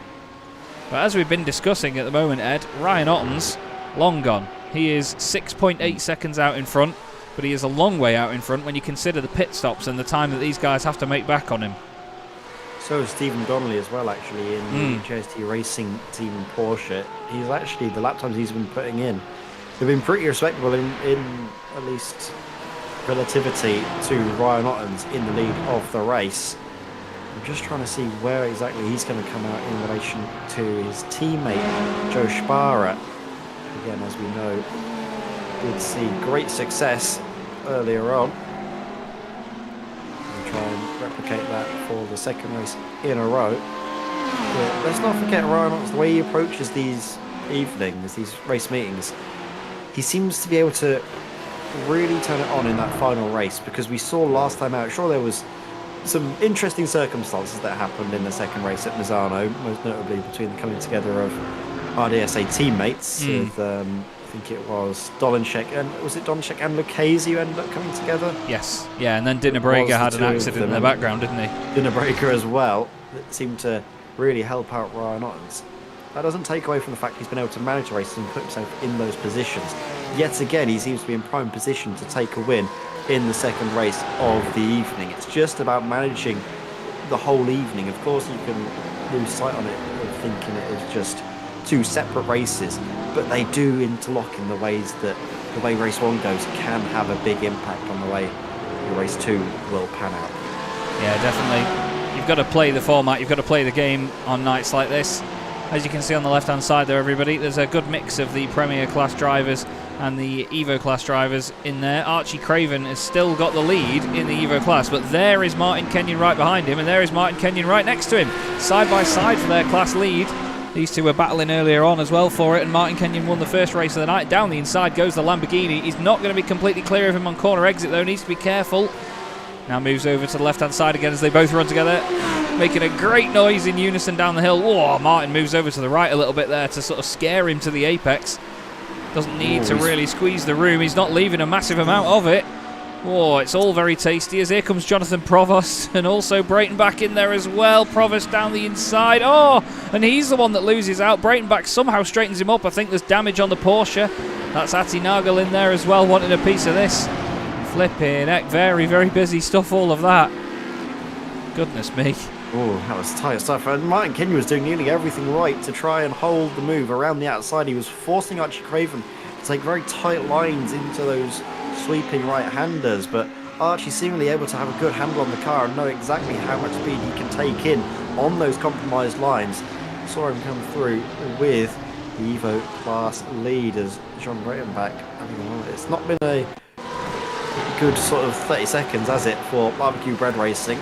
But as we've been discussing at the moment, Ed, Ryan Otton's long gone. He is 6.8 seconds out in front, but he is a long way out in front when you consider the pit stops and the time that these guys have to make back on him. So is Stephen Donnelly as well, actually, in the GT Racing team in Porsche. He's actually, the lap times he's been putting in, they've been pretty respectable in at least relativity to Ryan Otton's in the lead of the race. I'm just trying to see where exactly he's going to come out in relation to his teammate, Joe Sparrow. Again, as we know, did see great success earlier on. We'll try and replicate that for the second race in a row. But let's not forget Ryan Otton's, the way he approaches these evenings, these race meetings. He seems to be able to really turn it on in that final race, because we saw last time out, sure, there was some interesting circumstances that happened in the second race at Misano, most notably between the coming together of RDSA teammates with, I think it was Dolenchek and Lucchese who ended up coming together. Yes, yeah, and then Dinnebrega had an accident in the background, didn't he? Dinnebrega as well, that seemed to really help out Ryan Ottens. That doesn't take away from the fact he's been able to manage the race and put himself in those positions. Yet again, he seems to be in prime position to take a win in the second race of the evening. It's just about managing the whole evening. Of course, you can lose sight on it of thinking it is just two separate races, but they do interlock in the ways that the way race 1 goes can have a big impact on the way your race 2 will pan out. Yeah, definitely. You've got to play the format, you've got to play the game on nights like this. As you can see on the left-hand side there, everybody, there's a good mix of the Premier class drivers and the Evo class drivers in there. Archie Craven has still got the lead in the Evo class, but there is Martin Kenyon right behind him, and there is Martin Kenyon right next to him. Side by side for their class lead. These two were battling earlier on as well for it, and Martin Kenyon won the first race of the night. Down the inside goes the Lamborghini. He's not going to be completely clear of him on corner exit, though. Needs to be careful. Now moves over to the left-hand side again as they both run together, making a great noise in unison down the hill. Oh, Martin moves over to the right a little bit there to sort of scare him to the apex. Doesn't need to really squeeze the room. He's not leaving a massive amount of it. Oh, it's all very tasty as here comes Jonathan Provost and also Breitenbach in there as well. Provost down the inside. Oh, and he's the one that loses out. Breitenbach somehow straightens him up. I think there's damage on the Porsche. That's Ati Nagel in there as well, wanting a piece of this. Flipping heck, very, very busy stuff, all of that. Goodness me. Oh, that was tight stuff. And Martin Kenyon was doing nearly everything right to try and hold the move around the outside. He was forcing Archie Craven to take very tight lines into those sweeping right-handers, but Archie seemingly able to have a good handle on the car and know exactly how much speed he can take in on those compromised lines. Saw him come through with the Evo class lead as John Breitenbach. It's not been a good sort of 30 seconds, has it, for barbecue bread racing?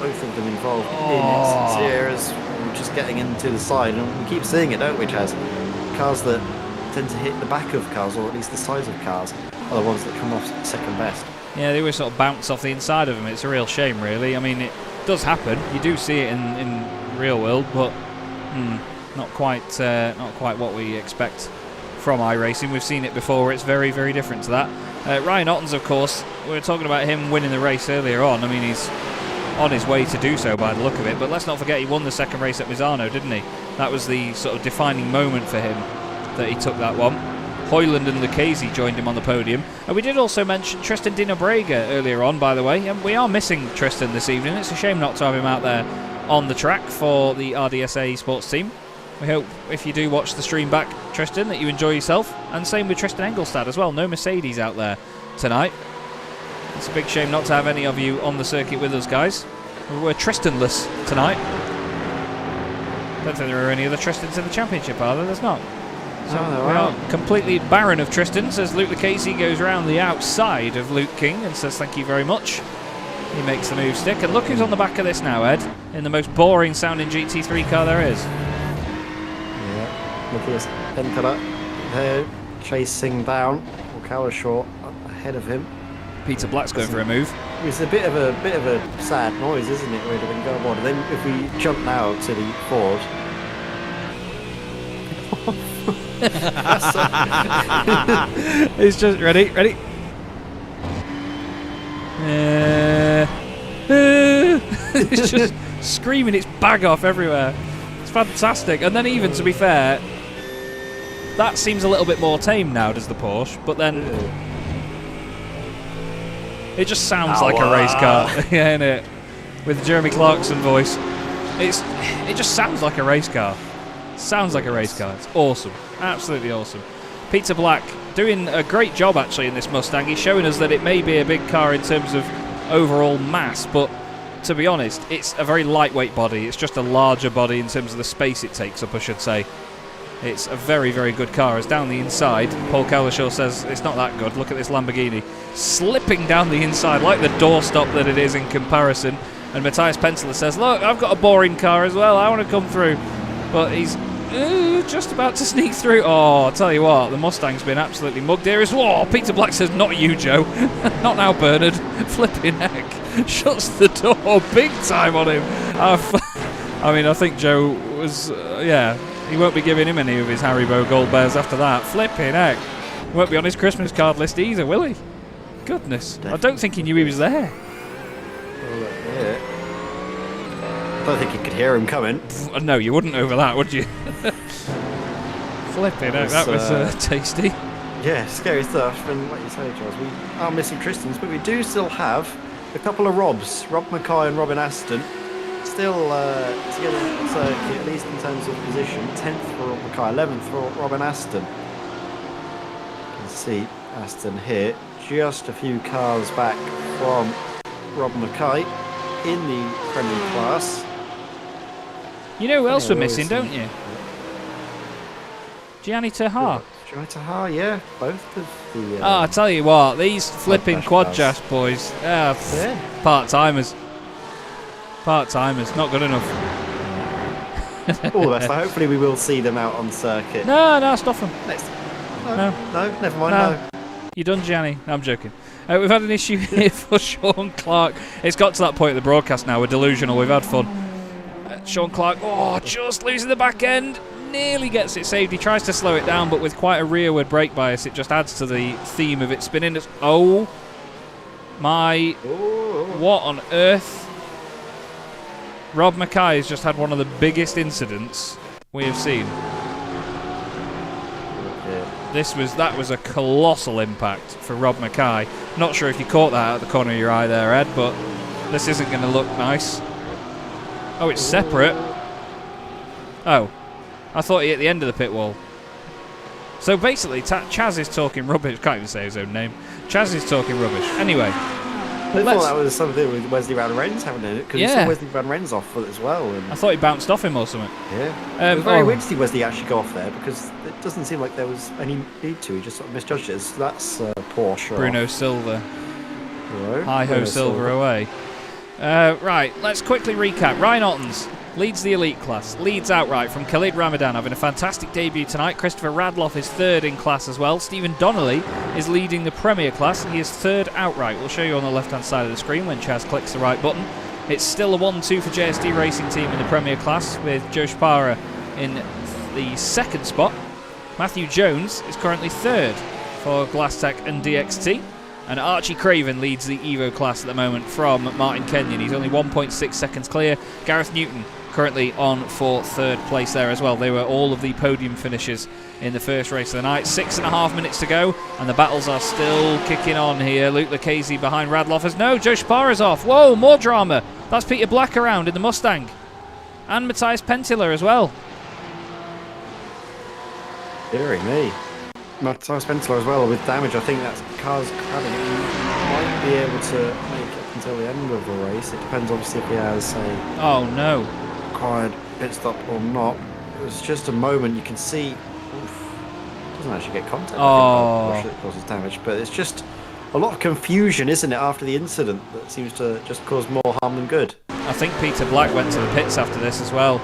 Both of them involved in it here as we're just getting into the side, and we keep seeing it, don't we, Chaz? Cars that tend to hit the back of cars, or at least the sides of cars, are the ones that come off second best. Yeah, they always sort of bounce off the inside of them. It's a real shame, really. I mean, it does happen. You do see it in real world, but not quite what we expect from iRacing. We've seen it before. It's very, very different to that. Ryan Ottens, of course, we were talking about him winning the race earlier on. I mean, he's on his way to do so by the look of it, but let's not forget he won the second race at Misano, didn't he? That was the sort of defining moment for him, that he took that one. Hoyland and Lucchese joined him on the podium. And we did also mention Tristan Di Nobrega earlier on, by the way, and we are missing Tristan this evening. It's a shame not to have him out there on the track for the RDSA sports team. We hope, if you do watch the stream back, Tristan, that you enjoy yourself, and same with Tristan Engelstad as well. No Mercedes out there tonight. It's a big shame not to have any of you on the circuit with us, guys. We're Tristanless tonight. Don't think there are any other Tristans in the championship, are there? There's not. So we are completely barren of Tristans as Luke Lucchese goes around the outside of Luke King and says thank you very much. He makes the move stick, and look who's on the back of this now, Ed, in the most boring sounding GT3 car there is. Yeah, look at this Pentala there chasing down Cowlishaw ahead of him. Peter Black's going for a move. It's a bit of a sad noise, isn't it, really, when you go on board. And then if we jump now to the Ford. It's just ready. It's just screaming its bag off everywhere. It's fantastic. And then even, to be fair, that seems a little bit more tame now, does the Porsche, but then it just sounds like a race car. Yeah, innit? With Jeremy Clarkson voice. It just sounds like a race car. Sounds like a race car. It's awesome. Absolutely awesome. Peter Black doing a great job actually in this Mustang. He's showing us that it may be a big car in terms of overall mass, but to be honest, it's a very lightweight body. It's just a larger body in terms of the space it takes up, I should say. It's a very, very good car. As down the inside, Paul Cowlishaw says it's not that good. Look at this Lamborghini slipping down the inside like the doorstop that it is in comparison. And Matthias Pentela says, look, I've got a boring car as well. I want to come through. But he's just about to sneak through. Oh, I'll tell you what, the Mustang's been absolutely mugged here as well. Peter Black says, not you, Joe. Not now, Bernard. Flipping heck. Shuts the door big time on him. I mean, I think Joe was, he won't be giving him any of his Haribo Gold Bears after that. Flipping heck. Won't be on his Christmas card list either, will he? Goodness. I don't think he knew he was there. I don't think you could hear him coming. No, you wouldn't over that, would you? Flipping heck, that was tasty. Yeah, scary stuff. And like you say, Charles, we are missing Tristans, but we do still have a couple of Robs. Rob Mackay and Robin Aston. Still together on the circuit, at least in terms of position. 10th for Rob Mackay, 11th for Robin Aston. You can see Aston here, just a few cars back from Rob Mackay in the Premier class. You know who else we're missing, don't you? Gianni Tahar. Gianni Tahar, yeah, both of the. I tell you what, these flipping quad jazz boys, part-timers. Part-timers, not good enough. All the best. Hopefully we will see them out on circuit. No, stop them. No, never mind, no. You done, Gianni? No, I'm joking. We've had an issue here for Sean Clark. It's got to that point of the broadcast now. We're delusional. We've had fun. Sean Clark, just losing the back end. Nearly gets it saved. He tries to slow it down, but with quite a rearward brake bias, it just adds to the theme of it spinning. Oh my! What on earth? Rob Mackay has just had one of the biggest incidents we have seen. That was a colossal impact for Rob Mackay. Not sure if you caught that out of the corner of your eye there, Ed, but this isn't going to look nice. Oh, it's separate. Oh, I thought he hit the end of the pit wall. So basically, Chaz is talking rubbish. Can't even say his own name. Chaz is talking rubbish. Anyway. I thought that was something with Wesley Van Ren's having in it, because we saw Wesley Van Ren's off foot as well. And I thought he bounced off him or something. Yeah. It was very weird to see Wesley actually go off there, because it doesn't seem like there was any need to. He just sort of misjudged it. So that's Porsche. Bruno Silva. Hello. Hi-ho Silva away. Right, let's quickly recap. Ryan Ottens leads the elite class, leads outright from Khalid Ramadan, having a fantastic debut tonight. Christopher Radloff is third in class as well. Stephen Donnelly is leading the Premier class. He is third outright. We'll show you on the left-hand side of the screen when Chaz clicks the right button. It's still a 1-2 for JSD Racing Team in the Premier class, with Joe Spara in the second spot. Matthew Jones is currently third for GlassTech and DXT. And Archie Craven leads the Evo class at the moment from Martin Kenyon. He's only 1.6 seconds clear. Gareth Newton currently on for third place there as well. They were all of the podium finishes in the first race of the night. 6.5 minutes to go, and the battles are still kicking on here. Luke Lucchese behind Radloff. No, Joe Spara's off. Whoa, more drama. That's Peter Black around in the Mustang. And Matthias Pentila as well. Deary me. Matthias Pentila as well with damage. I think that car's crabbing. He might be able to make it until the end of the race. It depends obviously if he has a required pit stop or not. It was just a moment. You can see doesn't actually get contact. I think that causes damage, but it's just a lot of confusion, isn't it, after the incident that seems to just cause more harm than good. I think Peter Black went to the pits after this as well.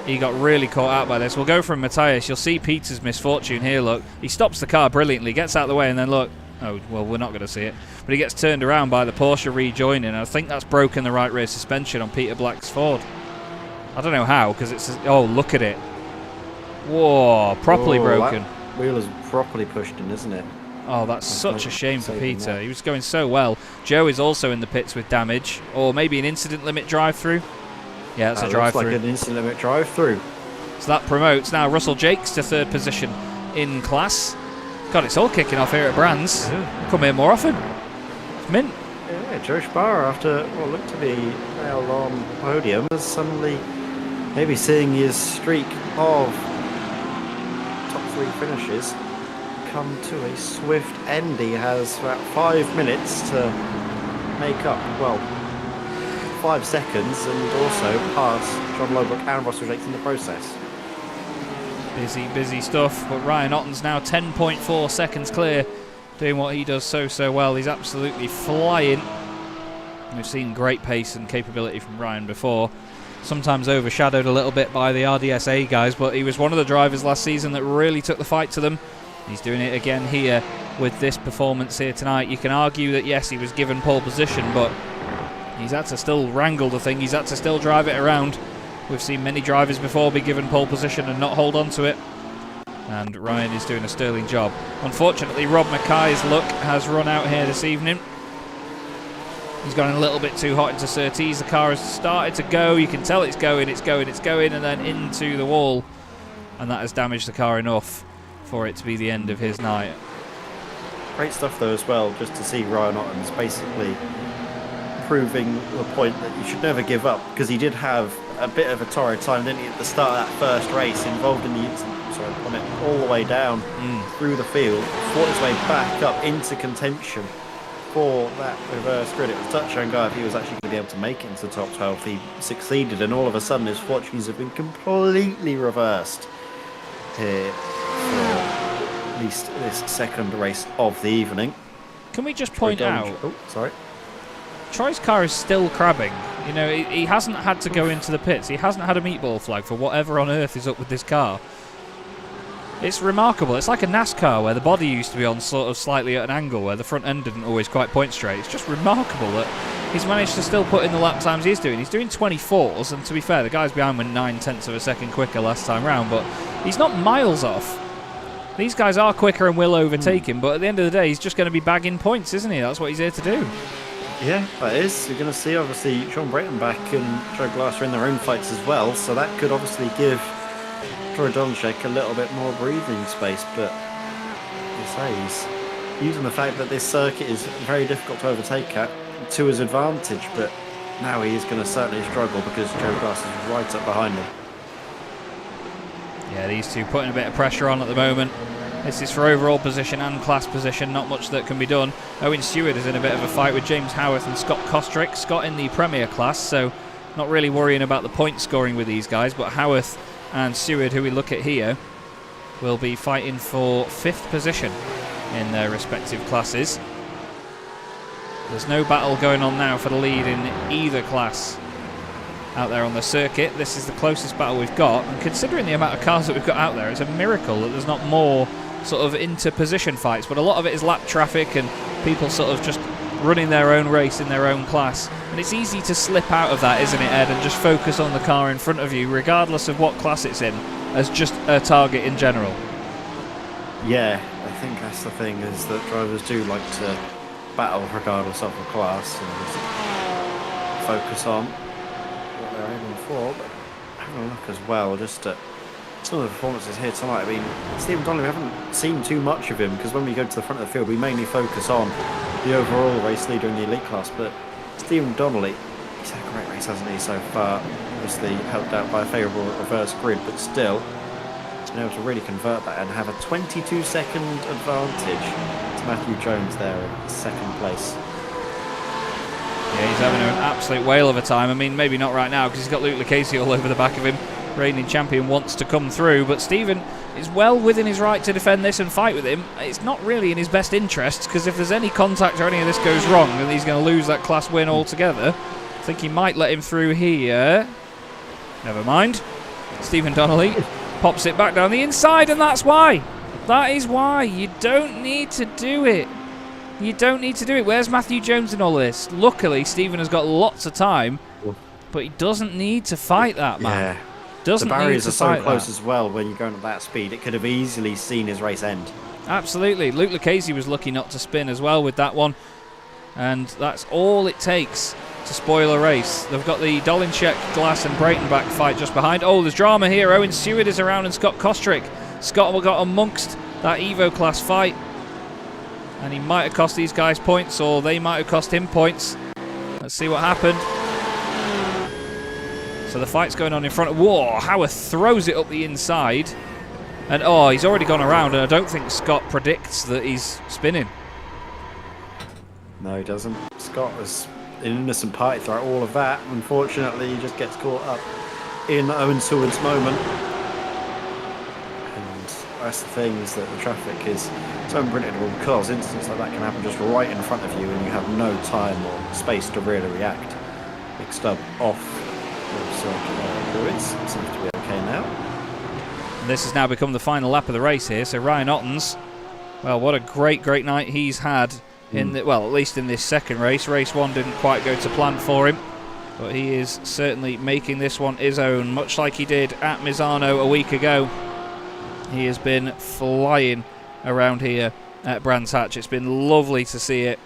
He got really caught out by this. We'll go from Matthias. You'll see Peter's misfortune here, look. He stops the car brilliantly, gets out of the way, and then look. Oh, well, we're not going to see it. But he gets turned around by the Porsche rejoining. I think that's broken the right rear suspension on Peter Black's Ford. I don't know how, because it's... look at it. Whoa, properly broken. That wheel is properly pushed in, isn't it? Oh, that's such a shame for Peter. He was going so well. Joe is also in the pits with damage. Or maybe an incident limit drive-through. Yeah, that's a drive-through. Looks like an incident limit drive-through. So that promotes now Russell Jakes to third position in class. God, it's all kicking off here at Brands. Come here more often. It's mint. Yeah, Joe Spara, after what looked to be a long podium, is suddenly maybe seeing his streak of top 3 finishes come to a swift end. He has about 5 minutes to make up, 5 seconds, and also pass John Lowbrook and Russell Jakes in the process. Busy stuff, but Ryan Otten's now 10.4 seconds clear, doing what he does so well. He's absolutely flying. We've seen great pace and capability from Ryan before, sometimes overshadowed a little bit by the RDSA guys, but he was one of the drivers last season that really took the fight to them. He's doing it again here with this performance here tonight. You can argue that yes, he was given pole position, but he's had to still wrangle the thing. He's had to still drive it around. We've seen many drivers before be given pole position and not hold on to it. And Ryan is doing a sterling job. Unfortunately, Rob Mackay's luck has run out here this evening. He's gone a little bit too hot into Surtees. The car has started to go. You can tell it's going, and then into the wall. And that has damaged the car enough for it to be the end of his night. Great stuff though as well, just to see Ryan Ottens basically proving the point that you should never give up, because he did have a bit of a torrid time, didn't he, at the start of that first race, involved in the on it all the way down through the field, fought his way back up into contention for that reverse grid. It was touch and go if he was actually going to be able to make it into the top 12. He succeeded, and all of a sudden his fortunes have been completely reversed here for at least this second race of the evening. Can we just point out... Oh, sorry. Troy's car is still crabbing. You know, he hasn't had to go into the pits. He hasn't had a meatball flag for whatever on earth is up with this car. It's remarkable. It's like a NASCAR where the body used to be on sort of slightly at an angle, where the front end didn't always quite point straight. It's just remarkable that he's managed to still put in the lap times he's doing. He's doing 24s, and to be fair, the guys behind were 9/10 of a second quicker last time round, but he's not miles off. These guys are quicker and will overtake him, but at the end of the day, he's just going to be bagging points, isn't he? That's what he's here to do. Yeah, that is. You're going to see, obviously, Sean Breitenbach and Joe Glass are in their own fights as well, so that could obviously give Troy Donchek a little bit more breathing space, but you say he's using the fact that this circuit is very difficult to overtake at to his advantage, but now he is going to certainly struggle because Joe Glass is right up behind him. Yeah, these two putting a bit of pressure on at the moment. This is for overall position and class position, not much that can be done. Owen Stewart is in a bit of a fight with James Howarth and Scott Kostrick. Scott in the Premier class, so not really worrying about the point scoring with these guys, but Howarth and Stewart, who we look at here, will be fighting for 5th position in their respective classes. There's no battle going on now for the lead in either class out there on the circuit. This is the closest battle we've got, and considering the amount of cars that we've got out there, it's a miracle that there's not more sort of inter-position fights, but a lot of it is lap traffic and people sort of just running their own race in their own class, and it's easy to slip out of that, isn't it, Ed, and just focus on the car in front of you regardless of what class it's in as just a target in general. Yeah, I think that's the thing, is that drivers do like to battle regardless of the class and just focus on what they're aiming for. But having a look as well just at some of the performances here tonight. I mean, Stephen Donnelly, we haven't seen too much of him because when we go to the front of the field we mainly focus on the overall race leader in the elite class, but Stephen Donnelly, he's had a great race, hasn't he, so far? Obviously helped out by a favourable reverse grid, but still he's been able to really convert that and have a 22-second advantage to Matthew Jones there in 2nd place. Yeah, he's having an absolute whale of a time. I mean, maybe not right now because he's got Luke Lucchese all over the back of him. Reigning champion wants to come through, but Stephen is well within his right to defend this and fight with him. It's not really in his best interests, because if there's any contact or any of this goes wrong, then he's going to lose that class win altogether. I think he might let him through here. Never mind. Stephen Donnelly pops it back down the inside, and that's why. That is why. You don't need to do it. You don't need to do it. Where's Matthew Jones in all this? Luckily, Stephen has got lots of time, but he doesn't need to fight that, man. Yeah. Doesn't the barriers need to are so close that. as well when you're going at that speed. It could have easily seen his race end. Absolutely. Luke Lucchese was lucky not to spin as well with that one. And that's all it takes to spoil a race. They've got the Dolinchek, Glass and Breitenbach fight just behind. Oh, there's drama here. Owen Stewart is around and Scott Kostrick. Scott got amongst that Evo class fight. And he might have cost these guys points, or they might have cost him points. Let's see what happened. So the fight's going on in front of... Whoa, Howard throws it up the inside. And, oh, he's already gone around, and I don't think Scott predicts that he's spinning. No, he doesn't. Scott was an innocent party throughout all of that. Unfortunately, he just gets caught up in Owen Stewart's moment. And that's the thing, is that the traffic is so unpredictable, because incidents like that can happen just right in front of you and you have no time or space to really react. Big stub off. It seems to be okay now. And this has now become the final lap of the race here. So Ryan Ottens, well, what a great night he's had in the, well, at least in this second race. Race 1 didn't quite go to plan for him, but he is certainly making this one his own, much like he did at Misano a week ago. He has been flying around here at Brands Hatch. It's been lovely to see it,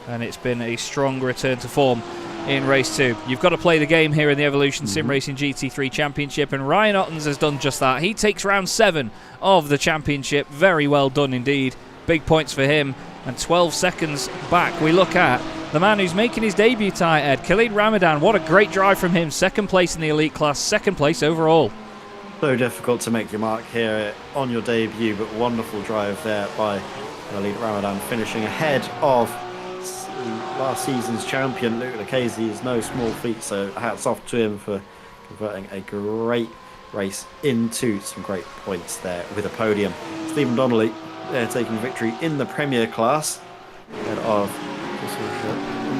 and it's been a strong return to form in race 2. You've got to play the game here in the Evolution Sim Racing GT3 Championship, and Ryan Ottens has done just that. He takes round 7 of the championship. Very well done indeed. Big points for him, and 12 seconds back we look at the man who's making his debut tonight, Ed, Khalid Ramadan. What a great drive from him. Second place in the elite class, second place overall. So difficult to make your mark here on your debut, but wonderful drive there by Khalid Ramadan, finishing ahead of last season's champion Luke Lucchese. Is no small feat, so hats off to him for converting a great race into some great points there with a podium. Stephen Donnelly taking victory in the Premier class ahead of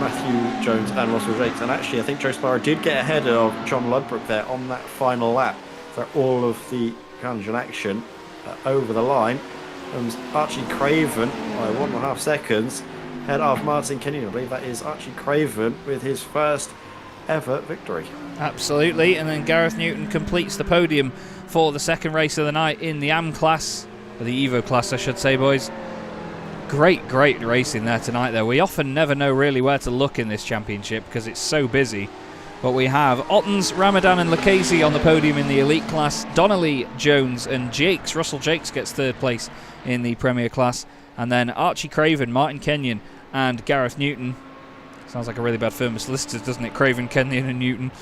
Matthew Jones and Russell Jakes, and actually I think Joe Sparrow did get ahead of John Ludbrook there on that final lap. For all of the challenge and action over the line comes Archie Craven by 1.5 seconds ahead of Martin Kenyon. I believe that is Archie Craven with his first ever victory. Absolutely, and then Gareth Newton completes the podium for the second race of the night in the AM class, or the Evo class I should say, boys. Great racing there tonight though. We often never know really where to look in this championship because it's so busy. But we have Ottens, Ramadan and Lucchese on the podium in the elite class. Donnelly, Jones and Jakes. Russell Jakes gets third place in the Premier class. And then Archie Craven, Martin Kenyon and Gareth Newton. Sounds like a really bad firm of solicitors, doesn't it? Craven, Kenyon and Newton.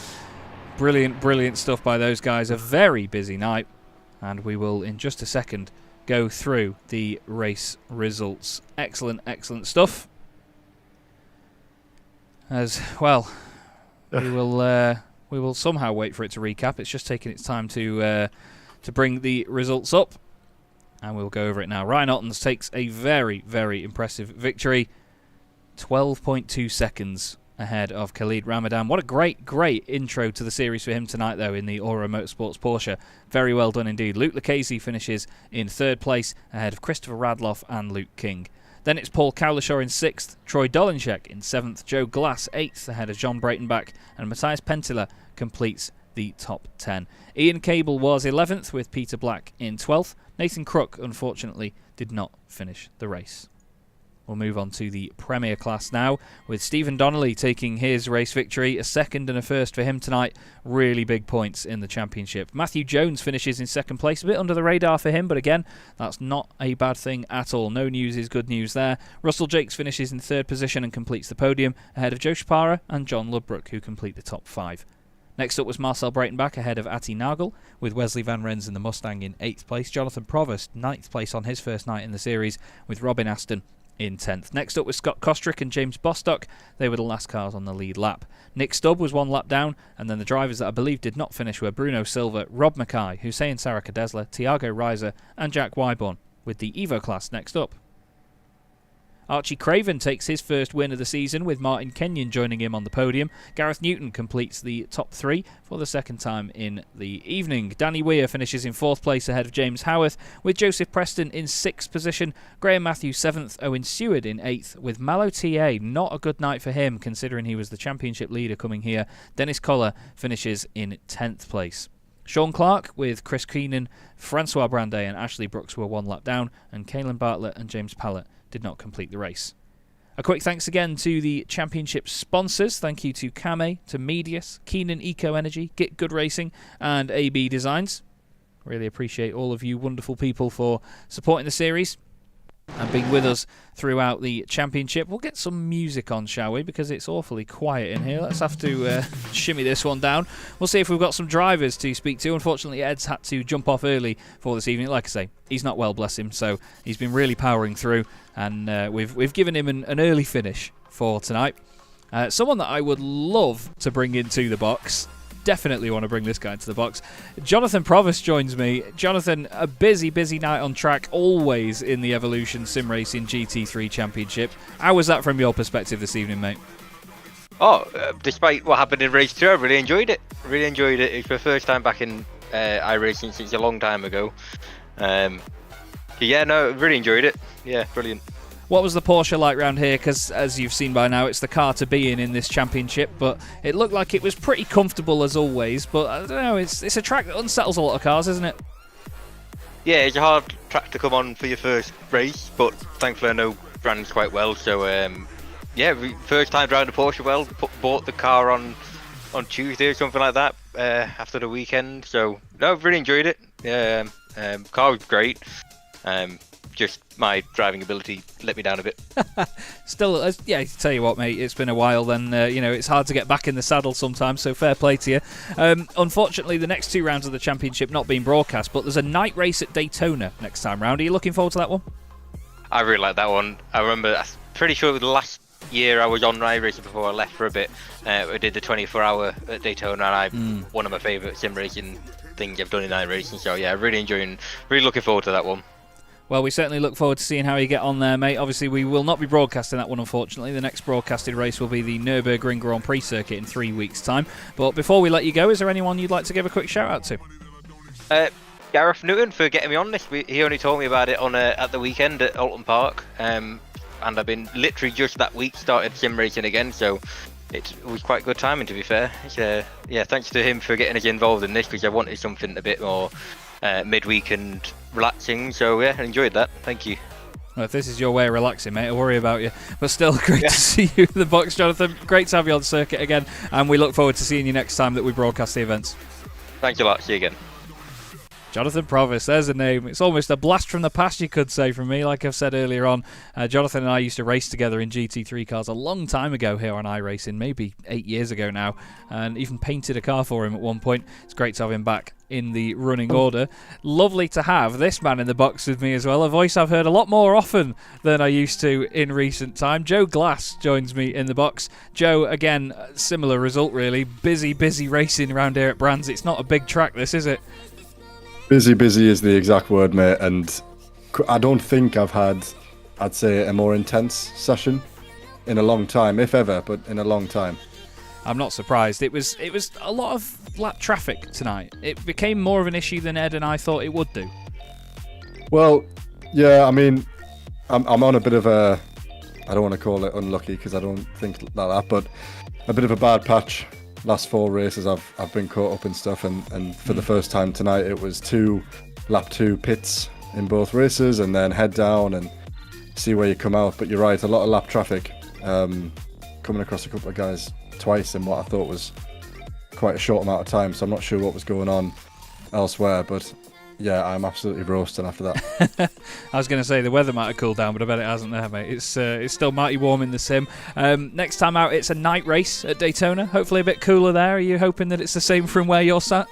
Brilliant stuff by those guys. A very busy night. And we will, in just a second, go through the race results. Excellent stuff. As well... We will somehow wait for it to recap. It's just taking its time to bring the results up, and we'll go over it now. Ryan Ottens takes a very impressive victory, 12.2 seconds ahead of Khalid Ramadan. What a great intro to the series for him tonight, though, in the Aura Motorsports Porsche. Very well done indeed. Luke Lucchese finishes in third place ahead of Christopher Radloff and Luke King. Then it's Paul Cowlishaw in 6th, Troy Dolinchek in 7th, Joe Glass 8th ahead of John Breitenbach, and Matthias Pentila completes the top 10. Ian Cable was 11th with Peter Black in 12th. Nathan Crook, unfortunately, did not finish the race. We'll move on to the Premier class now, with Stephen Donnelly taking his race victory, a second and a first for him tonight. Really big points in the championship. Matthew Jones finishes in second place, a bit under the radar for him, but again, that's not a bad thing at all. No news is good news there. Russell Jakes finishes in third position and completes the podium, ahead of Joe Shapara and John Ludbrook, who complete the top 5. Next up was Marcel Breitenbach ahead of Ati Nagel, with Wesley Van Rens in the Mustang in 8th place. Jonathan Provost, 9th place on his first night in the series, with Robin Aston in 10th. Next up was Scott Kostrick and James Bostock. They were the last cars on the lead lap. Nick Stubb was one lap down, and then the drivers that I believe did not finish were Bruno Silva, Rob Mackay, Hussein Sarakadesla, Tiago Reiser and Jack Wyborn, with the Evo class next up. Archie Craven takes his first win of the season, with Martin Kenyon joining him on the podium. Gareth Newton completes the top 3 for the second time in the evening. Danny Weir finishes in 4th place ahead of James Howarth, with Joseph Preston in 6th position. Graham Matthews 7th, Owen Seward in 8th, with Mallow TA. Not a good night for him, considering he was the championship leader coming here. Dennis Collar finishes in 10th place. Sean Clark with Chris Keenan, Francois Brandet and Ashley Brooks were one lap down, and Caelan Bartlett and James Pallett did not complete the race. A quick thanks again to the championship sponsors. Thank you to Kame, to Medius, Keenan Eco Energy, GitGud Racing and AB Designs. Really appreciate all of you wonderful people for supporting the series and being with us throughout the championship. We'll get some music on, shall we, because it's awfully quiet in here. Let's have to shimmy this one down. We'll see if we've got some drivers to speak to. Unfortunately, Ed's had to jump off early for this evening. Like I say, he's not well, bless him, so he's been really powering through, and we've given him an early finish for tonight. Someone that I would love to bring into the box. Definitely want to bring this guy into the box. Jonathan Provost joins me. Jonathan, a busy night on track, always in the Evolution Sim Racing GT3 Championship. How was that from your perspective this evening, mate? Despite what happened in race 2, I really enjoyed it. It's my first time back in iRacing since a long time ago. Really enjoyed it. Yeah, brilliant. What was the Porsche like round here? Because as you've seen by now, it's the car to be in this championship, but it looked like it was pretty comfortable as always. But I don't know, it's a track that unsettles a lot of cars, isn't it? Yeah, it's a hard track to come on for your first race, but thankfully I know Brandon's quite well. So first time driving the Porsche well. Bought the car on Tuesday or something like that after the weekend. So no, I've really enjoyed it. Yeah, car was great. just my driving ability let me down a bit. Still, yeah, tell you what, mate, it's been a while. Then it's hard to get back in the saddle sometimes. So fair play to you. Unfortunately, the next 2 rounds of the championship not being broadcast, but there's a night race at Daytona next time round. Are you looking forward to that one? I really like that one. I remember, I'm pretty sure it was the last year I was on iRacing before I left for a bit. I did the 24-hour at Daytona, and one of my favourite sim racing things I've done in iRacing. So yeah, really enjoying, really looking forward to that one. Well, we certainly look forward to seeing how you get on there, mate. Obviously, we will not be broadcasting that one, unfortunately. The next broadcasted race will be the Nürburgring Grand Prix circuit in 3 weeks' time. But before we let you go, is there anyone you'd like to give a quick shout-out to? Gareth Newton for getting me on this. He only told me about it on at the weekend at Alton Park. And I've been literally just that week started sim racing again, so it was quite good timing, to be fair. Yeah, thanks to him for getting us involved in this, because I wanted something a bit more midweek and relaxing, so yeah, I enjoyed that. Thank you. Well, if this is your way of relaxing, mate, I worry about you. But still, great to see you in the box, Jonathan. Great to have you on the circuit again, and we look forward to seeing you next time that we broadcast the events. Thanks a lot. See you again. Jonathan Provis, there's a name. It's almost a blast from the past, you could say, from me. Like I've said earlier on, Jonathan and I used to race together in GT3 cars a long time ago here on iRacing, maybe 8 years ago now, and even painted a car for him at one point. It's great to have him back in the running order. Lovely to have this man in the box with me as well, a voice I've heard a lot more often than I used to in recent time. Joe Glass joins me in the box. Joe, again, similar result really. Busy racing around here at Brands. It's not a big track, this, is it? Busy is the exact word, mate, and I don't think I've had, I'd say, a more intense session in a long time, if ever, but in a long time. I'm not surprised. It was a lot of lap traffic tonight. It became more of an issue than Ed and I thought it would do. Well, yeah, I mean, I'm on a bit of a, I don't want to call it unlucky because I don't think like that, but a bit of a bad patch. Last 4 races I've been caught up in stuff, and for the first time tonight it was lap 2 pits in both races, and then head down and see where you come out. But you're right, a lot of lap traffic, coming across a couple of guys twice in what I thought was quite a short amount of time, so I'm not sure what was going on elsewhere, but yeah, I'm absolutely roasting after that. I was going to say the weather might have cooled down, but I bet it hasn't there, mate. It's still mighty warm in the sim. Next time out, it's a night race at Daytona. Hopefully a bit cooler there. Are you hoping that it's the same from where you're sat?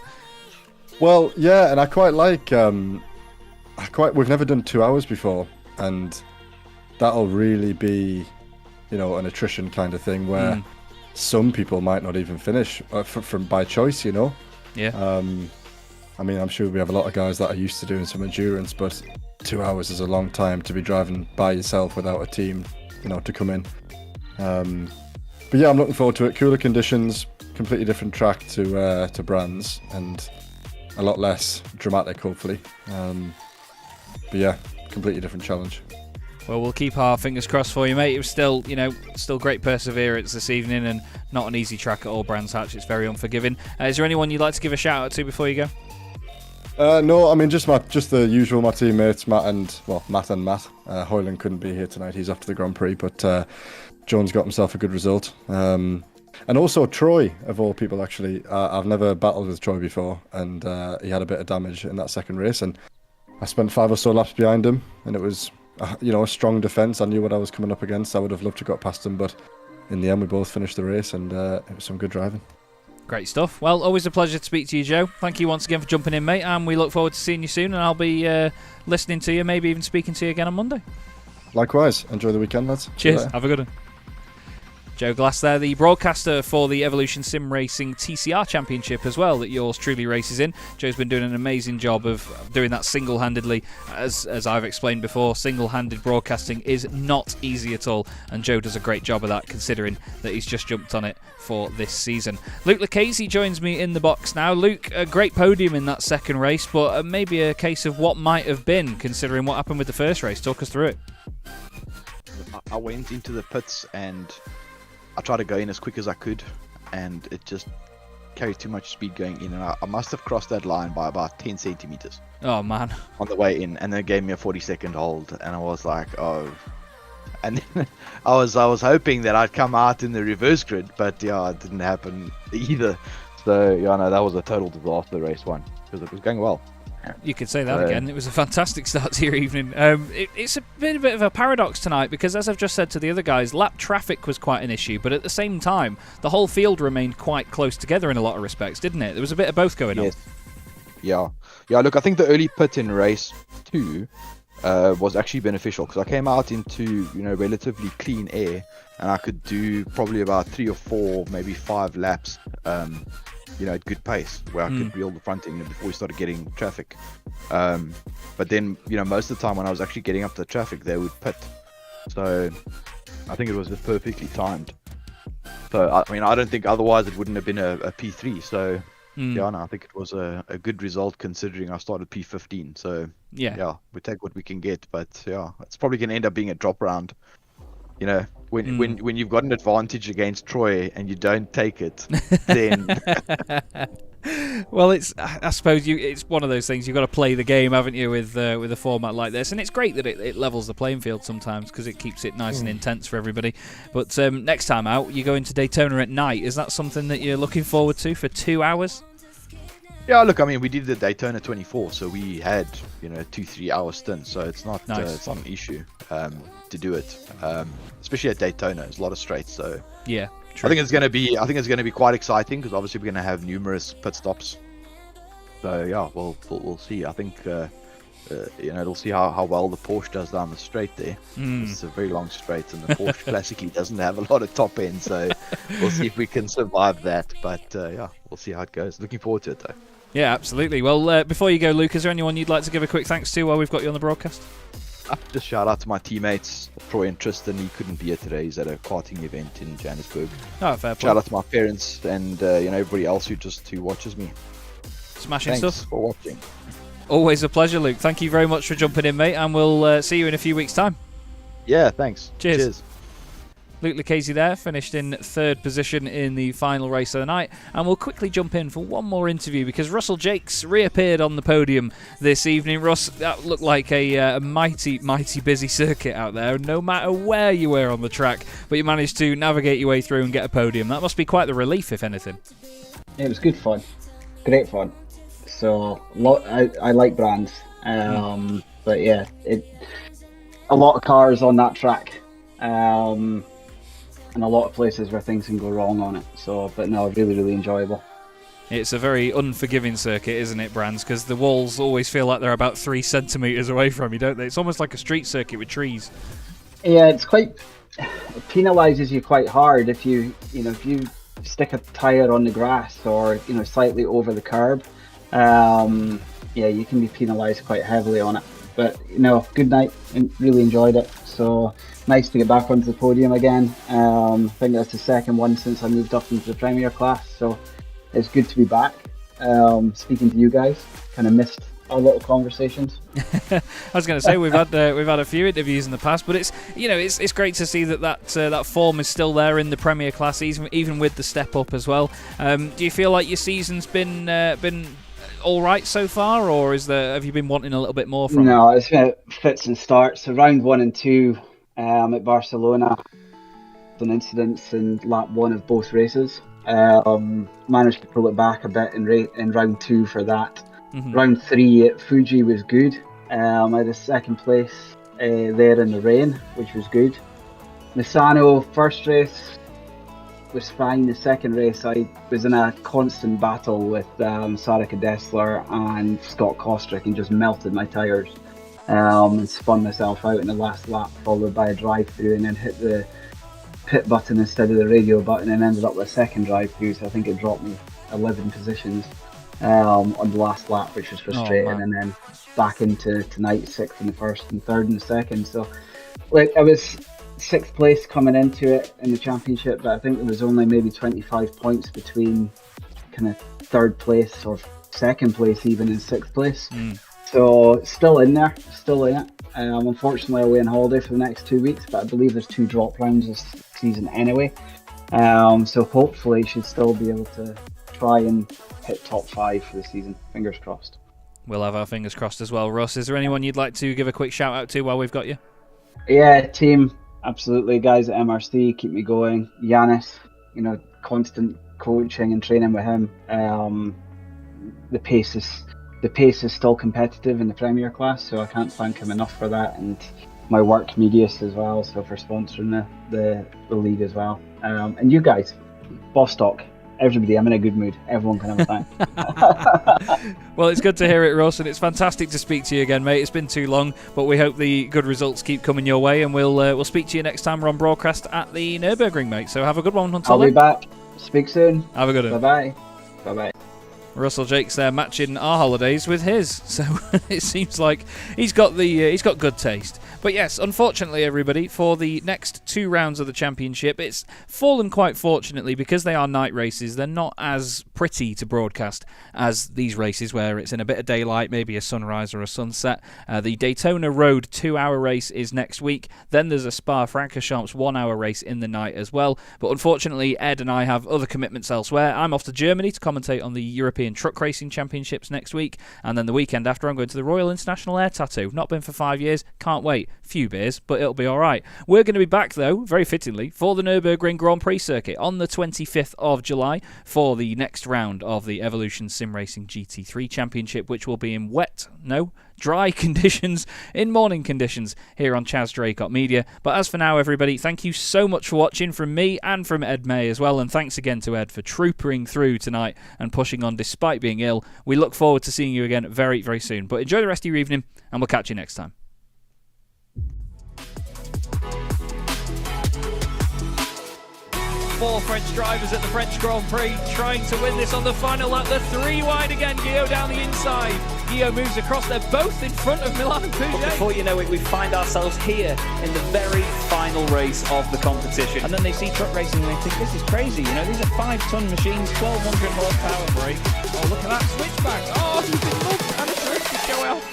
Well, yeah, and I quite like... we've never done 2 hours before, and that'll really be, an attrition kind of thing where some people might not even finish from by choice, Yeah. I mean, I'm sure we have a lot of guys that are used to doing some endurance, but 2 hours is a long time to be driving by yourself without a team, to come in. But yeah, I'm looking forward to it. Cooler conditions, completely different track to Brands, and a lot less dramatic, hopefully. But yeah, completely different challenge. Well, we'll keep our fingers crossed for you, mate. It was still great perseverance this evening, and not an easy track at all, Brands Hatch. It's very unforgiving. Is there anyone you'd like to give a shout out to before you go? No, I mean just the usual, my teammates, Matt and Matt. Hoyland couldn't be here tonight; he's off to the Grand Prix, but Jones got himself a good result. And also Troy, of all people, actually. I've never battled with Troy before, and he had a bit of damage in that second race, and I spent 5 or so laps behind him, and it was a strong defence. I knew what I was coming up against. I would have loved to got past him, but in the end we both finished the race, and it was some good driving. Great stuff. Well, always a pleasure to speak to you, Joe. Thank you once again for jumping in, mate, and we look forward to seeing you soon, and I'll be listening to you, maybe even speaking to you again on Monday. Likewise. Enjoy the weekend, lads. Cheers. Have a good one. Joe Glass there, the broadcaster for the Evolution Sim Racing TCR Championship as well, that yours truly races in. Joe's been doing an amazing job of doing that single-handedly. As I've explained before, single-handed broadcasting is not easy at all, and Joe does a great job of that, considering that he's just jumped on it for this season. Luke Lucchese joins me in the box now. Luke, a great podium in that second race, but maybe a case of what might have been, considering what happened with the first race. Talk us through it. I went into the pits and I tried to go in as quick as I could, and it just carried too much speed going in, and I must have crossed that line by about 10 centimeters. Oh man! On the way in, and then it gave me a 40-second hold, and I was like, oh. And then I was hoping that I'd come out in the reverse grid, but yeah, it didn't happen either. So yeah, no, that was a total disaster, race one, because it was going well. You could say that again. It was a fantastic start to your evening. It's a bit of a paradox tonight because, as I've just said to the other guys, lap traffic was quite an issue, but at the same time, the whole field remained quite close together in a lot of respects, didn't it? There was a bit of both going on. Yeah. Look, I think the early pit in race 2 was actually beneficial because I came out into relatively clean air, and I could do probably about 3 or 4, maybe 5 laps. At good pace where I could reel the front end before we started getting traffic. But then, most of the time when I was actually getting up to the traffic, they would pit. So I think it was just perfectly timed. So, I don't think otherwise it wouldn't have been a P3. So, I think it was a good result considering I started P15. So, we take what we can get. But, it's probably going to end up being a drop round. When you've got an advantage against Troy and you don't take it, then well, I suppose it's one of those things. You've got to play the game, haven't you, with a format like this? And it's great that it levels the playing field sometimes because it keeps it nice and intense for everybody. But next time out, you go into Daytona at night. Is that something that you're looking forward to for 2 hours? Yeah, look, we did the Daytona 24, so we had 2-3 hour stints, so it's not it's not an issue to do it, especially at Daytona. There's a lot of straights, so yeah, true. I think it's going to be quite exciting because obviously we're going to have numerous pit stops. So yeah, we'll see. I think it'll see how well the Porsche does down the straight there. It's a very long straight, and the Porsche classically doesn't have a lot of top end, so we'll see if we can survive that. But we'll see how it goes. Looking forward to it though. Yeah, absolutely. Well, before you go, Luke, is there anyone you'd like to give a quick thanks to while we've got you on the broadcast? Just shout out to my teammates, Troy and Tristan. He couldn't be here today. He's at a karting event in Johannesburg. Oh, fair play. Shout out to my parents and everybody else who watches me. Smashing Thanks stuff. for watching. Always a pleasure, Luke. Thank you very much for jumping in, mate, and we'll see you in a few weeks' time. Yeah, thanks. Cheers. Luke Lucchese there, finished in 3rd position in the final race of the night. And we'll quickly jump in for one more interview because Russell Jakes reappeared on the podium this evening. Russ, that looked like a mighty, mighty busy circuit out there, no matter where you were on the track. But you managed to navigate your way through and get a podium. That must be quite the relief, if anything. It was good fun. Great fun. So, I like brands. But yeah, a lot of cars on that track. And a lot of places where things can go wrong on it. So, but no, really, really enjoyable. It's a very unforgiving circuit, isn't it, Brands? Because the walls always feel like they're about 3 centimetres away from you, don't they? It's almost like a street circuit with trees. Yeah, it penalises you quite hard if you stick a tyre on the grass or slightly over the curb. You can be penalised quite heavily on it. But good night, and really enjoyed it. So nice to get back onto the podium again. I think that's the second one since I moved up into the Premier class. So it's good to be back. Speaking to you guys, kind of missed our little conversations. I was going to say we've had a few interviews in the past, but it's great to see that form is still there in the Premier class, even with the step up as well. Do you feel like your season's been all right so far, or have you been wanting a little bit more from it? No, it's been fits and starts. So round 1 and 2 at Barcelona, some incidents in lap 1 of both races. Managed to pull it back a bit in round 2 for that. Round 3 at Fuji was good. I had a 2nd place there in the rain, which was good. Misano, first race was fine. The 2nd race, I was in a constant battle with Sarika Dessler and Scott Kostrick and just melted my tyres and spun myself out in the last lap, followed by a drive-through, and then hit the pit button instead of the radio button and ended up with a 2nd drive-through. So I think it dropped me 11 positions on the last lap, which was frustrating. And then back into tonight, 6th in the 1st and 3rd in the 2nd. So I was 6th place coming into it in the championship, but I think there was only maybe 25 points between kind of 3rd place or 2nd place even in 6th place. So still in there, still in it. Unfortunately away on holiday for the next 2 weeks, but I believe there's 2 drop rounds this season anyway. So hopefully should still be able to try and hit top 5 for the season. Fingers crossed. We'll have our fingers crossed as well. Russ, is there anyone you'd like to give a quick shout out to while we've got you? Yeah, team, absolutely. Guys at MRC, keep me going. Yanis, constant coaching and training with him. The pace is the pace is still competitive in the Premier class, so I can't thank him enough for that, and my work Medius as well, so for sponsoring the league as well. And you guys, Bostock, everybody, I'm in a good mood. Everyone can have a time. Well, it's good to hear it, Ross, and it's fantastic to speak to you again, mate. It's been too long, but we hope the good results keep coming your way, and we'll speak to you next time we're on broadcast at the Nürburgring, mate. So have a good one until I'll then. be back. Speak soon. Have a good one. Bye-bye. Bye-bye. Russell Jake's there matching our holidays with his, so it seems like he's got good taste. But yes, unfortunately, everybody, for the next 2 rounds of the championship, it's fallen quite fortunately because they are night races. They're not as pretty to broadcast as these races where it's in a bit of daylight, maybe a sunrise or a sunset. The Daytona Road 2-hour race is next week. Then there's a Spa-Francorchamps 1-hour race in the night as well. But unfortunately, Ed and I have other commitments elsewhere. I'm off to Germany to commentate on the European Truck Racing Championships next week, and then the weekend after I'm going to the Royal International Air Tattoo. Not been for 5 years, can't wait. Few beers, but it'll be alright. We're going to be back though, very fittingly, for the Nürburgring Grand Prix circuit on the 25th of July for the next round of the Evolution Sim Racing GT3 Championship, which will be in dry conditions, in morning conditions, here on Chaz Draycott Media. But as for now, everybody, thank you so much for watching from me and from Ed May as well, and thanks again to Ed for troopering through tonight and pushing on despite being ill. We look forward to seeing you again very, very soon. But enjoy the rest of your evening, and we'll catch you next time. 4 French drivers at the French Grand Prix trying to win this on the final lap. They're 3 wide again. Guillaume down the inside. Guillaume moves across. They're both in front of Milan and Pouget. But before you know it, we find ourselves here in the very final race of the competition. And then they see truck racing and they think, this is crazy. You know, these are 5-ton machines, 1,200 horsepower brake. Oh, look at that switchback. Oh, you can look and a drift to show off.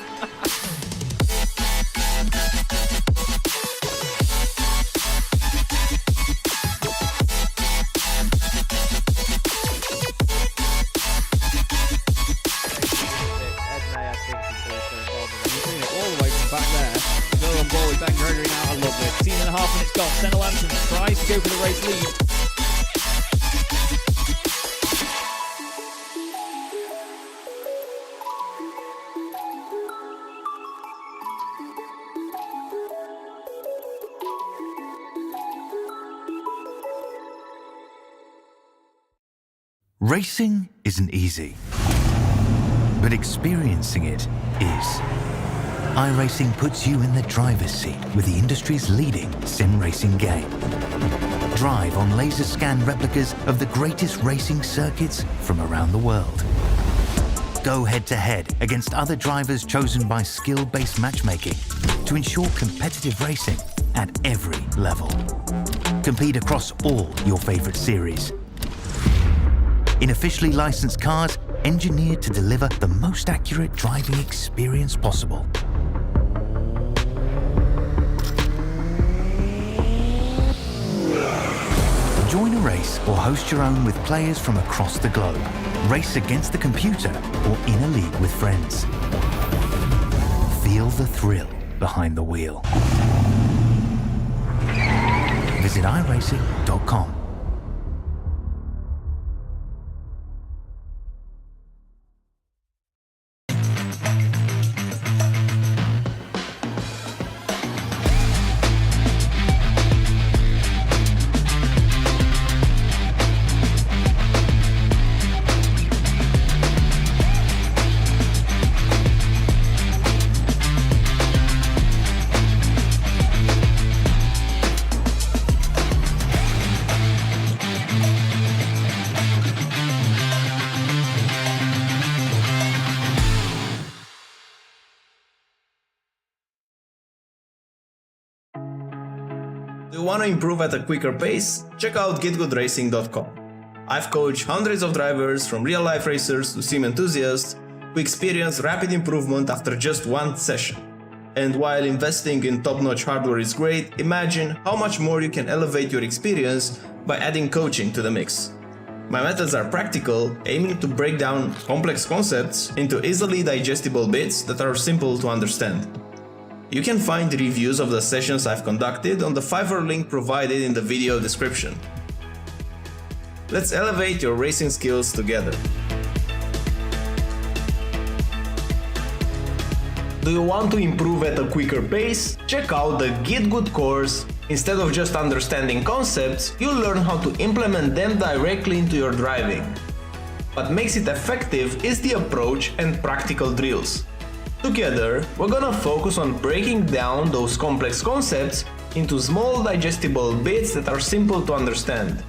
Ben Gregory now, I love it. 10.5 minutes gone. Senna Lanson tries to go for the race lead. Racing isn't easy, but experiencing it is. iRacing puts you in the driver's seat with the industry's leading sim racing game. Drive on laser scan replicas of the greatest racing circuits from around the world. Go head to head against other drivers chosen by skill-based matchmaking to ensure competitive racing at every level. Compete across all your favorite series. In officially licensed cars, engineered to deliver the most accurate driving experience possible. Join a race or host your own with players from across the globe. Race against the computer or in a league with friends. Feel the thrill behind the wheel. Visit iRacing.com. Do you want to improve at a quicker pace? Check out GitGudRacing.com. I've coached hundreds of drivers from real-life racers to sim enthusiasts who experience rapid improvement after just one session. And while investing in top-notch hardware is great, imagine how much more you can elevate your experience by adding coaching to the mix. My methods are practical, aiming to break down complex concepts into easily digestible bits that are simple to understand. You can find reviews of the sessions I've conducted on the Fiverr link provided in the video description. Let's elevate your racing skills together. Do you want to improve at a quicker pace? Check out the GitGud course. Instead of just understanding concepts, you'll learn how to implement them directly into your driving. What makes it effective is the approach and practical drills. Together, we're gonna focus on breaking down those complex concepts into small digestible bits that are simple to understand.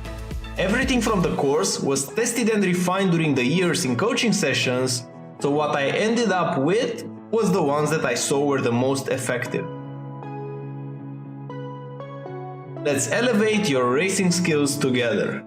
Everything from the course was tested and refined during the years in coaching sessions, so what I ended up with was the ones that I saw were the most effective. Let's elevate your racing skills together.